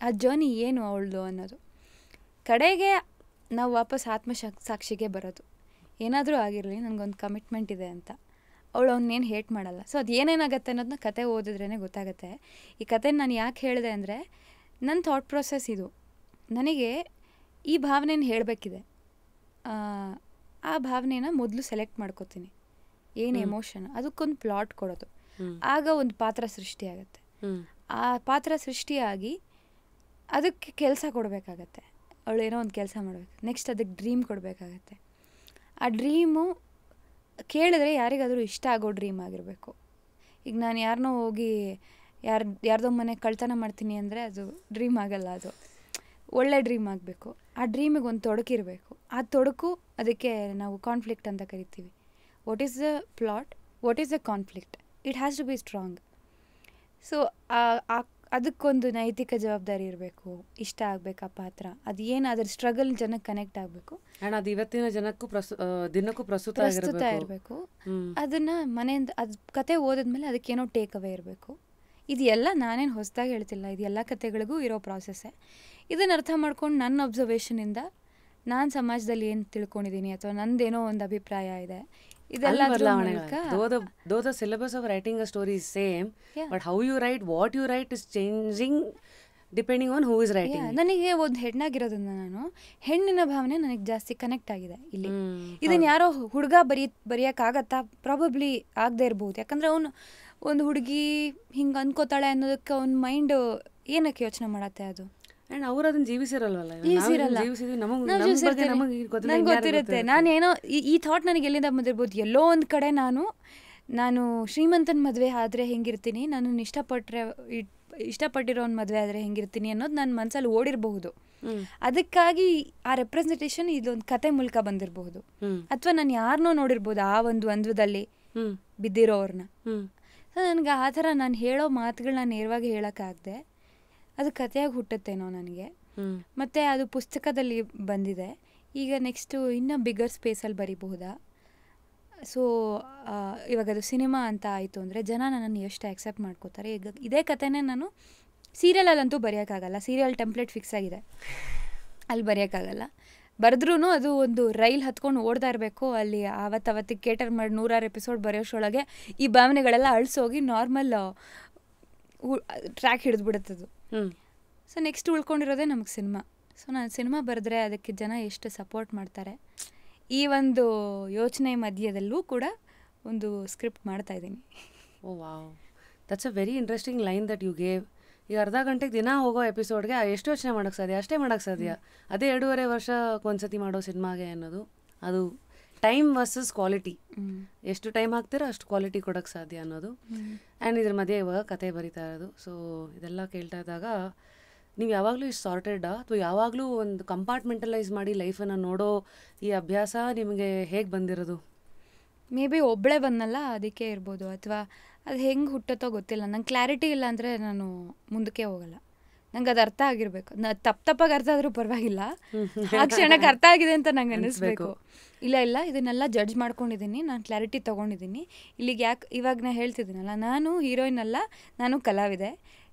ಆ ಜರ್ನಿ ಏನು ಅವಳದು ಅನ್ನೋದು. ಕಡೆಗೆ ನಾವು ವಾಪಸ್ ಸಾಕ್ಷಿಗೆ ಬರೋದು. ಏನಾದರೂ ಆಗಿರಲಿ, ನನಗೊಂದು ಕಮಿಟ್ಮೆಂಟ್ ಇದೆ ಅಂತ. ಅವಳು ಅವನ್ನೇನು ಹೇಟ್ ಮಾಡಲ್ಲ. ಸೊ ಅದು ಏನೇನಾಗತ್ತೆ ಅನ್ನೋದನ್ನ ಕತೆ ಓದಿದ್ರೇ ಗೊತ್ತಾಗುತ್ತೆ. ಈ ಕತೆನ ನಾನು ಯಾಕೆ ಹೇಳಿದೆ ಅಂದರೆ, ನನ್ನ ಥಾಟ್ ಪ್ರೊಸೆಸ್ ಇದು. ನನಗೆ ಈ ಭಾವನೆನ ಹೇಳಬೇಕಿದೆ, ಆ ಭಾವನೆನ ಮೊದಲು ಸೆಲೆಕ್ಟ್ ಮಾಡ್ಕೋತೀನಿ, ಏನು ಎಮೋಷನ್, ಅದಕ್ಕೊಂದು ಪ್ಲಾಟ್ ಕೊಡೋದು. ಆಗ ಒಂದು ಪಾತ್ರ ಸೃಷ್ಟಿಯಾಗತ್ತೆ. ಆ ಪಾತ್ರ ಸೃಷ್ಟಿಯಾಗಿ ಅದಕ್ಕೆ ಕೆಲಸ ಕೊಡಬೇಕಾಗತ್ತೆ. ಅವಳು ಏನೋ ಒಂದು ಕೆಲಸ ಮಾಡಬೇಕು, ನೆಕ್ಸ್ಟ್ ಅದಕ್ಕೆ ಡ್ರೀಮ್ ಕೊಡಬೇಕಾಗತ್ತೆ. ಆ ಡ್ರೀಮು ಕೇಳಿದ್ರೆ ಯಾರಿಗಾದರೂ ಇಷ್ಟ ಆಗೋ ಡ್ರೀಮ್ ಆಗಿರಬೇಕು. ಈಗ ನಾನು ಯಾರನ್ನೋ ಹೋಗಿ ಯಾರ್ದೋ ಮನೆ ಕಳ್ತನ ಮಾಡ್ತೀನಿ ಅಂದರೆ ಅದು ಡ್ರೀಮ್ ಆಗಲ್ಲ, ಅದು ಒಳ್ಳೆ ಡ್ರೀಮ್ ಆಗಬೇಕು. ಆ ಡ್ರೀಮಿಗೆ ಒಂದು ತೊಡಕಿರಬೇಕು. ಆ ತೊಡಕು, ಅದಕ್ಕೆ ನಾವು ಕಾನ್ಫ್ಲಿಕ್ಟ್ ಅಂತ ಕರಿತೀವಿ. What is the plot, what is the conflict, it has to be strong. So ಅದಕ್ಕೊಂದು ನೈತಿಕ ಜವಾಬ್ದಾರಿ ಇರಬೇಕು, ಇಷ್ಟ ಆಗಬೇಕು ಆ ಪಾತ್ರ, ಅದು ಏನು ಅದ್ರ ಸ್ಟ್ರಗಲ್ ಜನಕ್ಕೆ ಕನೆಕ್ಟ್ ಆಗಬೇಕು, ಆ್ಯಂಡ್ ಅದು ಇವತ್ತಿನ ಜನಕ್ಕೂ ದಿನಕ್ಕೂ ಪ್ರಸ್ತುತ ಇರಬೇಕು. ಅದನ್ನು ಮನೆಯಿಂದ ಅದು ಕತೆ ಓದಿದ್ಮೇಲೆ ಅದಕ್ಕೇನೋ ಟೇಕ್ ಅವೇ ಇರಬೇಕು. ಇದೆಲ್ಲ ನಾನೇನು ಹೊಸದಾಗಿ ಹೇಳ್ತಿಲ್ಲ, ಇದು ಎಲ್ಲ ಕತೆಗಳಿಗೂ ಇರೋ ಪ್ರಾಸೆಸ್ಸೇ. ಇದನ್ನು ಅರ್ಥ ಮಾಡ್ಕೊಂಡು ನನ್ನ ಅಬ್ಸರ್ವೇಷನಿಂದ ನಾನು ಸಮಾಜದಲ್ಲಿ ಏನು ತಿಳ್ಕೊಂಡಿದ್ದೀನಿ ಅಥವಾ ನಂದೇನೋ ಒಂದು ಅಭಿಪ್ರಾಯ ಇದೆ, ಇದೆಲ್ಲ though the syllabus of writing a story is same, but how you write, what you write is changing depending on who is writing. ನನಗೆ ಒಂದು ಹೆಣ್ಣಾಗಿರೋದ್ರಿಂದ ನಾನು ಹೆಣ್ಣಿನ ಭಾವನೆ ನನಗೆ ಜಾಸ್ತಿ ಕನೆಕ್ಟ್ ಆಗಿದೆ ಇಲ್ಲಿ. ಇದನ್ನ ಯಾರೋ ಹುಡುಗ ಬರೆಯೋಕ್ಕಾಗತ್ತಾ? ಪ್ರಾಬಬ್ಲಿ ಆಗದೆ ಇರ್ಬೋದು. ಯಾಕಂದ್ರೆ ಅವನು ಒಂದು ಹುಡುಗಿ ಹಿಂಗೆ ಅನ್ಕೋತಾಳೆ ಅನ್ನೋದಕ್ಕೆ ಅವ್ನ ಮೈಂಡ್ ಏನಕ್ಕೆ ಯೋಚನೆ ಮಾಡತ್ತೆ ಅದು. ಆ್ಯಂಡ್ ಅವ್ರು ಅದನ್ನ ಜೀವಿಸಿರಲ್ವಲ್ಲ, ನಂಗೆ ಗೊತ್ತಿರುತ್ತೆ. ನಾನೇನೋ ಈ ಥಾಟ್ ನನಗೆ ಎಲ್ಲಿಂದ ಬಂದಿರ್ಬೋದು, ಎಲ್ಲೋ ಒಂದು ಕಡೆ ನಾನು ಶ್ರೀಮಂತನ ಮದುವೆ ಆದರೆ ಹೆಂಗಿರ್ತೀನಿ, ನನ್ನನ್ನು ಇಷ್ಟಪಟ್ಟಿರೋನ್ ಮದುವೆ ಆದರೆ ಹೆಂಗಿರ್ತೀನಿ ಅನ್ನೋದು ನನ್ನ ಮನಸ್ಸಲ್ಲಿ ಓಡಿರಬಹುದು. ಅದಕ್ಕಾಗಿ ಆ ರೆಪ್ರೆಸೆಂಟೇಷನ್ ಇದೊಂದು ಕತೆ ಮೂಲಕ ಬಂದಿರಬಹುದು, ಅಥವಾ ನಾನು ಯಾರನ್ನೋ ನೋಡಿರ್ಬೋದು ಆ ಒಂದು ದ್ವಂದ್ವದಲ್ಲಿ ಬಿದ್ದಿರೋವ್ರನ್ನ. ಸೊ ನನಗೆ ಆ ಥರ ನಾನು ಹೇಳೋ ಮಾತುಗಳನ್ನ ನೇರವಾಗಿ ಹೇಳೋಕ್ಕಾಗದೆ ಅದು ಕತೆಯಾಗಿ ಹುಟ್ಟುತ್ತೇನೋ ನನಗೆ. ಮತ್ತು ಅದು ಪುಸ್ತಕದಲ್ಲಿ ಬಂದಿದೆ. ಈಗ ನೆಕ್ಸ್ಟು ಇನ್ನೂ ಬಿಗ್ಗರ್ ಸ್ಪೇಸಲ್ಲಿ ಬರೀಬಹುದಾ? ಸೊ ಇವಾಗ ಅದು ಸಿನಿಮಾ ಅಂತ ಆಯಿತು ಅಂದರೆ ಜನ ನನ್ನನ್ನು ಎಷ್ಟು ಆಕ್ಸೆಪ್ಟ್ ಮಾಡ್ಕೋತಾರೆ. ಈಗ ಇದೇ ಕತೆನೇ ನಾನು ಸೀರಿಯಲಲ್ಲಂತೂ ಬರೆಯೋಕ್ಕಾಗಲ್ಲ, ಸೀರಿಯಲ್ ಟೆಂಪ್ಲೇಟ್ ಫಿಕ್ಸ್ ಆಗಿದೆ, ಅಲ್ಲಿ ಬರೆಯೋಕ್ಕಾಗಲ್ಲ. ಬರೆದ್ರೂ ಅದು ಒಂದು ರೈಲ್ ಹತ್ಕೊಂಡು ಓಡ್ತಾ ಇರಬೇಕು, ಅಲ್ಲಿ ಅವತ್ತಿಗೆ ಕೇಟರ್ ಮಾಡಿ 100 ಎಪಿಸೋಡ್ ಬರೆಯೋಷ್ಟೊಳಗೆ ಈ ಭಾವನೆಗಳೆಲ್ಲ ಅಳಿಸೋಗಿ ನಾರ್ಮಲ್ ಟ್ರ್ಯಾಕ್ ಹಿಡಿದ್ಬಿಡುತ್ತದು. ಸೊ ನೆಕ್ಸ್ಟ್ ಉಳ್ಕೊಂಡಿರೋದೇ ನಮಗೆ ಸಿನಿಮಾ. ಸೊ ನಾನು ಸಿನಿಮಾ ಬರೆದ್ರೆ ಅದಕ್ಕೆ ಜನ ಎಷ್ಟು ಸಪೋರ್ಟ್ ಮಾಡ್ತಾರೆ, ಈ ಒಂದು ಯೋಚನೆ ಮಧ್ಯದಲ್ಲೂ ಕೂಡ ಒಂದು ಸ್ಕ್ರಿಪ್ಟ್ ಮಾಡ್ತಾ ಇದ್ದೀನಿ. Oh wow, that's a very interesting line that you gave. ಈಗ ಅರ್ಧ ಗಂಟೆಗೆ ದಿನ ಹೋಗೋ ಎಪಿಸೋಡ್ಗೆ ಎಷ್ಟು ಯೋಚನೆ ಮಾಡೋಕ್ಕೆ ಸಾಧ್ಯ? ಅಷ್ಟೇ ಮಾಡೋಕ್ಕೆ ಸಾಧ್ಯ. ಅದೇ 2.5 ವರ್ಷಕ್ಕೊಂದ್ಸತಿ ಮಾಡೋ ಸಿನಿಮಾಗೆ ಅನ್ನೋದು ಅದು ಟೈಮ್ ವರ್ಸಸ್ ಕ್ವಾಲಿಟಿ. ಎಷ್ಟು ಟೈಮ್ ಹಾಕ್ತೀರೋ ಅಷ್ಟು ಕ್ವಾಲಿಟಿ ಕೊಡೋಕ್ಕೆ ಸಾಧ್ಯ ಅನ್ನೋದು. ಆ್ಯಂಡ್ ಇದ್ರ ಮಧ್ಯೆ ಇವಾಗ ಕತೆ ಬರಿತಾ ಇರೋದು. ಸೊ ಇದೆಲ್ಲ ಕೇಳ್ತಾ ಇದ್ದಾಗ ನೀವು ಯಾವಾಗಲೂ ಇಷ್ಟು ಸಾರ್ಟೆಡ್ಡಾ, ಅಥವಾ ಯಾವಾಗಲೂ ಒಂದು ಕಂಪಾರ್ಟ್ಮೆಂಟಲೈಸ್ ಮಾಡಿ ಲೈಫನ್ನು ನೋಡೋ ಈ ಅಭ್ಯಾಸ ನಿಮಗೆ ಹೇಗೆ ಬಂದಿರೋದು? ಮೇ ಬಿ ಒಬ್ಬಳೇ ಬಂದಲ್ಲ ಅದಕ್ಕೆ ಇರ್ಬೋದು, ಅಥವಾ ಅದು ಹೆಂಗೆ ಹುಟ್ಟತ್ತೋ ಗೊತ್ತಿಲ್ಲ. ನಂಗೆ ಕ್ಲಾರಿಟಿ ಇಲ್ಲ ಅಂದರೆ ನಾನು ಮುಂದಕ್ಕೆ ಹೋಗಲ್ಲ. ನಂಗೆ ಅದು ಅರ್ಥ ಆಗಿರಬೇಕು. ತಪ್ಪಾಗಿ ಅರ್ಥ ಆದರೂ ಪರವಾಗಿಲ್ಲ, ಆ ಕ್ಷಣಕ್ಕೆ ಅರ್ಥ ಆಗಿದೆ ಅಂತ ನಂಗೆ ಅನ್ನಿಸ್ಬೇಕು. ಇಲ್ಲ ಇದನ್ನೆಲ್ಲ ಜಡ್ಜ್ ಮಾಡ್ಕೊಂಡಿದ್ದೀನಿ, ನಾನು ಕ್ಲಾರಿಟಿ ತೊಗೊಂಡಿದ್ದೀನಿ. ಇಲ್ಲಿಗೆ ಯಾಕೆ ಇವಾಗ ನಾನು ಹೇಳ್ತಿದ್ದೀನಲ್ಲ, ನಾನು ಹೀರೋಯಿನ್ ಅಲ್ಲ, ನಾನು ಕಲಾವಿದೆ.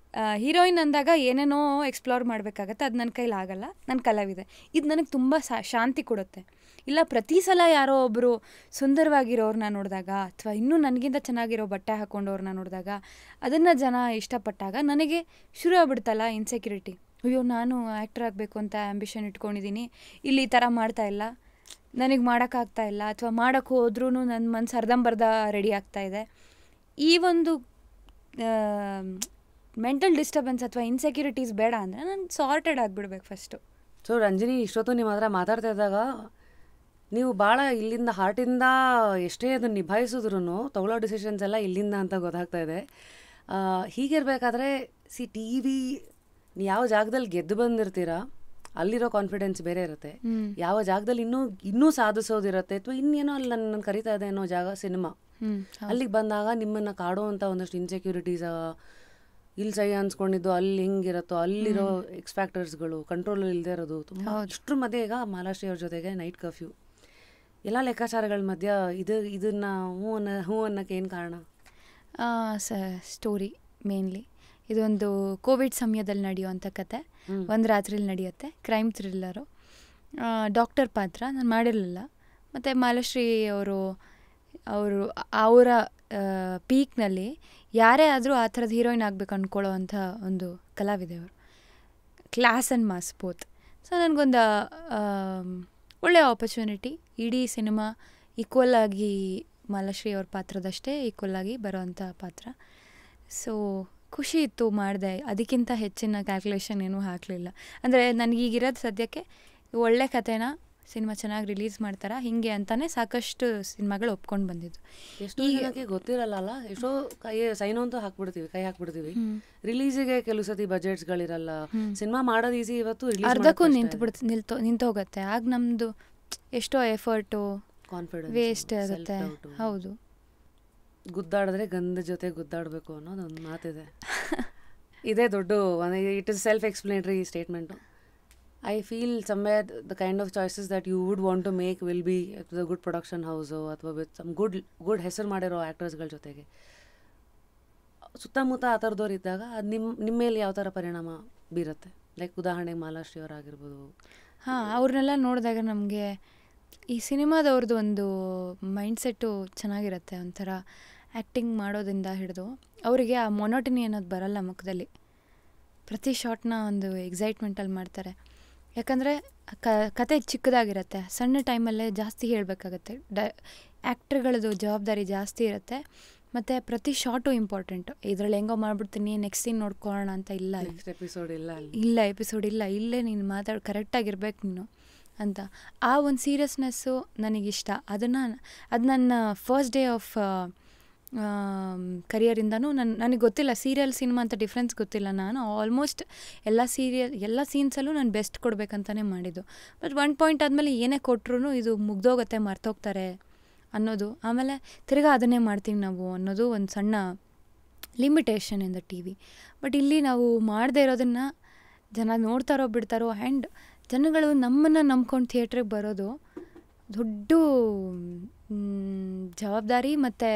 ಹೀರೋಯಿನ್ ಅಂದಾಗ ಏನೇನೋ ಎಕ್ಸ್ಪ್ಲೋರ್ ಮಾಡಬೇಕಾಗತ್ತೆ, ಅದು ನನ್ನ ಕೈಲಿ ಆಗಲ್ಲ, ನನ್ನ ಕಲಾವಿದೆ. ಇದು ನನಗೆ ತುಂಬ ಶಾಂತಿ ಕೊಡುತ್ತೆ. ಇಲ್ಲ ಪ್ರತಿ ಸಲ ಯಾರೋ ಒಬ್ಬರು ಸುಂದರವಾಗಿರೋರನ್ನ ನೋಡಿದಾಗ, ಅಥವಾ ಇನ್ನೂ ನನಗಿಂತ ಚೆನ್ನಾಗಿರೋ ಬಟ್ಟೆ ಹಾಕ್ಕೊಂಡವ್ರನ್ನ ನೋಡಿದಾಗ, ಅದನ್ನು ಜನ ಇಷ್ಟಪಟ್ಟಾಗ ನನಗೆ ಶುರು ಆಗ್ಬಿಡ್ತಲ್ಲ ಇನ್ಸೆಕ್ಯೂರಿಟಿ. ಅಯ್ಯೋ, ನಾನು ಆ್ಯಕ್ಟರ್ ಆಗಬೇಕು ಅಂತ ಆ್ಯಂಬಿಷನ್ ಇಟ್ಕೊಂಡಿದ್ದೀನಿ, ಇಲ್ಲಿ ಈ ಥರ ಮಾಡ್ತಾ ಇಲ್ಲ, ನನಗೆ ಮಾಡೋಕ್ಕಾಗ್ತಾ ಇಲ್ಲ, ಅಥವಾ ಮಾಡೋಕ್ಕೆ ಹೋದ್ರೂ ನನ್ನ ಮನಸ್ಸು ಅರ್ಧಂಬರ್ಧ ರೆಡಿ ಆಗ್ತಾಯಿದೆ. ಈ ಒಂದು ಮೆಂಟಲ್ ಡಿಸ್ಟರ್ಬೆನ್ಸ್ ಅಥವಾ ಇನ್ಸೆಕ್ಯೂರಿಟೀಸ್ ಬೇಡ ಅಂದರೆ ನಾನು ಸಾರ್ಟೆಡ್ ಆಗಿಬಿಡ್ಬೇಕು ಫಸ್ಟು. ಸೊ ರಂಜಿನಿ, ಇಷ್ಟೊತ್ತು ನಿಮ್ಮ ಹತ್ರ ಮಾತಾಡ್ತಾ ಇದ್ದಾಗ ನೀವು ಭಾಳ ಇಲ್ಲಿಂದ ಹಾರ್ಟಿಂದ ಎಷ್ಟೇ ಅದನ್ನು ನಿಭಾಯಿಸಿದ್ರು ತಗೊಳ್ಳೋ ಡಿಸಿಷನ್ಸ್ ಎಲ್ಲ ಇಲ್ಲಿಂದ ಅಂತ ಗೊತ್ತಾಗ್ತಾ ಇದೆ. ಹೀಗಿರಬೇಕಾದ್ರೆ ಟಿ ವಿ ಯಾವ ಜಾಗದಲ್ಲಿ ಗೆದ್ದು ಬಂದಿರ್ತೀರಾ ಅಲ್ಲಿರೋ ಕಾನ್ಫಿಡೆನ್ಸ್ ಬೇರೆ ಇರುತ್ತೆ. ಯಾವ ಜಾಗದಲ್ಲಿ ಇನ್ನೂ ಸಾಧಿಸೋದಿರುತ್ತೆ, ಅಥವಾ ಇನ್ನೇನೋ ಅಲ್ಲಿ ನನ್ನ ಕರಿತಾ ಇದೆ ಅನ್ನೋ ಜಾಗ ಸಿನಿಮಾ. ಅಲ್ಲಿಗೆ ಬಂದಾಗ ನಿಮ್ಮನ್ನು ಕಾಡೋ ಅಂತ ಒಂದಷ್ಟು ಇನ್ಸೆಕ್ಯೂರಿಟೀಸ್, ಇಲ್ಲಿ ಸಹಿ ಅನ್ಸ್ಕೊಂಡಿದ್ದು ಅಲ್ಲಿ ಹಿಂಗಿರುತ್ತೋ, ಅಲ್ಲಿರೋ ಎಕ್ಸ್ಫ್ಯಾಕ್ಟರ್ಸ್ಗಳು ಕಂಟ್ರೋಲ್ ಇಲ್ಲದೆ ಇರೋದು ತುಂಬ. ಇಷ್ಟರ ಮಧ್ಯೆ ಈಗ ಮಾಲಾಶ್ರೀ ಅವ್ರ ಜೊತೆಗೆ ನೈಟ್ ಕರ್ಫ್ಯೂ, ಎಲ್ಲ ಲೆಕ್ಕಾಚಾರಗಳ ಮಧ್ಯ ಇದನ್ನು ಹೂ ಅನ್ನೋಕ್ಕೆ ಏನು ಕಾರಣ? ಸ್ಟೋರಿ ಮೇನ್ಲಿ ಇದೊಂದು ಕೋವಿಡ್ ಸಮಯದಲ್ಲಿ ನಡೆಯುವಂಥ ಕತೆ. ಒಂದು ರಾತ್ರಿಲಿ ನಡೆಯುತ್ತೆ, ಕ್ರೈಮ್ ಥ್ರಿಲ್ಲರು. ಡಾಕ್ಟರ್ ಪಾತ್ರ ನಾನು ಮಾಡಿರಲಿಲ್ಲ. ಮತ್ತು ಮಾಲಾಶ್ರೀ ಅವರ ಪೀಕ್ನಲ್ಲಿ ಯಾರೇ ಆದರೂ ಆ ಥರದ ಹೀರೋಯಿನ್ ಆಗಬೇಕು ಅಂದ್ಕೊಳ್ಳೋ ಅಂಥ ಒಂದು ಕಲಾವಿದೆ ಅವರು. Class and mass both. So ನನಗೊಂದು ಒಳ್ಳೆಯ ಆಪರ್ಚುನಿಟಿ. ಇಡೀ ಸಿನಿಮಾ ಈಕ್ವಲ್ ಆಗಿ ಮಾಲಾಶ್ರೀ ಅವ್ರ ಪಾತ್ರದಷ್ಟೇ ಈಕ್ವಲ್ ಆಗಿ ಬರೋವಂಥ ಪಾತ್ರ. ಸೊ ಖುಷಿ ಇತ್ತು, ಮಾಡಿದೆ. ಅದಕ್ಕಿಂತ ಹೆಚ್ಚಿನ ಕ್ಯಾಲ್ಕುಲೇಷನ್ ಏನೂ ಹಾಕಲಿಲ್ಲ. ಅಂದರೆ ನನಗೀಗಿರೋದು ಸದ್ಯಕ್ಕೆ ಒಳ್ಳೆ ಕಥೆನ ಸಿನಿಮಾ ಚೆನ್ನಾಗಿ ರಿಲೀಸ್ ಮಾಡ್ತಾರ ಹಿಂಗೆ ಅಂತಾನೆ ಸಾಕಷ್ಟು ಸಿನಿಮಾಗಳು ಒಪ್ಕೊಂಡು ಬಂದಿದ್ದು. ಎಷ್ಟೋ ಜನಕ್ಕೆ ಗೊತ್ತಿರಲ್ಲ, ಎಷ್ಟೋ ಸೈನ್ ಅಂತೂ ಕೈ ಹಾಕ್ಬಿಡ್ತೀವಿ. ರಿಲೀಸಿಗೆ ಕೆಲವು ಸತಿ ಬಜೆಟ್ಸ್ಗಳಿರಲ್ಲ, ಸಿನಿಮಾ ಮಾಡೋದು ಈಸಿ, ಇವತ್ತು ಅರ್ಧಕ್ಕೂ ನಿಂತೋಗುತ್ತೆ. ಆಗ ನಮ್ಮದು ಎಷ್ಟೋ ಎಫರ್ಟು ಕಾನ್ಫಿಡೆನ್ಸ್ ವೇಸ್ಟ್ ಆಗುತ್ತೆ. ಹೌದು. ಗುದ್ದಾಡಿದ್ರೆ ಗಂಧ ಜೊತೆ ಗುದ್ದಾಡಬೇಕು ಅನ್ನೋದೊಂದು ಮಾತಿದೆ. ಇದೇ ದೊಡ್ಡ it is self explanatory statement. I feel somewhere the kind of choices that you would want to make will be the good production house ಅಥವಾ ವಿತ್ ಸಮ್ ಗುಡ್ ಹೆಸರು ಮಾಡಿರೋ ಆ್ಯಕ್ಟರ್ಸ್ಗಳ ಜೊತೆಗೆ. ಸುತ್ತಮುತ್ತ ಆ ಥರದವ್ರು ಇದ್ದಾಗ ಅದು ನಿಮ್ಮ ಮೇಲೆ ಯಾವ ಥರ ಪರಿಣಾಮ ಬೀರುತ್ತೆ? ಲೈಕ್ ಉದಾಹರಣೆಗೆ ಮಾಲಾಶ್ರೀ ಅವರಾಗಿರ್ಬೋದು. ಹಾಂ, ಅವ್ರನ್ನೆಲ್ಲ ನೋಡಿದಾಗ ನಮಗೆ ಈ ಸಿನಿಮಾದವ್ರದ್ದು ಒಂದು ಮೈಂಡ್ಸೆಟ್ಟು ಚೆನ್ನಾಗಿರುತ್ತೆ. ಒಂಥರ ಆ್ಯಕ್ಟಿಂಗ್ ಮಾಡೋದ್ರಿಂದ ಹಿಡಿದು ಅವರಿಗೆ ಆ ಮೊನೋಟನಿ ಅನ್ನೋದು ಬರಲ್ಲ ಮುಖದಲ್ಲಿ. ಪ್ರತಿ ಶಾಟ್ನ ಒಂದು ಎಕ್ಸೈಟ್ಮೆಂಟಲ್ಲಿ ಮಾಡ್ತಾರೆ. ಯಾಕಂದರೆ ಕತೆ ಚಿಕ್ಕದಾಗಿರುತ್ತೆ, ಸಣ್ಣ ಟೈಮಲ್ಲೇ ಜಾಸ್ತಿ ಹೇಳಬೇಕಾಗತ್ತೆ. ಆ್ಯಕ್ಟ್ರ್ಗಳದ್ದು ಜವಾಬ್ದಾರಿ ಜಾಸ್ತಿ ಇರುತ್ತೆ. ಮತ್ತು ಪ್ರತಿ ಶಾಟು ಇಂಪಾರ್ಟೆಂಟು. ಇದರಲ್ಲಿ ಹೆಂಗೋ ಮಾಡಿಬಿಡ್ತೀನಿ, ನೆಕ್ಸ್ಟ್ ಸೀನ್ ನೋಡ್ಕೊಳ್ಳೋಣ ಅಂತ ಇಲ್ಲ. ಎಪಿಸೋಡ್ ಇಲ್ಲ, ಇಲ್ಲೇ ನೀನು ಕರೆಕ್ಟಾಗಿರ್ಬೇಕು ನೀನು ಅಂತ. ಆ ಒಂದು ಸೀರಿಯಸ್ನೆಸ್ಸು ನನಗಿಷ್ಟ. ಅದು ನನ್ನ ಫಸ್ಟ್ ಡೇ ಆಫ್ ಕರಿಯರಿಂದನೂ ನನಗೆ ಗೊತ್ತಿಲ್ಲ ಸೀರಿಯಲ್ ಸಿನಿಮಾ ಅಂತ ಡಿಫ್ರೆನ್ಸ್ ಗೊತ್ತಿಲ್ಲ. ನಾನು ಆಲ್ಮೋಸ್ಟ್ ಎಲ್ಲ ಸೀನ್ಸಲ್ಲೂ ನಾನು ಬೆಸ್ಟ್ ಕೊಡಬೇಕಂತಲೇ ಮಾಡಿದ್ದು. ಬಟ್ ಒನ್ ಪಾಯಿಂಟ್ ಆದಮೇಲೆ ಏನೇ ಕೊಟ್ಟರು ಇದು ಮುಗ್ದೋಗುತ್ತೆ, ಮರ್ತೋಗ್ತಾರೆ ಅನ್ನೋದು. ಆಮೇಲೆ ತಿರ್ಗಾ ಅದನ್ನೇ ಮಾಡ್ತೀವಿ ನಾವು ಅನ್ನೋದು ಒಂದು ಸಣ್ಣ limitation in the T V. But ಇಲ್ಲಿ ನಾವು ಮಾಡದೇ ಇರೋದನ್ನು ಜನ ನೋಡ್ತಾರೋ ಬಿಡ್ತಾರೋ. ಆ್ಯಂಡ್ ಜನಗಳು ನಮ್ಮನ್ನು ನಂಬ್ಕೊಂಡು ಥಿಯೇಟ್ರಿಗೆ ಬರೋದು ದೊಡ್ಡ ಜವಾಬ್ದಾರಿ ಮತ್ತು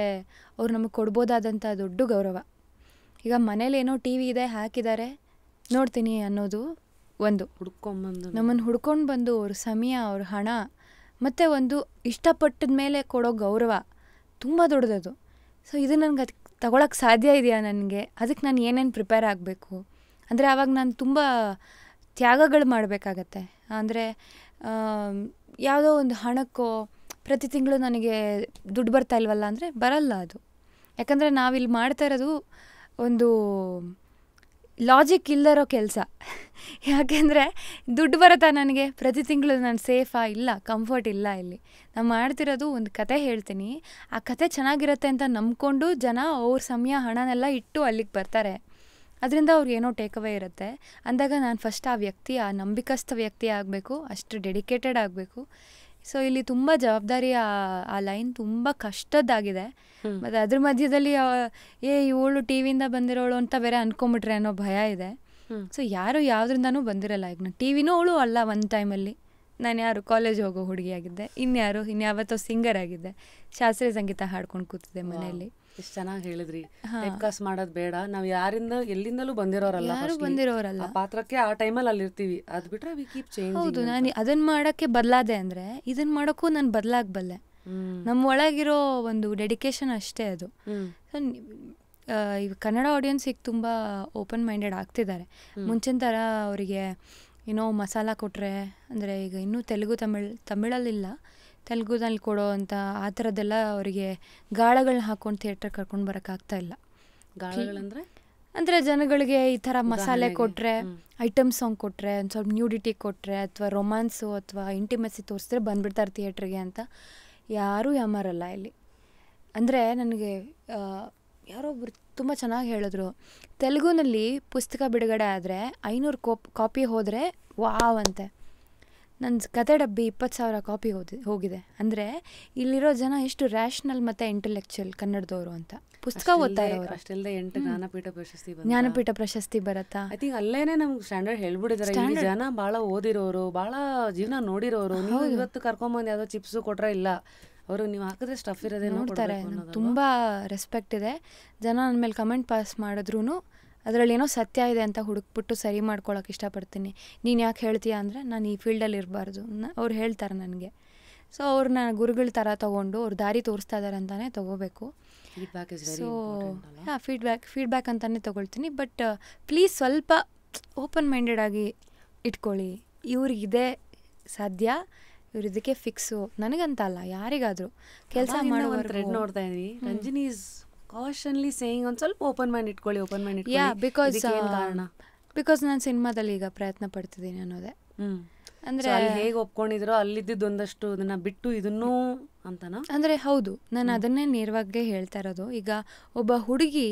ಅವ್ರು ನಮಗೆ ಕೊಡ್ಬೋದಾದಂಥ ದೊಡ್ಡ ಗೌರವ. ಈಗ ಮನೇಲೇನೋ ಟಿ ವಿ ಇದೆ, ಹಾಕಿದ್ದಾರೆ, ನೋಡ್ತೀನಿ ಅನ್ನೋದು ಒಂದು. ನಮ್ಮನ್ನು ಹುಡ್ಕೊಂಡು ಬಂದು ಅವ್ರ ಸಮಯ, ಅವ್ರ ಹಣ ಮತ್ತು ಒಂದು ಇಷ್ಟಪಟ್ಟದ ಮೇಲೆ ಕೊಡೋ ಗೌರವ ತುಂಬ ದೊಡ್ಡದದು. ಸೊ ಇದು ನನಗೆ ಅದಕ್ಕೆ ತಗೊಳಕ್ಕೆ ಸಾಧ್ಯ ಇದೆಯಾ ನನಗೆ? ಅದಕ್ಕೆ ನಾನು ಏನೇನು ಪ್ರಿಪೇರ್ ಆಗಬೇಕು ಅಂದರೆ ಆವಾಗ ನಾನು ತುಂಬ ತ್ಯಾಗಗಳು ಮಾಡಬೇಕಾಗತ್ತೆ. ಅಂದರೆ ಯಾವುದೋ ಒಂದು ಹಣಕ್ಕೋ ಪ್ರತಿ ತಿಂಗಳು ನನಗೆ ದುಡ್ಡು ಬರ್ತಾ ಇಲ್ವಲ್ಲ ಅಂದರೆ ಬರಲ್ಲ ಅದು. ಯಾಕಂದರೆ ನಾವಿಲ್ಲಿ ಮಾಡ್ತಾ ಇರೋದು ಒಂದು ಲಾಜಿಕ್ ಇಲ್ಲದಿರೋ ಕೆಲಸ. ಯಾಕೆಂದರೆ ದುಡ್ಡು ಬರುತ್ತಾ ನನಗೆ ಪ್ರತಿ ತಿಂಗಳು? ನಾನು ಸೇಫಾ? ಇಲ್ಲ, ಕಂಫರ್ಟ್ ಇಲ್ಲ. ಇಲ್ಲಿ ನಾನು ಮಾಡ್ತಿರೋದು ಒಂದು ಕತೆ ಹೇಳ್ತೀನಿ, ಆ ಕತೆ ಚೆನ್ನಾಗಿರುತ್ತೆ ಅಂತ ನಂಬ್ಕೊಂಡು ಜನ ಅವ್ರ ಸಮಯ ಹಣನೆಲ್ಲ ಇಟ್ಟು ಅಲ್ಲಿಗೆ ಬರ್ತಾರೆ. ಅದರಿಂದ ಅವ್ರಿಗೇನೋ ಟೇಕ್ಅವೇ ಇರುತ್ತೆ. ಅಂದಾಗ ನಾನು ಫಸ್ಟ್ ಆ ನಂಬಿಕಸ್ಥ ವ್ಯಕ್ತಿ ಆಗಬೇಕು, ಅಷ್ಟು ಡೆಡಿಕೇಟೆಡ್ ಆಗಬೇಕು. ಸೊ ಇಲ್ಲಿ ತುಂಬ ಜವಾಬ್ದಾರಿ, ಆ ಲೈನ್ ತುಂಬ ಕಷ್ಟದ್ದಾಗಿದೆ. ಮತ್ತು ಅದ್ರ ಮಧ್ಯದಲ್ಲಿ ಇವಳು ಟಿ ವಿಯಿಂದ ಬಂದಿರೋಳು ಅಂತ ಬೇರೆ ಅಂದ್ಕೊಂಬಿಟ್ರೆ ಅನ್ನೋ ಭಯ ಇದೆ. ಸೊ ಯಾರು ಯಾವುದ್ರಿಂದನೂ ಬಂದಿರಲ್ಲ. ಈಗ ನಾನು ಟಿ ವಿನೂ ಅವಳು ಅಲ್ಲ. ಒಂದು ಟೈಮಲ್ಲಿ ನಾನು ಯಾರು ಕಾಲೇಜ್ ಹೋಗೋ ಹುಡುಗಿಯಾಗಿದ್ದೆ, ಇನ್ಯಾವತ್ತೋ ಸಿಂಗರ್ ಆಗಿದ್ದೆ, ಶಾಸ್ತ್ರೀಯ ಸಂಗೀತ ಹಾಡ್ಕೊಂಡು ಕೂತಿದ್ದೆ ಮನೆಯಲ್ಲಿ. ಎಷ್ಟು ಚೆನ್ನಾಗಿ ಹೇಳಿದ್ರಿ. ಟೈಪ್ಕಾಸ್ಟ್ ಮಾಡೋದು ಬೇಡ, ನಾವು ಎಲ್ಲಿಂದಲೂ ಬಂದಿರೋರಲ್ಲ, ಆ ಪಾತ್ರಕ್ಕೆ ಆ ಟೈಮಲ್ಲಿ ಅಲ್ಲಿರ್ತೀವಿ. ಅದು ಬಿಟ್ರೆ ವಿ ಕೀಪ್ ಚೇಂಜಿಂಗ್. ಹೌದು, ನಾನು ಅದನ್ನ ಮಾಡೋಕ್ಕೆ ಬದಲಾದೆ ಅಂದರೆ ಇದನ್ನ ಮಾಡೋಕ್ಕೂ ನಾನು ಬದಲಾಗಬಲ್ಲೆ. ನಮ್ಮ ಒಳಗಿರೋ ಒಂದು ಡೆಡಿಕೇಶನ್ ಅಷ್ಟೇ ಅದು. ಕನ್ನಡ ಆಡಿಯನ್ಸಿಗೆ ತುಂಬ ಓಪನ್ ಮೈಂಡೆಡ್ ಆಗ್ತಿದ್ದಾರೆ. ಮುಂಚಿನ ಥರ ಅವರಿಗೆ ಏನೋ ಮಸಾಲ ಕೊಟ್ಟರೆ, ಅಂದರೆ ಈಗ ಇನ್ನೂ ತಮಿಳಲ್ಲಿಲ್ಲ, ತೆಲುಗುದಲ್ಲಿ ಕೊಡೋ ಅಂತ ಆ ಥರದ್ದೆಲ್ಲ ಅವರಿಗೆ ಗಾಳಗಳನ್ನ ಹಾಕ್ಕೊಂಡು ಥಿಯೇಟ್ರ್ ಕರ್ಕೊಂಡು ಬರೋಕ್ಕಾಗ್ತಾ ಇಲ್ಲ. ಗಾಳಗಳಂದರೆ ಅಂದರೆ ಜನಗಳಿಗೆ ಈ ಥರ ಮಸಾಲೆ ಕೊಟ್ಟರೆ, ಐಟಮ್ ಸಾಂಗ್ ಕೊಟ್ಟರೆ, ಒಂದು ಸ್ವಲ್ಪ ನ್ಯೂಡಿಟಿ ಕೊಟ್ಟರೆ ಅಥವಾ ರೊಮ್ಯಾನ್ಸು ಅಥವಾ ಇಂಟಿಮೆಸಿ ತೋರಿಸಿದ್ರೆ ಬಂದುಬಿಡ್ತಾರೆ ಥಿಯೇಟ್ರಿಗೆ ಅಂತ ಯಾರೂ ಯಾಮಾರಲ್ಲ ಇಲ್ಲಿ. ಅಂದರೆ ನನಗೆ ಯಾರೋ ಒಬ್ರು ತುಂಬ ಚೆನ್ನಾಗಿ ಹೇಳಿದ್ರು, ತೆಲುಗುನಲ್ಲಿ ಪುಸ್ತಕ ಬಿಡುಗಡೆ ಆದರೆ 500 ಕಾಪಿ ಹೋದರೆ ವಾವ್ ಅಂತೆ. ನನ್ನ ಕತೆ ಡಬ್ಬಿ 20,000 ಕಾಪಿ ಹೋಗಿದೆ. ಅಂದರೆ ಇಲ್ಲಿರೋ ಜನ ಎಷ್ಟು ರ್ಯಾಷನಲ್ ಮತ್ತು ಇಂಟೆಲೆಕ್ಚುಯಲ್ ಕನ್ನಡದವರು ಅಂತ. ಪುಸ್ತಕ ಓದ್ತಾ ಇರೋರು. ಅಷ್ಟೆಲ್ಲದೆ 8 ಜ್ಞಾನಪೀಠ ಪ್ರಶಸ್ತಿ ಬರುತ್ತಾ? ಐ ಥಿಂಕ್ ಅಲ್ಲೇನೆ ನಮ್ಗೆ ಸ್ಟ್ಯಾಂಡರ್ಡ್ ಹೇಳ್ಬಿಟ್ಟಿದ್ದಾರೆ. ಇಲ್ಲಿ ಜನ ಭಾಳ ಓದಿರೋರು, ಭಾಳ ಜೀವನ ನೋಡಿರೋರು. ನೀವು ಇವತ್ತು ಕರ್ಕೊಂಬಂದು ಯಾವುದೋ ಚಿಪ್ಸು ಕೊಟ್ರೆ ಇಲ್ಲ, ಅವರು ನೀವು ಹಾಕಿದ್ರೆ ಸ್ಟಫ್ ಇರೋದೇ ನೋಡ್ತಾರೆ. ತುಂಬ ರೆಸ್ಪೆಕ್ಟ್ ಇದೆ. ಜನ ನನ್ನ ಮೇಲೆ ಕಮೆಂಟ್ ಪಾಸ್ ಮಾಡಿದ್ರು ಅದರಲ್ಲಿ ಏನೋ ಸತ್ಯ ಇದೆ ಅಂತ ಹುಡುಕ್ಬಿಟ್ಟು ಸರಿ ಮಾಡ್ಕೊಳಕ್ಕೆ ಇಷ್ಟಪಡ್ತೀನಿ. ನೀನು ಯಾಕೆ ಹೇಳ್ತೀಯ ಅಂದರೆ ನಾನು ಈ ಫೀಲ್ಡಲ್ಲಿ ಇರಬಾರ್ದು, ಅವ್ರು ಹೇಳ್ತಾರೆ ನನಗೆ. ಸೊ ಅವ್ರನ್ನ ಗುರುಗಳ ಥರ ತೊಗೊಂಡು ಅವ್ರು ದಾರಿ ತೋರಿಸ್ತಾ ಇದ್ದಾರೆ ಅಂತಲೇ ತೊಗೋಬೇಕು. ಸೊ ಫೀಡ್ಬ್ಯಾಕ್ ಅಂತಲೇ ತೊಗೊಳ್ತೀನಿ. ಬಟ್ ಪ್ಲೀಸ್ ಸ್ವಲ್ಪ ಓಪನ್ ಮೈಂಡೆಡ್ ಆಗಿ ಇಟ್ಕೊಳ್ಳಿ. ಇವ್ರಿಗಿದೆ ಸಾಧ್ಯ, ಇವ್ರು ಇದಕ್ಕೆ ಫಿಕ್ಸು, ನನಗಂತಲ್ಲ ಯಾರಿಗಾದರೂ ಕೆಲಸ ಮಾಡೋ ನೋಡ್ತಾ ಇದ್ದೀನಿ. ರಂಜಿನಿ ಈಸ್ ಕಾಷನ್ಲಿ ಸೇಯಿಂಗ್ ಒಂದು ಸ್ವಲ್ಪ ಓಪನ್ ಮೈಂಡ್ ಇಟ್ಕೊಳ್ಳಿ. ಬಿಕಾಸ್ ನಾನು ಸಿನಿಮಾದಲ್ಲಿ ಈಗ ಪ್ರಯತ್ನ ಪಡ್ತಿದ್ದೀನಿ ಅನ್ನೋದೇ. ಅಂದರೆ ಹೇಗೆ ಒಪ್ಕೊಂಡಿದ್ರೋ ಅಲ್ಲಿದ್ದು ಒಂದಷ್ಟು ಅದನ್ನ ಬಿಟ್ಟು ಇದನ್ನೂ ಅಂತನಾ? ಅಂದರೆ ಹೌದು, ನಾನು ಅದನ್ನೇ ನೇರವಾಗಿ ಹೇಳ್ತಾ ಇರೋದು. ಈಗ ಒಬ್ಬ ಹುಡುಗಿ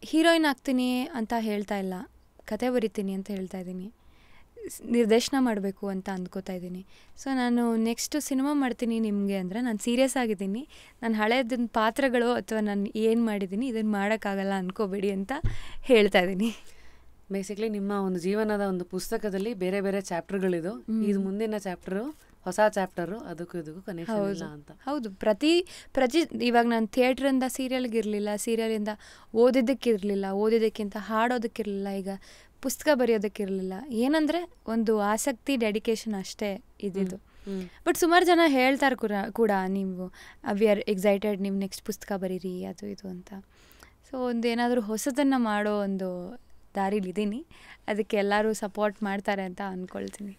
ಹೀರೋಯಿನ್ ಆಗ್ತೀನಿ ಅಂತ ಹೇಳ್ತಾ ಇಲ್ಲ, ಕತೆ ಬರಿತೀನಿ ಅಂತ ಹೇಳ್ತಾ ಇದ್ದೀನಿ. ನಿರ್ದೇಶನ ಮಾಡಬೇಕು ಅಂತ ಅಂದ್ಕೋತಾ ಇದ್ದೀನಿ. ಸೊ ನಾನು ನೆಕ್ಸ್ಟು ಸಿನಿಮಾ ಮಾಡ್ತೀನಿ ನಿಮಗೆ ಅಂದರೆ ನಾನು ಸೀರಿಯಸ್ ಆಗಿದ್ದೀನಿ. ನಾನು ಹಳೆಯದನ್ನ ಪಾತ್ರಗಳು ಅಥವಾ ನಾನು ಏನು ಮಾಡಿದ್ದೀನಿ ಇದನ್ನು ಮಾಡೋಕ್ಕಾಗಲ್ಲ ಅಂದ್ಕೋಬೇಡಿ ಅಂತ ಹೇಳ್ತಾ ಇದ್ದೀನಿ. ಬೇಸಿಕ್ಲಿ ನಿಮ್ಮ ಒಂದು ಜೀವನದ ಒಂದು ಪುಸ್ತಕದಲ್ಲಿ ಬೇರೆ ಬೇರೆ ಚಾಪ್ಟರ್ಗಳಿದು. ಇದು ಮುಂದಿನ ಚಾಪ್ಟರು, ಹೊಸ ಚಾಪ್ಟರು, ಅದಕ್ಕೂ ಇದಕ್ಕೂ ಕನೆಕ್ಷನ್ ಇಲ್ಲ ಅಂತ. ಹೌದು, ಪ್ರತಿ ಇವಾಗ ನಾನು ಥಿಯೇಟ್ರಿಂದ ಸೀರಿಯಲ್ಗಿರಲಿಲ್ಲ, ಸೀರಿಯಲಿಂದ ಓದಿದ್ದಕ್ಕಿಂತ ಹಾಡೋದಕ್ಕಿರಲಿಲ್ಲ, ಈಗ ಪುಸ್ತಕ ಬರೆಯೋದಕ್ಕಿರಲಿಲ್ಲ. ಏನಂದರೆ ಒಂದು ಆಸಕ್ತಿ, ಡೆಡಿಕೇಶನ್ ಅಷ್ಟೇ ಇದ್ದಿದ್ದು. ಬಟ್ ಸುಮಾರು ಜನ ಹೇಳ್ತಾರೆ ಕೂಡ ನೀವು ವಿ ಆರ್ ಎಕ್ಸೈಟೆಡ್, ನೀವು ನೆಕ್ಸ್ಟ್ ಪುಸ್ತಕ ಬರೀರಿ ಅದು ಇದು ಅಂತ. ಸೊ ಒಂದು ಏನಾದರೂ ಹೊಸದನ್ನು ಮಾಡೋ ಒಂದು ದಾರಿಲಿದ್ದೀನಿ. ಅದಕ್ಕೆ ಎಲ್ಲರೂ ಸಪೋರ್ಟ್ ಮಾಡ್ತಾರೆ ಅಂತ ಅಂದ್ಕೊಳ್ತೀನಿ.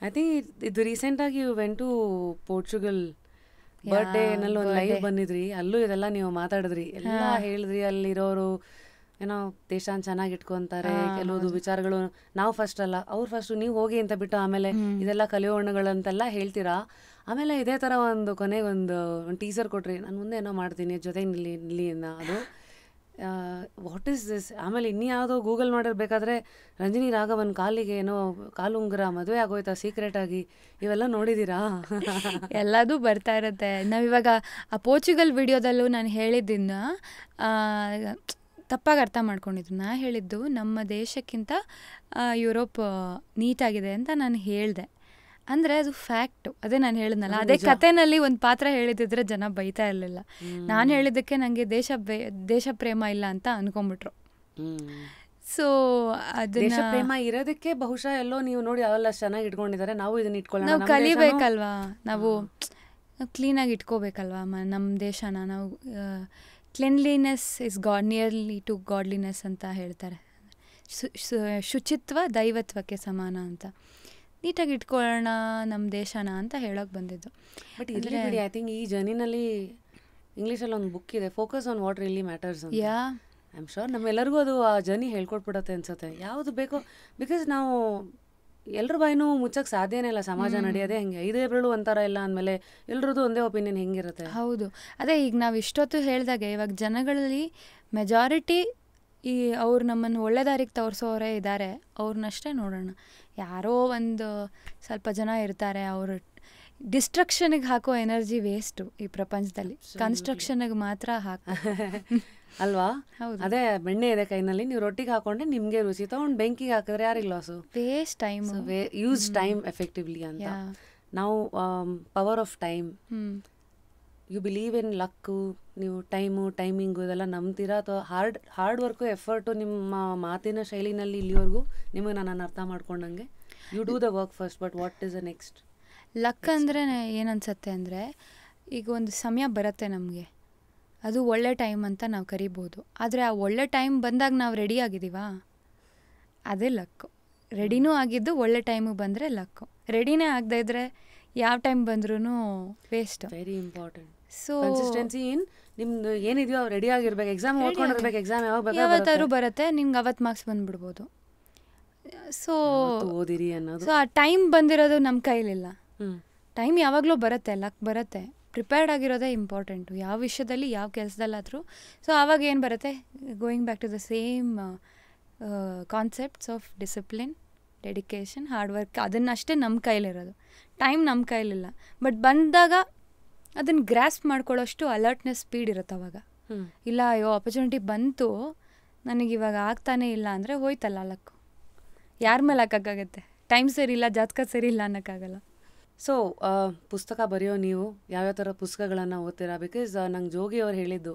ಐ ಥಿಂಕ್ ಇದು ರೀಸೆಂಟಾಗಿ ಯು ವೆಂಟ್ ಟು ಪೋರ್ಚುಗಲ್ ಬರ್ಡೇನಲ್ಲಿ ಒಂದು ಲೈವ್ ಬಂದಿದ್ರಿ. ಅಲ್ಲೂ ಇದೆಲ್ಲ ನೀವು ಮಾತಾಡಿದ್ರಿ, ಎಲ್ಲ ಹೇಳಿದ್ರಿ. ಅಲ್ಲಿರೋರು ಏನೋ ದೇಶನ ಚೆನ್ನಾಗಿ ಇಟ್ಕೊಂತಾರೆ, ಕೆಲವೊಂದು ವಿಚಾರಗಳು ನಾವು ಫಸ್ಟ್ ಅಲ್ಲ ಅವ್ರು ಫಸ್ಟು, ನೀವು ಹೋಗಿ ಅಂತ ಬಿಟ್ಟು ಆಮೇಲೆ ಇದೆಲ್ಲ ಕಲಿಯೋಣಗಳಂತೆಲ್ಲ ಹೇಳ್ತೀರಾ. ಆಮೇಲೆ ಇದೇ ಥರ ಒಂದು ಕೊನೆಗೊಂದು ಟೀಸರ್ ಕೊಟ್ರಿ, ನಾನು ಮುಂದೆ ಏನೋ ಮಾಡ್ತೀನಿ ಜೊತೆಗೆ ನಿಲ್ಲಿ ಅನ್ನೋ ಅದು ವಾಟ್ ಈಸ್ ದಿಸ್. ಆಮೇಲೆ ಇನ್ಯಾವುದೋ ಗೂಗಲ್ ಮಾಡಿರ್ಬೇಕಾದ್ರೆ ರಂಜನಿ ರಾಘವನ್ ಕಾಲಿಗೆ ಏನೋ ಕಾಲುಂಗುರ ಮದುವೆ ಆಗೋಯ್ತಾ ಸೀಕ್ರೆಟಾಗಿ, ಇವೆಲ್ಲ ನೋಡಿದ್ದೀರಾ? ಎಲ್ಲದೂ ಬರ್ತಾ ಇರುತ್ತೆ. ನಾವಿವಾಗ ಆ ಪೋರ್ಚುಗಲ್ ವಿಡಿಯೋದಲ್ಲೂ ನಾನು ಹೇಳಿದ್ದನ್ನ ತಪ್ಪಾಗಿ ಅರ್ಥ ಮಾಡ್ಕೊಂಡಿದ್ರು. ನಾ ಹೇಳಿದ್ದು ನಮ್ಮ ದೇಶಕ್ಕಿಂತ ಯುರೋಪ್ ನೀಟಾಗಿದೆ ಅಂತ ನಾನು ಹೇಳಿದೆ. ಅಂದರೆ ಅದು ಫ್ಯಾಕ್ಟು. ಅದೇ ನಾನು ಹೇಳಿದ್ನಲ್ಲ, ಅದೇ ಕಥೆನಲ್ಲಿ ಒಂದು ಪಾತ್ರ ಹೇಳಿದಿದ್ರೆ ಜನ ಬೈತಾ ಇರಲಿಲ್ಲ. ನಾನು ಹೇಳಿದ್ದಕ್ಕೆ ನನಗೆ ದೇಶ ಪ್ರೇಮ ಇಲ್ಲ ಅಂತ ಅನ್ಕೊಂಡ್ಬಿಟ್ರು. ಸೊ ದೇಶ ಪ್ರೇಮ ಇರೋದಕ್ಕೆ ಬಹುಶಃ ಎಲ್ಲೋ ನೀವು ನೋಡಿ ಅವೆಲ್ಲ ಚೆನ್ನಾಗಿ ಇಟ್ಕೊಂಡಿದ್ದಾರೆ, ನಾವು ಇದನ್ನ ಇಟ್ಕೊಳ್ಳೋಣ, ನಾವು ಕಲಿಬೇಕಲ್ವಾ, ನಾವು ಕ್ಲೀನಾಗಿ ಇಟ್ಕೋಬೇಕಲ್ವಾ ನಮ್ಮ ದೇಶನ. ನಾವು cleanliness is nearly to godliness ಅಂತ ಹೇಳ್ತಾರೆ. ಶುಚಿತ್ವ ದೈವತ್ವಕ್ಕೆ ಸಮಾನ ಅಂತ. ನೀಟಾಗಿ ಇಟ್ಕೊಳ್ಳೋಣ ನಮ್ಮ ದೇಶನ ಅಂತ ಹೇಳೋಕೆ ಬಂದಿದ್ದು. ಬಟ್ ಇರಲಿ ಬಿಡಿ, ಐ ಥಿಂಕ್ ಈ ಜರ್ನಿನಲ್ಲಿ ಇಂಗ್ಲೀಷಲ್ಲಿ ಒಂದು ಬುಕ್ ಇದೆ, focus on what really matters ಅಂತ. ಐ ಆಮ್ ಶೋರ್ ನಮ್ಮೆಲ್ಲರಿಗೂ ಅದು ಆ ಜರ್ನಿ ಹೇಳ್ಕೊಟ್ಬಿಡತ್ತೆ ಅನ್ಸುತ್ತೆ. ಯಾವುದು ಬೇಕೋ, ಬಿಕಾಸ್ ನಾವು ಎಲ್ಲರ ಬಾಯಿನೂ ಮುಚ್ಚಕ್ಕೆ ಸಾಧ್ಯನೇ ಇಲ್ಲ. ಸಮಾಜ ನಡೆಯೋದೇ ಹಂಗೆ, ಐದೇ ಬೆರಳು ಒಂಥರ ಇಲ್ಲ ಅಂದಮೇಲೆ ಎಲ್ರದ್ದು ಒಂದೇ ಒಪಿನಿಯನ್ ಹೆಂಗಿರುತ್ತೆ. ಹೌದು, ಅದೇ ಈಗ ನಾವು ಇಷ್ಟೊತ್ತು ಹೇಳಿದಾಗೆ ಇವಾಗ ಜನಗಳಲ್ಲಿ ಮೆಜಾರಿಟಿ ಅವ್ರು ನಮ್ಮನ್ನು ಒಳ್ಳೆ ದಾರಿಗೆ ತೋರಿಸೋರೇ ಇದ್ದಾರೆ, ಅವ್ರನ್ನಷ್ಟೇ ನೋಡೋಣ. ಯಾರೋ ಒಂದು ಸ್ವಲ್ಪ ಜನ ಇರ್ತಾರೆ, ಅವರು ಡಿಸ್ಟ್ರಕ್ಷನ್ಗೆ ಹಾಕೋ ಎನರ್ಜಿ ವೇಸ್ಟು ಈ ಪ್ರಪಂಚದಲ್ಲಿ, ಕನ್ಸ್ಟ್ರಕ್ಷನ್ಗೆ ಮಾತ್ರ ಅಲ್ವಾ? ಹೌದು, ಅದೇ ಬೆಣ್ಣೆ ಇದೆ ಕೈನಲ್ಲಿ, ನೀವು ರೊಟ್ಟಿಗೆ ಹಾಕೊಂಡ್ರೆ ನಿಮಗೆ ರುಚಿ, ತಗೊಂಡು ಬೆಂಕಿಗೆ ಹಾಕಿದ್ರೆ ಯಾರಿಗೆ loss? Waste time, use time effectively ಅಂತ. ನಾವು power of time, you believe in luck, ನೀವು ಟೈಮಿಂಗು ಇದೆಲ್ಲ ನಂಬ್ತೀರಾ ಅಥವಾ ಹಾರ್ಡ್ ವರ್ಕು ಎಫರ್ಟು ನಿಮ್ಮ ಮಾತಿನ ಶೈಲಿನಲ್ಲಿ ಇಲ್ಲಿವರೆಗೂ ನಿಮಗೆ ನಾನು ಅರ್ಥ ಮಾಡ್ಕೊಂಡಂಗೆ you do the work first, but what is the next? Luck ಅಂದರೆ ಏನನ್ಸುತ್ತೆ ಅಂದರೆ, ಈಗ ಒಂದು ಸಮಯ ಬರುತ್ತೆ ನಮಗೆ, ಅದು ಒಳ್ಳೆ ಟೈಮ್ ಅಂತ ನಾವು ಕರಿಬೋದು. ಆದರೆ ಆ ಒಳ್ಳೆ ಟೈಮ್ ಬಂದಾಗ ನಾವು ರೆಡಿ ಆಗಿದ್ದೀವಾ, ಅದೇ ಲಕ್ಕು. ರೆಡಿನೂ ಆಗಿದ್ದು ಒಳ್ಳೆ ಟೈಮಿಗೆ ಬಂದರೆ ಲಕ್ಕು. ರೆಡಿನೇ ಆಗದೇ ಇದ್ದರೆ ಯಾವ ಟೈಮ್ ಬಂದ್ರೂ waste. Very important. So consistency in ನಿಮ್ದು ಏನಿದೆಯೋ ರೆಡಿ ಆಗಿರ್ಬೇಕು. ಎಕ್ಸಾಮ್ ಓದ್ಕೊಂಡಿರ್ಬೇಕು, ಎಕ್ಸಾಮ್ ಯಾವತ್ತಾದ್ರೂ ಬರುತ್ತೆ, ನಿಮ್ಗೆ 50 ಮಾರ್ಕ್ಸ್ ಬಂದ್ಬಿಡ್ಬೋದು. ಸೊ ಓದಿರಿ ಅನ್ನೋದು. ಸೊ ಆ ಟೈಮ್ ಬಂದಿರೋದು ನಮ್ಮ ಕೈಲಿಲ್ಲ. ಟೈಮ್ ಯಾವಾಗಲೂ ಬರುತ್ತೆ, ಲಕ್ ಬರುತ್ತೆ. ಪ್ರಿಪೇರ್ಡ್ ಆಗಿರೋದೇ ಇಂಪಾರ್ಟೆಂಟು, ಯಾವ ವಿಷಯದಲ್ಲಿ ಯಾವ ಕೆಲಸದಲ್ಲಾದರೂ. ಸೊ ಆವಾಗ ಏನು ಬರುತ್ತೆ, going back to the same concepts of discipline, dedication, hard work, ಅದನ್ನಷ್ಟೇ ನಮ್ಮ ಕೈಲಿರೋದು. ಟೈಮ್ ನಮ್ಮ ಕೈಲಿಲ್ಲ, ಬಟ್ ಬಂದಾಗ ಅದನ್ನು ಗ್ರಾಸ್ಪ್ ಮಾಡ್ಕೊಳ್ಳೋಷ್ಟು ಅಲರ್ಟ್ನೆಸ್ ಸ್ಪೀಡ್ ಇರುತ್ತೆ ಅವಾಗ. ಇಲ್ಲ ಅಯ್ಯೋ ಆಪರ್ಚುನಿಟಿ ಬಂತು, ನನಗಿವಾಗ ಆಗ್ತಾನೇ ಇಲ್ಲ ಅಂದರೆ ಹೋಯ್ತಲ್ಲ ಲಕ್ಕು. ಯಾರ ಮೇಲೆ ಹಾಕೋಕ್ಕಾಗತ್ತೆ? ಟೈಮ್ ಸರಿ ಇಲ್ಲ, ಜಾತಕ ಸರಿ ಇಲ್ಲ ಅನ್ನೋಕ್ಕಾಗಲ್ಲ. ಸೊ ಪುಸ್ತಕ ಬರೆಯೋ ನೀವು ಯಾವ್ಯಾವ ಥರ ಪುಸ್ತಕಗಳನ್ನು ಓದ್ತೀರಾ? ಬಿಕಾಸ್ ನಂಗೆ ಜೋಗಿ ಅವ್ರು ಹೇಳಿದ್ದು,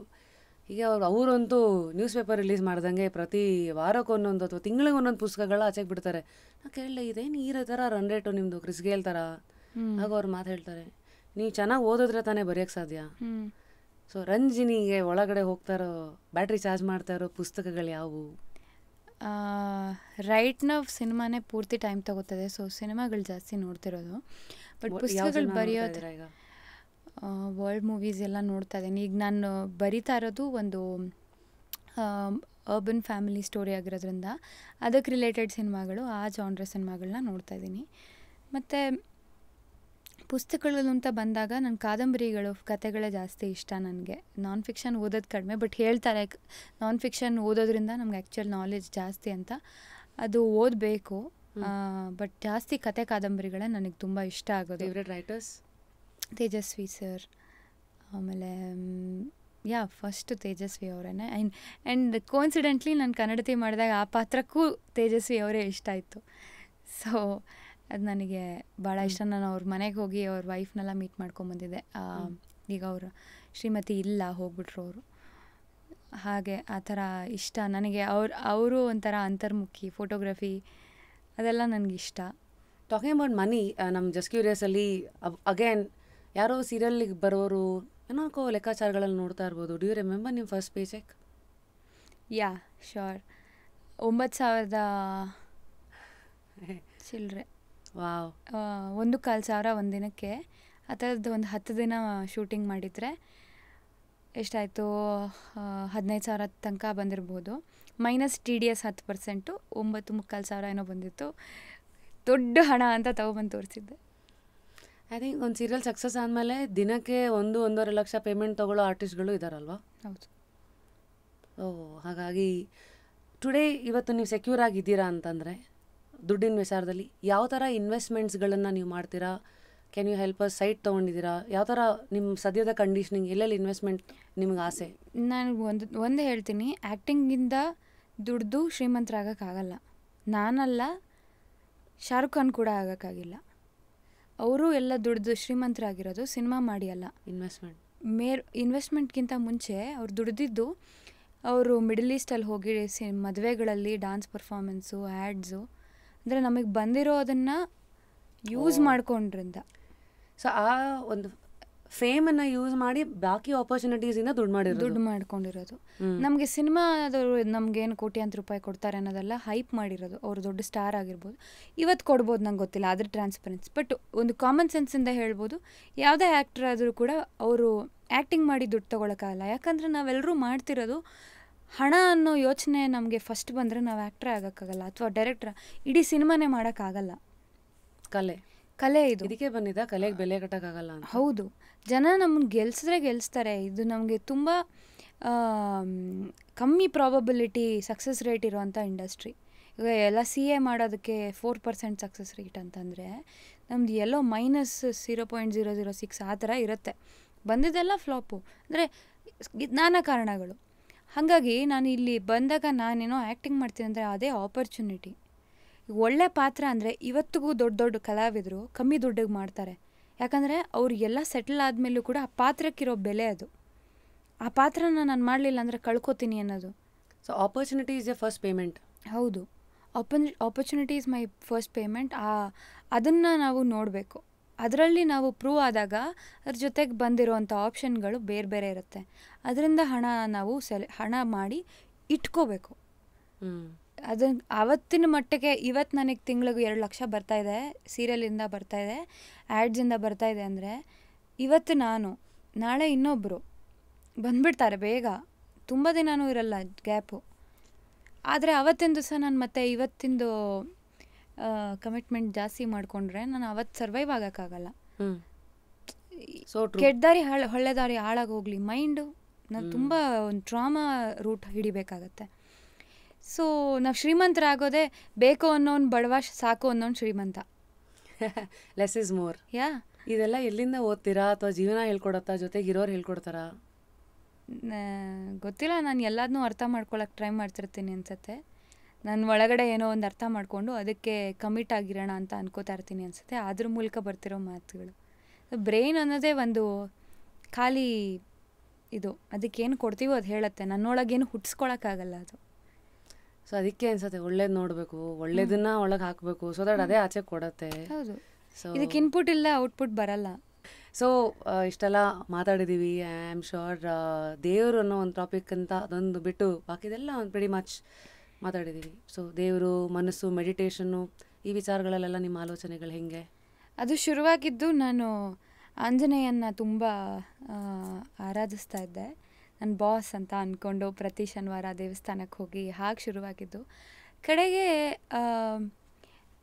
ಈಗ ಅವರಂತೂ ನ್ಯೂಸ್ ಪೇಪರ್ ರಿಲೀಸ್ ಮಾಡ್ದಂಗೆ ಪ್ರತಿ ವಾರಕ್ಕೊಂದೊಂದು ಅಥವಾ ತಿಂಗಳಿಗೆ ಒಂದೊಂದು ಪುಸ್ತಕಗಳ ಆಚೆಗೆ ಬಿಡ್ತಾರೆ. ನಾನು ಕೇಳಲೆ ಇದೇನು ಈ ಥರ ರನ್ ರೇಟು ನಿಮ್ಮದು ಕ್ರಿಸ್ಗೇಲ್ ಥರ? ಆಗ ಅವ್ರು ಮಾತು ಹೇಳ್ತಾರೆ, ನೀವು ಚೆನ್ನಾಗಿ ಓದಿದ್ರೆ ತಾನೇ ಬರೆಯೋಕ್ಕೆ ಸಾಧ್ಯ. ಸೊ ರಂಜಿನಿಗೆ ಒಳಗಡೆ ಹೋಗ್ತಾರೋ ಬ್ಯಾಟ್ರಿ ಚಾರ್ಜ್ ಮಾಡ್ತಾ ಇರೋ ಪುಸ್ತಕಗಳು ಯಾವುವು? ರೈಟ್ ನಾವು ಸಿನಿಮಾನೇ ಪೂರ್ತಿ ಟೈಮ್ ತಗೋತದೆ, ಸೊ ಸಿನಿಮಾಗಳು ಜಾಸ್ತಿ ನೋಡ್ತಿರೋದು. ಬಟ್ ಪುಸ್ತಕಗಳು ಬರೆಯೋದು ವರ್ಲ್ಡ್ ಮೂವೀಸ್ ಎಲ್ಲ ನೋಡ್ತಾ ಇದ್ದೀನಿ. ಈಗ ನಾನು ಬರಿತಾ ಇರೋದು ಒಂದು ಅರ್ಬನ್ ಫ್ಯಾಮಿಲಿ ಸ್ಟೋರಿ ಆಗಿರೋದ್ರಿಂದ ಅದಕ್ಕೆ ರಿಲೇಟೆಡ್ ಸಿನಿಮಾಗಳು, ಆ ಜಾನ್ರ ಸಿನಿಮಾಗಳನ್ನ ನೋಡ್ತಾ ಇದ್ದೀನಿ. ಮತ್ತು ಪುಸ್ತಕಗಳು ಅಂತ ಬಂದಾಗ ನನ್ನ ಕಾದಂಬರಿಗಳು, ಕತೆಗಳೇ ಜಾಸ್ತಿ ಇಷ್ಟ ನನಗೆ. ನಾನ್ ಫಿಕ್ಷನ್ ಓದೋದು ಕಡಿಮೆ, ಬಟ್ ಹೇಳ್ತಾರೆ ನಾನ್ ಫಿಕ್ಷನ್ ಓದೋದ್ರಿಂದ ನಮ್ಗೆ ಆ್ಯಕ್ಚುಯಲ್ ನಾಲೆಜ್ ಜಾಸ್ತಿ ಅಂತ. ಅದು ಓದಬೇಕು, ಬಟ್ ಜಾಸ್ತಿ ಕತೆ ಕಾದಂಬರಿಗಳೇ ನನಗೆ ತುಂಬ ಇಷ್ಟ ಆಗೋದು. Favourite writers? ತೇಜಸ್ವಿ ಸರ್, ಆಮೇಲೆ ಫಸ್ಟ್ ತೇಜಸ್ವಿ ಅವರೇ. ಆ್ಯಂಡ್ ಕೋಇನ್ಸಿಡೆಂಟ್ಲಿ ನಾನು ಕನ್ನಡತಿ ಮಾಡಿದಾಗ ಆ ಪಾತ್ರಕ್ಕೂ ತೇಜಸ್ವಿ ಅವರೇ ಇಷ್ಟ ಆಯಿತು. ಸೊ ಅದು ನನಗೆ ಭಾಳ ಇಷ್ಟ. ನಾನು ಅವ್ರ ಮನೆಗೆ ಹೋಗಿ ಅವ್ರ ವೈಫ್ನೆಲ್ಲ ಮೀಟ್ ಮಾಡ್ಕೊಂಬಂದಿದ್ದೆ. ಈಗ ಅವರು ಶ್ರೀಮತಿ ಇಲ್ಲ, ಹೋಗ್ಬಿಟ್ರು ಅವರು. ಹಾಗೆ ಆ ಥರ ಇಷ್ಟ ನನಗೆ. ಅವರು ಒಂಥರ ಅಂತರ್ಮುಖಿ, ಫೋಟೋಗ್ರಫಿ ಅದೆಲ್ಲ ನನಗಿಷ್ಟ. ಟಾಕಿಂಗ್ ಅಬೌಟ್ ಮನಿ, ನಮ್ಮ ಜಸ್ಟ್ ಕ್ಯೂರಿಯಸಲ್ಲಿ ಅಗೇನ್ ಯಾರೋ ಸೀರಿಯಲ್ಗೆ ಬರೋರು ಏನೋ ಲೆಕ್ಕಾಚಾರಗಳಲ್ಲಿ ನೋಡ್ತಾ ಇರ್ಬೋದು. ಡ್ಯೂ ರಿಮೆಂಬರ್ ನಿಮ್ಮ ಫಸ್ಟ್ ಪೇ ಚೆಕ್? ಶೋರ್. 9,000 ಚಿಲ್ಲರೆ. ವಾವ್. 1,400 ಒಂದು ದಿನಕ್ಕೆ. ಆ ಥರದ್ದು ಒಂದು 10 ದಿನ ಶೂಟಿಂಗ್ ಮಾಡಿದರೆ ಎಷ್ಟಾಯಿತು, 15,000 ತನಕ ಬಂದಿರ್ಬೋದು. ಮೈನಸ್ TDS 10%, 9,400 ಏನೋ ಬಂದಿತ್ತು. ದೊಡ್ಡ ಹಣ ಅಂತ ತಗೊಬಂದು ತೋರಿಸಿದ್ದೆ. ಐ ಥಿಂಕ್ ಒಂದು ಸೀರಿಯಲ್ ಸಕ್ಸಸ್ ಆದಮೇಲೆ ದಿನಕ್ಕೆ 1-1.5 ಲಕ್ಷ ಪೇಮೆಂಟ್ ತೊಗೊಳ್ಳೋ ಆರ್ಟಿಸ್ಟ್ಗಳು ಇದ್ದಾರಲ್ವಾ? ಹೌದು. ಹಾಗಾಗಿ ಟುಡೇ ಇವತ್ತು ನೀವು ಸೆಕ್ಯೂರ್ ಆಗಿದ್ದೀರಾ ಅಂತಂದರೆ ದುಡ್ಡಿನ ವಿಚಾರದಲ್ಲಿ ಯಾವ ಥರ ಇನ್ವೆಸ್ಟ್ಮೆಂಟ್ಸ್ಗಳನ್ನು ನೀವು ಮಾಡ್ತೀರಾ? Can you help us? Site ತೊಗೊಂಡಿದ್ದೀರಾ? ಯಾವ ಥರ ನಿಮ್ಮ ಸದ್ಯದ ಕಂಡೀಷನಿಂಗ್, ಎಲ್ಲೆಲ್ಲಿ ಇನ್ವೆಸ್ಟ್ಮೆಂಟ್ ನಿಮ್ಗೆ ಆಸೆ? ನಾನು ಒಂದು ಹೇಳ್ತೀನಿ, ಆ್ಯಕ್ಟಿಂಗಿಂದ ದುಡ್ದು ಶ್ರೀಮಂತರಾಗೋಕ್ಕಾಗಲ್ಲ. ನಾನಲ್ಲ, ಶಾರುಖ್ ಖಾನ್ ಕೂಡ ಆಗೋಕ್ಕಾಗಿಲ್ಲ. ಅವರು ಎಲ್ಲ ದುಡ್ದು ಶ್ರೀಮಂತರಾಗಿರೋದು ಸಿನಿಮಾ ಮಾಡಿ ಅಲ್ಲ, ಇನ್ವೆಸ್ಟ್ಮೆಂಟ್ಗಿಂತ ಮುಂಚೆ ಅವ್ರು ದುಡ್ದಿದ್ದು ಅವರು ಮಿಡಲ್ ಈಸ್ಟಲ್ಲಿ ಹೋಗಿ ಮದುವೆಗಳಲ್ಲಿ ಡಾನ್ಸ್ ಪರ್ಫಾರ್ಮೆನ್ಸು, ಆ್ಯಡ್ಸು, ಅಂದರೆ ನಮಗೆ ಬಂದಿರೋದನ್ನು ಯೂಸ್ ಮಾಡ್ಕೊಂಡ್ರಿಂದ. ಸೊ ಆ ಒಂದು ಫೇಮನ್ನು ಯೂಸ್ ಮಾಡಿ ಬಾಕಿ ಆಪರ್ಚುನಿಟೀಸಿಂದ ದುಡ್ಡು ಮಾಡ್ಕೊಂಡಿರೋದು. ನಮಗೆ ಸಿನಿಮಾದವರು ನಮಗೇನು ಕೋಟ್ಯಾಂತರ ರೂಪಾಯಿ ಕೊಡ್ತಾರೆ ಅನ್ನೋದೆಲ್ಲ ಹೈಪ್ ಮಾಡಿರೋದು. ಅವರು ದೊಡ್ಡ ಸ್ಟಾರ್ ಆಗಿರ್ಬೋದು, ಇವತ್ತು ಕೊಡ್ಬೋದು, ನಂಗೆ ಗೊತ್ತಿಲ್ಲ, ಅದ್ರ ಟ್ರಾನ್ಸ್ಪರೆನ್ಸಿ. ಬಟ್ ಒಂದು ಕಾಮನ್ ಸೆನ್ಸಿಂದ ಹೇಳ್ಬೋದು, ಯಾವುದೇ ಆ್ಯಕ್ಟರ್ ಆದರೂ ಕೂಡ ಅವರು ಆ್ಯಕ್ಟಿಂಗ್ ಮಾಡಿ ದುಡ್ಡು ತೊಗೊಳಕ್ಕಾಗಲ್ಲ. ಯಾಕಂದರೆ ನಾವೆಲ್ಲರೂ ಮಾಡ್ತಿರೋದು ಹಣ ಅನ್ನೋ ಯೋಚನೆ ನಮಗೆ ಫಸ್ಟ್ ಬಂದರೆ ನಾವು ಆ್ಯಕ್ಟ್ರೇ ಆಗೋಕ್ಕಾಗಲ್ಲ, ಅಥವಾ ಡೈರೆಕ್ಟ್ರ್, ಇಡೀ ಸಿನಿಮಾನೇ ಮಾಡೋಕ್ಕಾಗಲ್ಲ. ಕಲೆ ಇದು. ಇದಕ್ಕೆ ಬಂದಿದ್ದ ಕಲೆಗೆ ಬೆಲೆ ಕಟ್ಟೋಕ್ಕಾಗಲ್ಲ ಅಂತ. ಹೌದು, ಜನ ನಮ್ಮನ್ನು ಗೆಲ್ಲಿಸ್ತಾರೆ. ಇದು ನಮಗೆ ತುಂಬ ಕಮ್ಮಿ ಪ್ರಾಬಬಿಲಿಟಿ ಸಕ್ಸಸ್ ರೇಟ್ ಇರೋವಂಥ ಇಂಡಸ್ಟ್ರಿ. ಈಗ ಎಲ್ಲ CA ಮಾಡೋದಕ್ಕೆ 4% ಸಕ್ಸಸ್ ರೇಟ್ ಅಂತಂದರೆ ನಮ್ದು ಎಲ್ಲೋ -0.006 ಆ ಥರ ಇರುತ್ತೆ. ಬಂದಿದ್ದೆಲ್ಲ ಫ್ಲಾಪು. ಅಂದರೆ ನಾನಾ ಕಾರಣಗಳು. ಹಾಗಾಗಿ ನಾನು ಇಲ್ಲಿ ಬಂದಾಗ ನಾನೇನೋ ಆ್ಯಕ್ಟಿಂಗ್ ಮಾಡ್ತೀನಿ ಅಂದರೆ ಅದೇ ಆಪರ್ಚುನಿಟಿ. ಒಳ್ಳೆ ಪಾತ್ರ ಅಂದರೆ ಇವತ್ತಿಗೂ ದೊಡ್ಡ ದೊಡ್ಡ ಕಲಾವಿದರು ಕಮ್ಮಿ ದುಡ್ಡಿಗೆ ಮಾಡ್ತಾರೆ. ಯಾಕಂದರೆ ಅವ್ರಿಗೆಲ್ಲ ಸೆಟಲ್ ಆದಮೇಲೂ ಕೂಡ ಆ ಪಾತ್ರಕ್ಕಿರೋ ಬೆಲೆ ಅದು. ಆ ಪಾತ್ರನ ನಾನು ಮಾಡಲಿಲ್ಲ ಅಂದರೆ ಕಳ್ಕೊತೀನಿ ಅನ್ನೋದು. So opportunity is a first payment. ಹೌದು, opportunity is my first payment. ಅದನ್ನು ನಾವು ನೋಡಬೇಕು. ಅದರಲ್ಲಿ ನಾವು ಪ್ರೂವ್ ಆದಾಗ ಅದ್ರ ಜೊತೆಗೆ ಬಂದಿರೋವಂಥ ಆಪ್ಷನ್ಗಳು ಬೇರೆ ಬೇರೆ ಇರುತ್ತೆ. ಅದರಿಂದ ನಾವು ಹಣ ಮಾಡಿ ಇಟ್ಕೋಬೇಕು. ಅದನ್ನು ಆವತ್ತಿನ ಮಟ್ಟಿಗೆ ಇವತ್ತು ನನಗೆ ತಿಂಗಳಿಗೆ 2 ಲಕ್ಷ ಬರ್ತಾಯಿದೆ, ಸೀರಿಯಲಿಂದ ಬರ್ತಾಯಿದೆ, ಆ್ಯಡ್ಸಿಂದ ಬರ್ತಾಯಿದೆ ಅಂದರೆ ಇವತ್ತು ನಾನು, ನಾಳೆ ಇನ್ನೊಬ್ಬರು ಬಂದುಬಿಡ್ತಾರೆ ಬೇಗ, ತುಂಬ ದಿನವೂ ಇರಲ್ಲ ಗ್ಯಾಪು. ಆದರೆ ಆವತ್ತಿನ ದಿವಸ ನಾನು ಮತ್ತೆ ಇವತ್ತಿಂದು ಕಮಿಟ್ಮೆಂಟ್ ಜಾಸ್ತಿ ಮಾಡಿಕೊಂಡ್ರೆ ನಾನು ಅವತ್ತು ಸರ್ವೈವ್ ಆಗೋಕ್ಕಾಗಲ್ಲ. ಕೆಟ್ಟ ದಾರಿ ಒಳ್ಳೆ ದಾರಿ ಹಾಳಾಗೋಗ್ಲಿ, ಮೈಂಡು ನಾವು ತುಂಬ ಒಂದು ಟ್ರಾಮಾ ರೂಟ್ ಹಿಡಿಬೇಕಾಗತ್ತೆ. ಸೊ ನಾವು ಶ್ರೀಮಂತರಾಗೋದೇ ಬೇಕು ಅನ್ನೋನು ಬಡವ, ಸಾಕು ಅನ್ನೋನು ಶ್ರೀಮಂತ. Less is more. ಇದೆಲ್ಲ ಎಲ್ಲಿಂದ ಓದ್ತೀರಾ ಅಥವಾ ಜೀವನ ಹೇಳ್ಕೊಡತ್ತಾ, ಜೊತೆಗೆ ಇರೋರು ಹೇಳ್ಕೊಡ್ತಾರಾ? ಗೊತ್ತಿಲ್ಲ, ನಾನು ಎಲ್ಲದನ್ನೂ ಅರ್ಥ ಮಾಡ್ಕೊಳಕ್ಕೆ ಟ್ರೈ ಮಾಡ್ತಿರ್ತೀನಿ ಅನ್ಸುತ್ತೆ. ನನ್ನ ಒಳಗಡೆ ಏನೋ ಒಂದು ಅರ್ಥ ಮಾಡಿಕೊಂಡು ಅದಕ್ಕೆ ಕಮಿಟ್ ಆಗಿರೋಣ ಅಂತ ಅನ್ಕೋತಾ ಇರ್ತೀನಿ ಅನ್ಸುತ್ತೆ. ಅದ್ರ ಮೂಲಕ ಬರ್ತಿರೋ ಮಾತುಗಳು. ಬ್ರೈನ್ ಅನ್ನೋದೇ ಒಂದು ಖಾಲಿ ಇದು, ಅದಕ್ಕೇನು ಕೊಡ್ತೀವೋ ಅದು ಹೇಳುತ್ತೆ. ನನ್ನೊಳಗೇನು ಹುಟ್ಟಿಸ್ಕೊಳಕ್ಕಾಗಲ್ಲ ಅದು. ಸೊ ಅದಕ್ಕೆ ಅನ್ಸುತ್ತೆ ಒಳ್ಳೇದು ನೋಡಬೇಕು, ಒಳ್ಳೇದನ್ನ ಒಳಗೆ ಹಾಕಬೇಕು, ಸೊ ದಟ್ ಅದೇ ಆಚೆ ಕೊಡುತ್ತೆ. ಹೌದು, ಇದಕ್ಕೆ ಇನ್ಪುಟ್ ಇಲ್ಲ ಔಟ್ಪುಟ್ ಬರಲ್ಲ. ಸೊ ಇಷ್ಟೆಲ್ಲ ಮಾತಾಡಿದ್ದೀವಿ. ಐ ಆಮ್ ಶ್ಯೂರ್ ದೇವರು ಅನ್ನೋ ಒಂದು ಟಾಪಿಕ್ ಅಂತ ಅದೊಂದು ಬಿಟ್ಟು ಬಾಕಿದೆಲ್ಲ ಒಂದು ಪ್ರೆಡಿ ಮಚ್ ಮಾತಾಡಿದ್ದೀವಿ. ಸೊ ದೇವರು, ಮನಸ್ಸು, ಮೆಡಿಟೇಷನ್ನು, ಈ ವಿಚಾರಗಳಲ್ಲೆಲ್ಲ ನಿಮ್ಮ ಆಲೋಚನೆಗಳು ಹೆಂಗೆ? ಅದು ಶುರುವಾಗಿದ್ದು ನಾನು ಆಂಜನೇಯನ ತುಂಬ ಆರಾಧಿಸ್ತಾ ಇದ್ದೆ. ನನ್ನ ಬಾಸ್ ಅಂತ ಅಂದ್ಕೊಂಡು ಪ್ರತಿ ಶನಿವಾರ ದೇವಸ್ಥಾನಕ್ಕೆ ಹೋಗಿ ಹಾಗೆ ಶುರುವಾಗಿದ್ದು. ಕಡೆಗೆ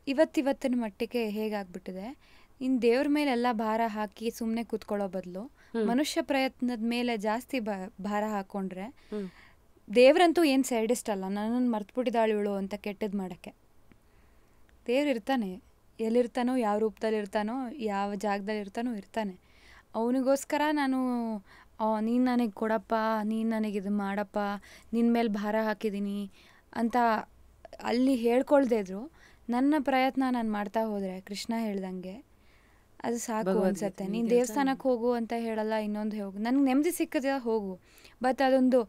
ಇವತ್ತಿನ ಮಟ್ಟಿಗೆ ಹೇಗಾಗ್ಬಿಟ್ಟಿದೆ, ಇನ್ನು ದೇವ್ರ ಮೇಲೆಲ್ಲ ಭಾರ ಹಾಕಿ ಸುಮ್ಮನೆ ಕೂತ್ಕೊಳ್ಳೋ ಬದಲು ಮನುಷ್ಯ ಪ್ರಯತ್ನದ ಮೇಲೆ ಜಾಸ್ತಿ ಭಾರ ಹಾಕ್ಕೊಂಡ್ರೆ, ದೇವ್ರಂತೂ ಏನು ಸೈಡಿಸ್ಟ್ ಅಲ್ಲ, ನನ್ನನ್ನು ಮರ್ತ್ಬಿಟ್ಟಿದ್ದಾಳು ಇವಳು ಅಂತ ಕೆಟ್ಟದ್ದು ಮಾಡೋಕ್ಕೆ. ದೇವ್ರು ಇರ್ತಾನೆ, ಎಲ್ಲಿರ್ತಾನೋ, ಯಾವ ರೂಪದಲ್ಲಿ ಇರ್ತಾನೋ, ಯಾವ ಜಾಗದಲ್ಲಿ ಇರ್ತಾನೆ. ಅವನಿಗೋಸ್ಕರ ನಾನು ನೀನು ನನಗೆ ಕೊಡಪ್ಪ, ನೀನು ನನಗೆ ಇದು ಮಾಡಪ್ಪ, ನಿನ್ನ ಮೇಲೆ ಭಾರ ಹಾಕಿದ್ದೀನಿ ಅಂತ ಅಲ್ಲಿ ಹೇಳ್ಕೊಳ್ದೇ ಇದ್ರು ನನ್ನ ಪ್ರಯತ್ನ ನಾನು ಮಾಡ್ತಾ ಹೋದರೆ, ಕೃಷ್ಣ ಹೇಳ್ದಂಗೆ ಅದು ಸಾಕು ಅನ್ಸುತ್ತೆ. ನೀನು ದೇವಸ್ಥಾನಕ್ಕೆ ಹೋಗು ಅಂತ ಹೇಳಲ್ಲ, ಇನ್ನೊಂದು ಹೋಗು, ನನಗೆ ನೆಮ್ಮದಿ ಸಿಕ್ಕದ ಹೋಗು. ಬಟ್ ಅದೊಂದು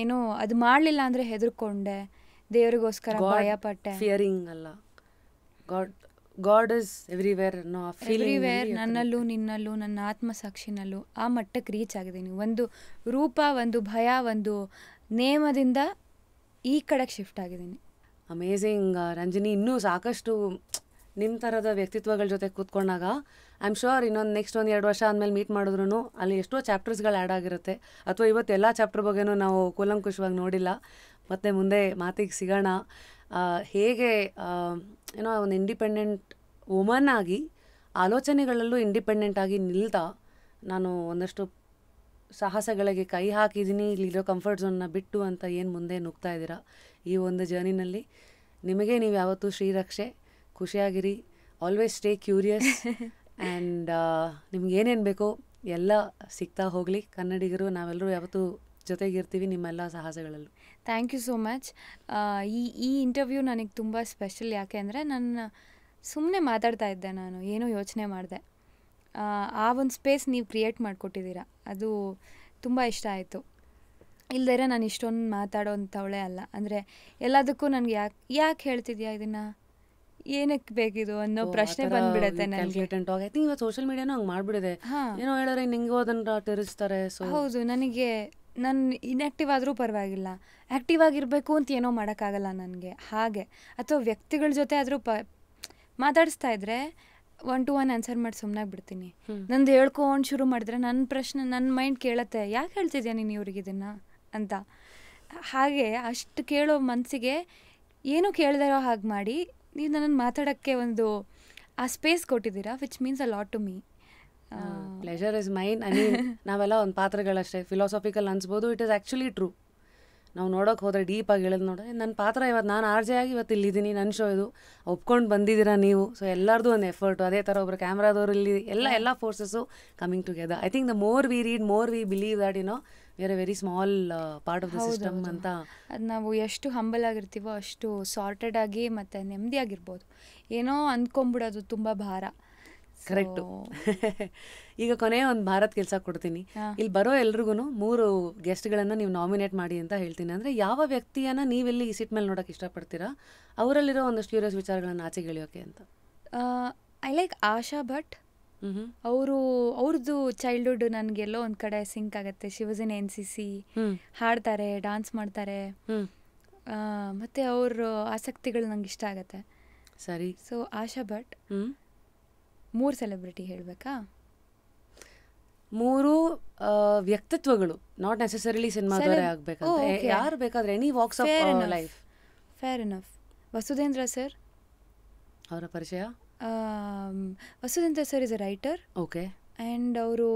ಏನೋ ಅದು ಮಾಡಲಿಲ್ಲ ಅಂದರೆ ಹೆದರ್ಕೊಂಡೆ, ದೇವ್ರಿಗೋಸ್ಕರ ಭಯಪಟ್ಟೆ. ಫಿಯರಿಂಗ್ ಅಲ್ಲ, ಗಾಡ್ ಇಸ್ ಎವ್ರಿವೇರ್. ಎವ್ರಿವೇರ್, ನನ್ನಲ್ಲೂ ನಿನ್ನಲ್ಲೂ ನನ್ನ ಆತ್ಮಸಾಕ್ಷಿನಲ್ಲೂ ಆ ಮಟ್ಟಕ್ಕೆ ರೀಚ್ ಆಗಿದ್ದೀನಿ. ಒಂದು ರೂಪ, ಒಂದು ಭಯ, ಒಂದು ನೇಮದಿಂದ ಈ ಕಡೆಗೆ ಶಿಫ್ಟ್ ಆಗಿದ್ದೀನಿ. ಅಮೇಝಿಂಗ್ ರಂಜಿನಿ. ಇನ್ನೂ ಸಾಕಷ್ಟು ನಿಮ್ಮ ಥರದ ವ್ಯಕ್ತಿತ್ವಗಳ ಜೊತೆ ಕೂತ್ಕೊಂಡಾಗ ಐ ಆಮ್ ಶ್ಯೂರ್ ಇನ್ನೊಂದು ನೆಕ್ಸ್ಟ್ 1-2 ವರ್ಷ ಆದಮೇಲೆ ಮೀಟ್ ಮಾಡಿದ್ರು ಅಲ್ಲಿ ಎಷ್ಟೋ ಚಾಪ್ಟರ್ಸ್ಗಳು ಆ್ಯಡ್ ಆಗಿರುತ್ತೆ. ಅಥವಾ ಇವತ್ತು ಎಲ್ಲ ಚಾಪ್ಟರ್ ಬಗ್ಗೆನೂ ನಾವು ಕೂಲಂಕುಷವಾಗಿ ನೋಡಿಲ್ಲ. ಮತ್ತು ಮುಂದೆ ಮಾತಿಗೆ ಸಿಗೋಣ. ಹೇಗೆ ಏನೋ ಒಂದು ಇಂಡಿಪೆಂಡೆಂಟ್ ವುಮನ್ ಆಗಿ ಆಲೋಚನೆಗಳಲ್ಲೂ ಇಂಡಿಪೆಂಡೆಂಟ್ ಆಗಿ ನಿಲ್ತಾ ನಾನು ಒಂದಷ್ಟು ಸಾಹಸಗಳಿಗೆ ಕೈ ಹಾಕಿದ್ದೀನಿ, ಇಲ್ಲಿರೋ ಕಂಫರ್ಟ್ ಝೋನ್ನ ಬಿಟ್ಟು ಅಂತ ಏನು ಮುಂದೆ ನುಗ್ತಾ ಇದ್ದೀರಾ ಈ ಒಂದು ಜರ್ನಿನಲ್ಲಿ. ನಿಮಗೆ ನೀವು ಯಾವತ್ತೂ ಶ್ರೀರಕ್ಷೆ, ಖುಷಿಯಾಗಿರಿ, ಆಲ್ವೇಸ್ ಸ್ಟೇ ಕ್ಯೂರಿಯಸ್ ಆ್ಯಂಡ್ ನಿಮ್ಗೆ ಏನೇನು ಬೇಕೋ ಎಲ್ಲ ಸಿಗ್ತಾ ಹೋಗಲಿ. ಕನ್ನಡಿಗರು ನಾವೆಲ್ಲರೂ ಯಾವತ್ತೂ ಜೊತೆಗಿರ್ತೀವಿ ನಿಮ್ಮೆಲ್ಲ ಸಾಹಸಗಳಲ್ಲೂ. Thank you so much. ಈ ಇಂಟರ್ವ್ಯೂ ನನಗೆ ತುಂಬ ಸ್ಪೆಷಲ್. ಯಾಕೆ ಅಂದರೆ ನನ್ನ ಸುಮ್ಮನೆ ಮಾತಾಡ್ತಾ ಇದ್ದೆ, ನಾನು ಏನೋ ಯೋಚನೆ ಮಾಡಿದೆ. ಆ ಒಂದು ಸ್ಪೇಸ್ ನೀವು ಕ್ರಿಯೇಟ್ ಮಾಡಿಕೊಟ್ಟಿದ್ದೀರಾ, ಅದು ತುಂಬ ಇಷ್ಟ ಆಯಿತು. ಇಲ್ದರೆ ನಾನು ಇಷ್ಟೊಂದು ಮಾತಾಡೋಂಥವಳೇ ಅಲ್ಲ. ಅಂದರೆ ಎಲ್ಲದಕ್ಕೂ ನನಗೆ ಯಾಕೆ ಹೇಳ್ತಿದ್ಯಾ ಇದನ್ನು, ಏನಕ್ಕೆ ಬೇಕಿದು ಅನ್ನೋ ಪ್ರಶ್ನೆ ಬಂದ್ಬಿಡುತ್ತೆ ನನಗೆ. ಇವತ್ತು ಸೋಷಿಯಲ್ ಮೀಡಿಯಾನು ಹಂಗೆ ಮಾಡಿಬಿಡಿದೆ. ಏನೋ ಹೇಳಿದ್ರೆ ನಿಂಗೆ ಅದನ್ನು ತಿರುಗಿಸ್ತಾರೆ. ಹೌದು, ನನಗೆ ನಾನು ಇನ್ಆ್ಯಕ್ಟಿವ್ ಆದರೂ ಪರವಾಗಿಲ್ಲ, ಆ್ಯಕ್ಟಿವ್ ಆಗಿರಬೇಕು ಅಂತ ಏನೋ ಮಾಡೋಕ್ಕಾಗಲ್ಲ ನನಗೆ. ಹಾಗೆ ಅಥವಾ ವ್ಯಕ್ತಿಗಳ ಜೊತೆ ಆದರೂ ಮಾತಾಡಿಸ್ತಾ ಇದ್ದರೆ 1-to-1 ಆನ್ಸರ್ ಮಾಡಿ ಸುಮ್ಮನಾಗಿ ಬಿಡ್ತೀನಿ. ನಂದು ಹೇಳ್ಕೊಂಡು ಶುರು ಮಾಡಿದ್ರೆ ನನ್ನ ಪ್ರಶ್ನೆ ನನ್ನ ಮೈಂಡ್ ಕೇಳುತ್ತೆ, ಯಾಕೆ ಹೇಳ್ತಿದ್ಯಾ ನೀನು ಇವ್ರಿಗೆ ಇದನ್ನು ಅಂತ. ಹಾಗೆ ಅಷ್ಟು ಕೇಳೋ ಮನಸ್ಸಿಗೆ ಏನೂ ಕೇಳ್ದಿರೋ ಹಾಗೆ ಮಾಡಿ ನೀವು ನನ್ನನ್ನು ಮಾತಾಡೋಕ್ಕೆ ಒಂದು ಆ ಸ್ಪೇಸ್ ಕೊಟ್ಟಿದ್ದೀರಾ, which means a lot to me. Pleasure is mine. I mean ನಾವೆಲ್ಲ ಒಂದು ಪಾತ್ರಗಳಷ್ಟೇ, ಫಿಲಾಸಫಿಕಲ್ ಅನ್ಸ್ಬೋದು, ಇಟ್ ಈಸ್ ಆ್ಯಕ್ಚುಲಿ ಟ್ರೂ. ನಾವು ನೋಡೋಕೆ ಹೋದರೆ ಡೀಪಾಗಿ ಹೇಳೋದು ನೋಡ್ರೆ ನನ್ನ ಪಾತ್ರ ಇವತ್ತು ನಾನು ಆರ್ ಜೆ ಆಗಿ ಇವತ್ತು ಇಲ್ಲಿದ್ದೀನಿ, ನನ್ನ ಶೋ ಇದು, ಒಪ್ಕೊಂಡು ಬಂದಿದ್ದೀರಾ ನೀವು. ಸೊ ಎಲ್ಲರದು ಒಂದು ಎಫರ್ಟು. ಅದೇ ಥರ ಒಬ್ಬರು ಕ್ಯಾಮ್ರಾದವರು ಇಲ್ಲಿ ಎಲ್ಲ forces coming together. I think the more we read, more we believe that we are A very small part of the system ಅಂತ. ಅದು ನಾವು ಎಷ್ಟು ಹಂಬಲ್ ಆಗಿರ್ತೀವೋ ಅಷ್ಟು ಸಾರ್ಟೆಡ್ ಆಗಿ ಮತ್ತು ನೆಮ್ಮದಿಯಾಗಿರ್ಬೋದು. ಏನೋ ಅಂದ್ಕೊಂಬಿಡೋದು ತುಂಬ ಭಾರ. ಕರೆಕ್ಟು. ಈಗ ಕೊನೆಯ ಒಂದು ಭಾರತ್ ಕೆಲಸ ಕೊಡ್ತೀನಿ. ಇಲ್ಲಿ ಬರೋ ಎಲ್ರಿಗೂ 3 ಗೆಸ್ಟ್ಗಳನ್ನು ನೀವು ನಾಮಿನೇಟ್ ಮಾಡಿ ಅಂತ ಹೇಳ್ತೀನಿ. ಅಂದರೆ ಯಾವ ವ್ಯಕ್ತಿಯನ್ನು ನೀವೆಲ್ಲಿ ಈ ಸಿಟ್ ಮೇಲೆ ನೋಡೋಕೆ ಇಷ್ಟಪಡ್ತೀರಾ, ಅವರಲ್ಲಿರೋ ಒಂದಷ್ಟು ಕ್ಯೂರಿಯಸ್ ವಿಚಾರಗಳನ್ನು ಆಚೆಗೆ ಎಳೆಯೋಕೆ ಅಂತ. I like Asha Bhat. ಅವ್ರದ್ದು ಚೈಲ್ಡ್ಹುಡ್ ನನಗೆಲ್ಲೋ ಒಂದು ಕಡೆ ಸಿಂಕ್ ಆಗುತ್ತೆ. ಶಿ ವಾಸ್ ಇನ್ NCC, ಹಾಡ್ತಾರೆ, ಡಾನ್ಸ್ ಮಾಡ್ತಾರೆ, ಮತ್ತು ಅವ್ರ ಆಸಕ್ತಿಗಳು ನಂಗೆ ಇಷ್ಟ ಆಗುತ್ತೆ. ಸರಿ. ಸೊ ಆಶಾ ಭಟ್. 3 ಸೆಲೆಬ್ರಿಟಿ ಹೇಳಬೇಕಾ? 3 ವ್ಯಕ್ತಿತ್ವಗಳು, ನಾಟ್ ನೆಸೆಸರಿಲಿ ಸಿನಿಮಾದವರೇ ಆಗಬೇಕಂತ, ಯಾರು ಬೇಕಾದರೆ any walks of life. Fair enough. Vasudhendra sir. ಅವರ ಪರಿಚಯ? Vasudhendra sir is a writer. Okay. And ಅವರು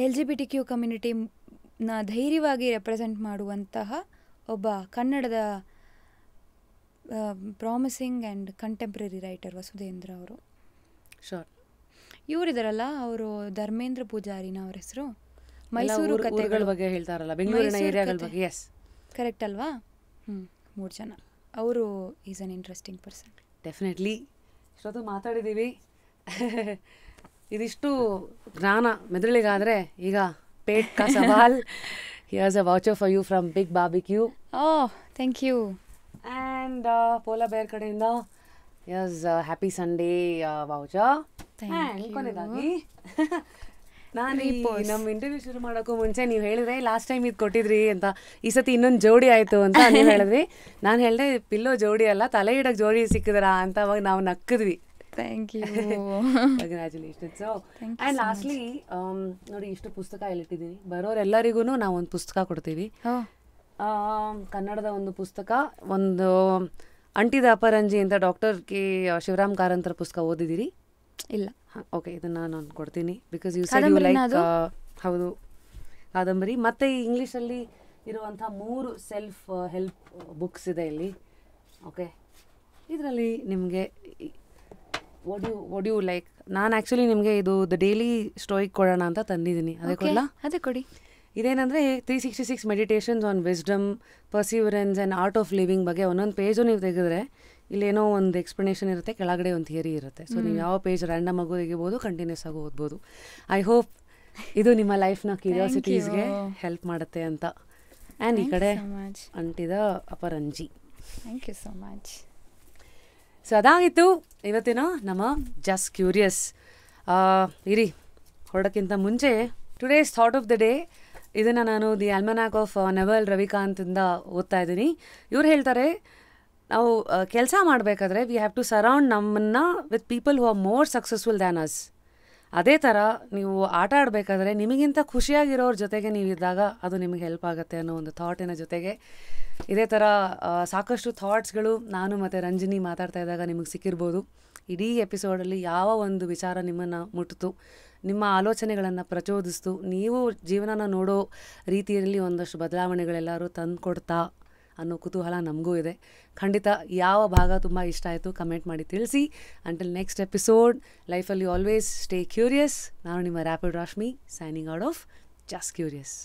LGBTQ ಕಮ್ಯುನಿಟಿನ ಧೈರ್ಯವಾಗಿ ರೆಪ್ರೆಸೆಂಟ್ ಮಾಡುವಂತಹ ಒಬ್ಬ ಕನ್ನಡದ promising and contemporary writer Vasudhendra ಅವರು. ಶೋರ್. ಇವರಿದಾರಲ್ಲ, ಅವರು ಧರ್ಮೇಂದ್ರ ಪೂಜಾರಿನ ಅವ್ರ ಹೆಸರು. ಮೈಸೂರು ಕಥೆಗಳ ಬಗ್ಗೆ ಹೇಳ್ತಾರಲ್ಲ, ಬೆಂಗಳೂರಿನ ಏರಿಯಾಗಳ ಬಗ್ಗೆ. ಎಸ್, ಕರೆಕ್ಟ್ ಅಲ್ವಾ? 3 ಜನ. ಅವರು is an interesting person. Definitely. ಇಷ್ಟೊತ್ತು ಮಾತಾಡಿದ್ದೀವಿ. ಇದಿಷ್ಟು ಜ್ಞಾನ ಮೆದುಳಿಗಾದರೆ ಈಗ ಪೇಟ್ ಕಾ ಸವಾಲ್. Here's a voucher for you from Big Barbecue. Thank you. And Polar Bear ಕಡೆಯಿಂದ yes happy Sunday voucher. And ಕೊನೆಯದಾಗಿ ನಾನು ನಮ್ಮ ಇಂಟರ್ವ್ಯೂ ಶುರು ಮಾಡೋಕ್ಕೂ ಮುಂಚೆ ನೀವು ಹೇಳಿದ್ರೆ ಲಾಸ್ಟ್ ಟೈಮ್ ಇದು ಕೊಟ್ಟಿದ್ರಿ ಅಂತ, ಈ ಸತಿ ಇನ್ನೊಂದು ಜೋಡಿ ಆಯಿತು ಅಂತ ನೀವು ಹೇಳಿದ್ರಿ. ನಾನು ಹೇಳಿದೆ ಪಿಲ್ಲೋ ಜೋಡಿ ಅಲ್ಲ, ತಲೆ ಇಡಕ್ಕೆ ಜೋಡಿ ಸಿಕ್ಕಿದ್ರಾ ಅಂತ. ಅವಾಗ ನಾವು ನಕ್ಕಿದ್ವಿ. Thank you. Congratulations. And lastly ನೋಡಿ, ಇಷ್ಟು ಪುಸ್ತಕ ಎಲ್ಲಿಟ್ಟಿದ್ದೀನಿ. ಬರೋರೆಲ್ಲರಿಗೂ ನಾವು ಒಂದು ಪುಸ್ತಕ ಕೊಡ್ತೀವಿ. ಕನ್ನಡದ ಒಂದು ಪುಸ್ತಕ, ಒಂದು ಅಂಟಿದ ಅಪರಂಜಿ ಅಂತ ಡಾಕ್ಟರ್ ಕೆ ಶಿವರಾಮ್ ಕಾರಂತರ ಪುಸ್ತಕ ಓದಿದ್ದೀರಿ? ಇಲ್ಲ. ಓಕೆ, ಇದನ್ನು ನಾನು ಕೊಡ್ತೀನಿ. Because you said you like. ಹೌದು, ಕಾದಂಬರಿ. ಮತ್ತು ಇಂಗ್ಲೀಷಲ್ಲಿ ಇರುವಂಥ 3 ಸೆಲ್ಫ್ ಹೆಲ್ಪ್ ಬುಕ್ಸ್ ಇದೆ ಇಲ್ಲಿ. ಓಕೆ, ಇದರಲ್ಲಿ ನಿಮಗೆ ವಾಟ್ ಯು ಲೈಕ್, ನಾನು ಆ್ಯಕ್ಚುಲಿ ನಿಮಗೆ ಇದು ದ ಡೈಲಿ ಸ್ಟೋಯಿಕ್ ಕೊಡೋಣ ಅಂತ ತಂದಿದ್ದೀನಿ. ಅದೇ ಕೊಡಲಾ? ಅದೇ ಕೊಡಿ. ಇದೇನಂದರೆ 366 meditations on wisdom, perseverance and art of living ಬಗ್ಗೆ ಒಂದೊಂದು ಪೇಜು ನೀವು ತೆಗೆದ್ರೆ ಇಲ್ಲೇನೋ ಒಂದು ಎಕ್ಸ್ಪ್ಲನೇಷನ್ ಇರುತ್ತೆ, ಕೆಳಗಡೆ ಒಂದು ಥಿಯರಿ ಇರುತ್ತೆ. ಸೊ ನೀವು ಯಾವ ಪೇಜ್ ರ್ಯಾಂಡಮ್ ಆಗೋ ತೆಗಿಬೋದು, ಕಂಟಿನ್ಯೂಸ್ ಆಗೋ ಓದ್ಬೋದು. ಐ ಹೋಪ್ ಇದು ನಿಮ್ಮ ಲೈಫ್ನ ಕ್ಯೂರಿಯಾಸಿಟೀಸ್ಗೆ ಹೆಲ್ಪ್ ಮಾಡುತ್ತೆ ಅಂತ. ಆ್ಯಂಡ್ ಈ ಕಡೆ ಅಂಟಿದ ಅಪರಂಜಿ. Thank you so much. So ಅದಾಗಿತ್ತು ಇವತ್ತಿನ ನಮ್ಮ ಜಸ್ಟ್ ಕ್ಯೂರಿಯಸ್. ಇರಿ ಹೊರಡೋಕ್ಕಿಂತ ಮುಂಚೆ today's thought of the day, ಇದನ್ನು ನಾನು ದಿ ಆಲ್ಮನಾಕ್ ಆಫ್ ನೆವಲ್ ರವಿಕಾಂತಿಂದ ಓದ್ತಾ ಇದ್ದೀನಿ. ಇವ್ರು ಹೇಳ್ತಾರೆ, ನಾವು ಕೆಲಸ ಮಾಡಬೇಕಾದ್ರೆ ವಿ ಹ್ಯಾವ್ ಟು ಸರೌಂಡ್ ನಮ್ಮನ್ನು with people who are more successful than us. ಅದೇ ಥರ ನೀವು ಆಟ ಆಡಬೇಕಾದ್ರೆ ನಿಮಗಿಂತ ಖುಷಿಯಾಗಿರೋರ ಜೊತೆಗೆ ನೀವಿದ್ದಾಗ ಅದು ನಿಮಗೆ ಹೆಲ್ಪ್ ಆಗುತ್ತೆ ಅನ್ನೋ ಒಂದು ಥಾಟಿನ ಜೊತೆಗೆ ಇದೇ ಥರ ಸಾಕಷ್ಟು ಥಾಟ್ಸ್ಗಳು ನಾನು ಮತ್ತು ರಂಜಿನಿ ಮಾತಾಡ್ತಾ ಇದ್ದಾಗ ನಿಮಗೆ ಸಿಕ್ಕಿರ್ಬೋದು. ಇಡೀ ಎಪಿಸೋಡಲ್ಲಿ ಯಾವ ಒಂದು ವಿಚಾರ ನಿಮ್ಮನ್ನು ಮುಟ್ಟಿತು, ನಿಮ್ಮ ಆಲೋಚನೆಗಳನ್ನು ಪ್ರಚೋದಿಸ್ತು, ನೀವು ಜೀವನನ ನೋಡೋ ರೀತಿಯಲ್ಲಿ ಒಂದಷ್ಟು ಬದಲಾವಣೆಗಳೆಲ್ಲರೂ ತಂದು ಕೊಡ್ತಾ ಅನ್ನೋ ಕುತೂಹಲ ನಮಗೂ ಇದೆ. ಖಂಡಿತ ಯಾವ ಭಾಗ ತುಂಬ ಇಷ್ಟ ಆಯಿತು ಕಮೆಂಟ್ ಮಾಡಿ ತಿಳಿಸಿ. ಅಂಟಿಲ್ ನೆಕ್ಸ್ಟ್ ಎಪಿಸೋಡ್, ಲೈಫಲ್ಲಿ ಆಲ್ವೇಸ್ ಸ್ಟೇ ಕ್ಯೂರಿಯಸ್. ನಾನು ನಿಮ್ಮ rapid Rashmi, signing out of just curious.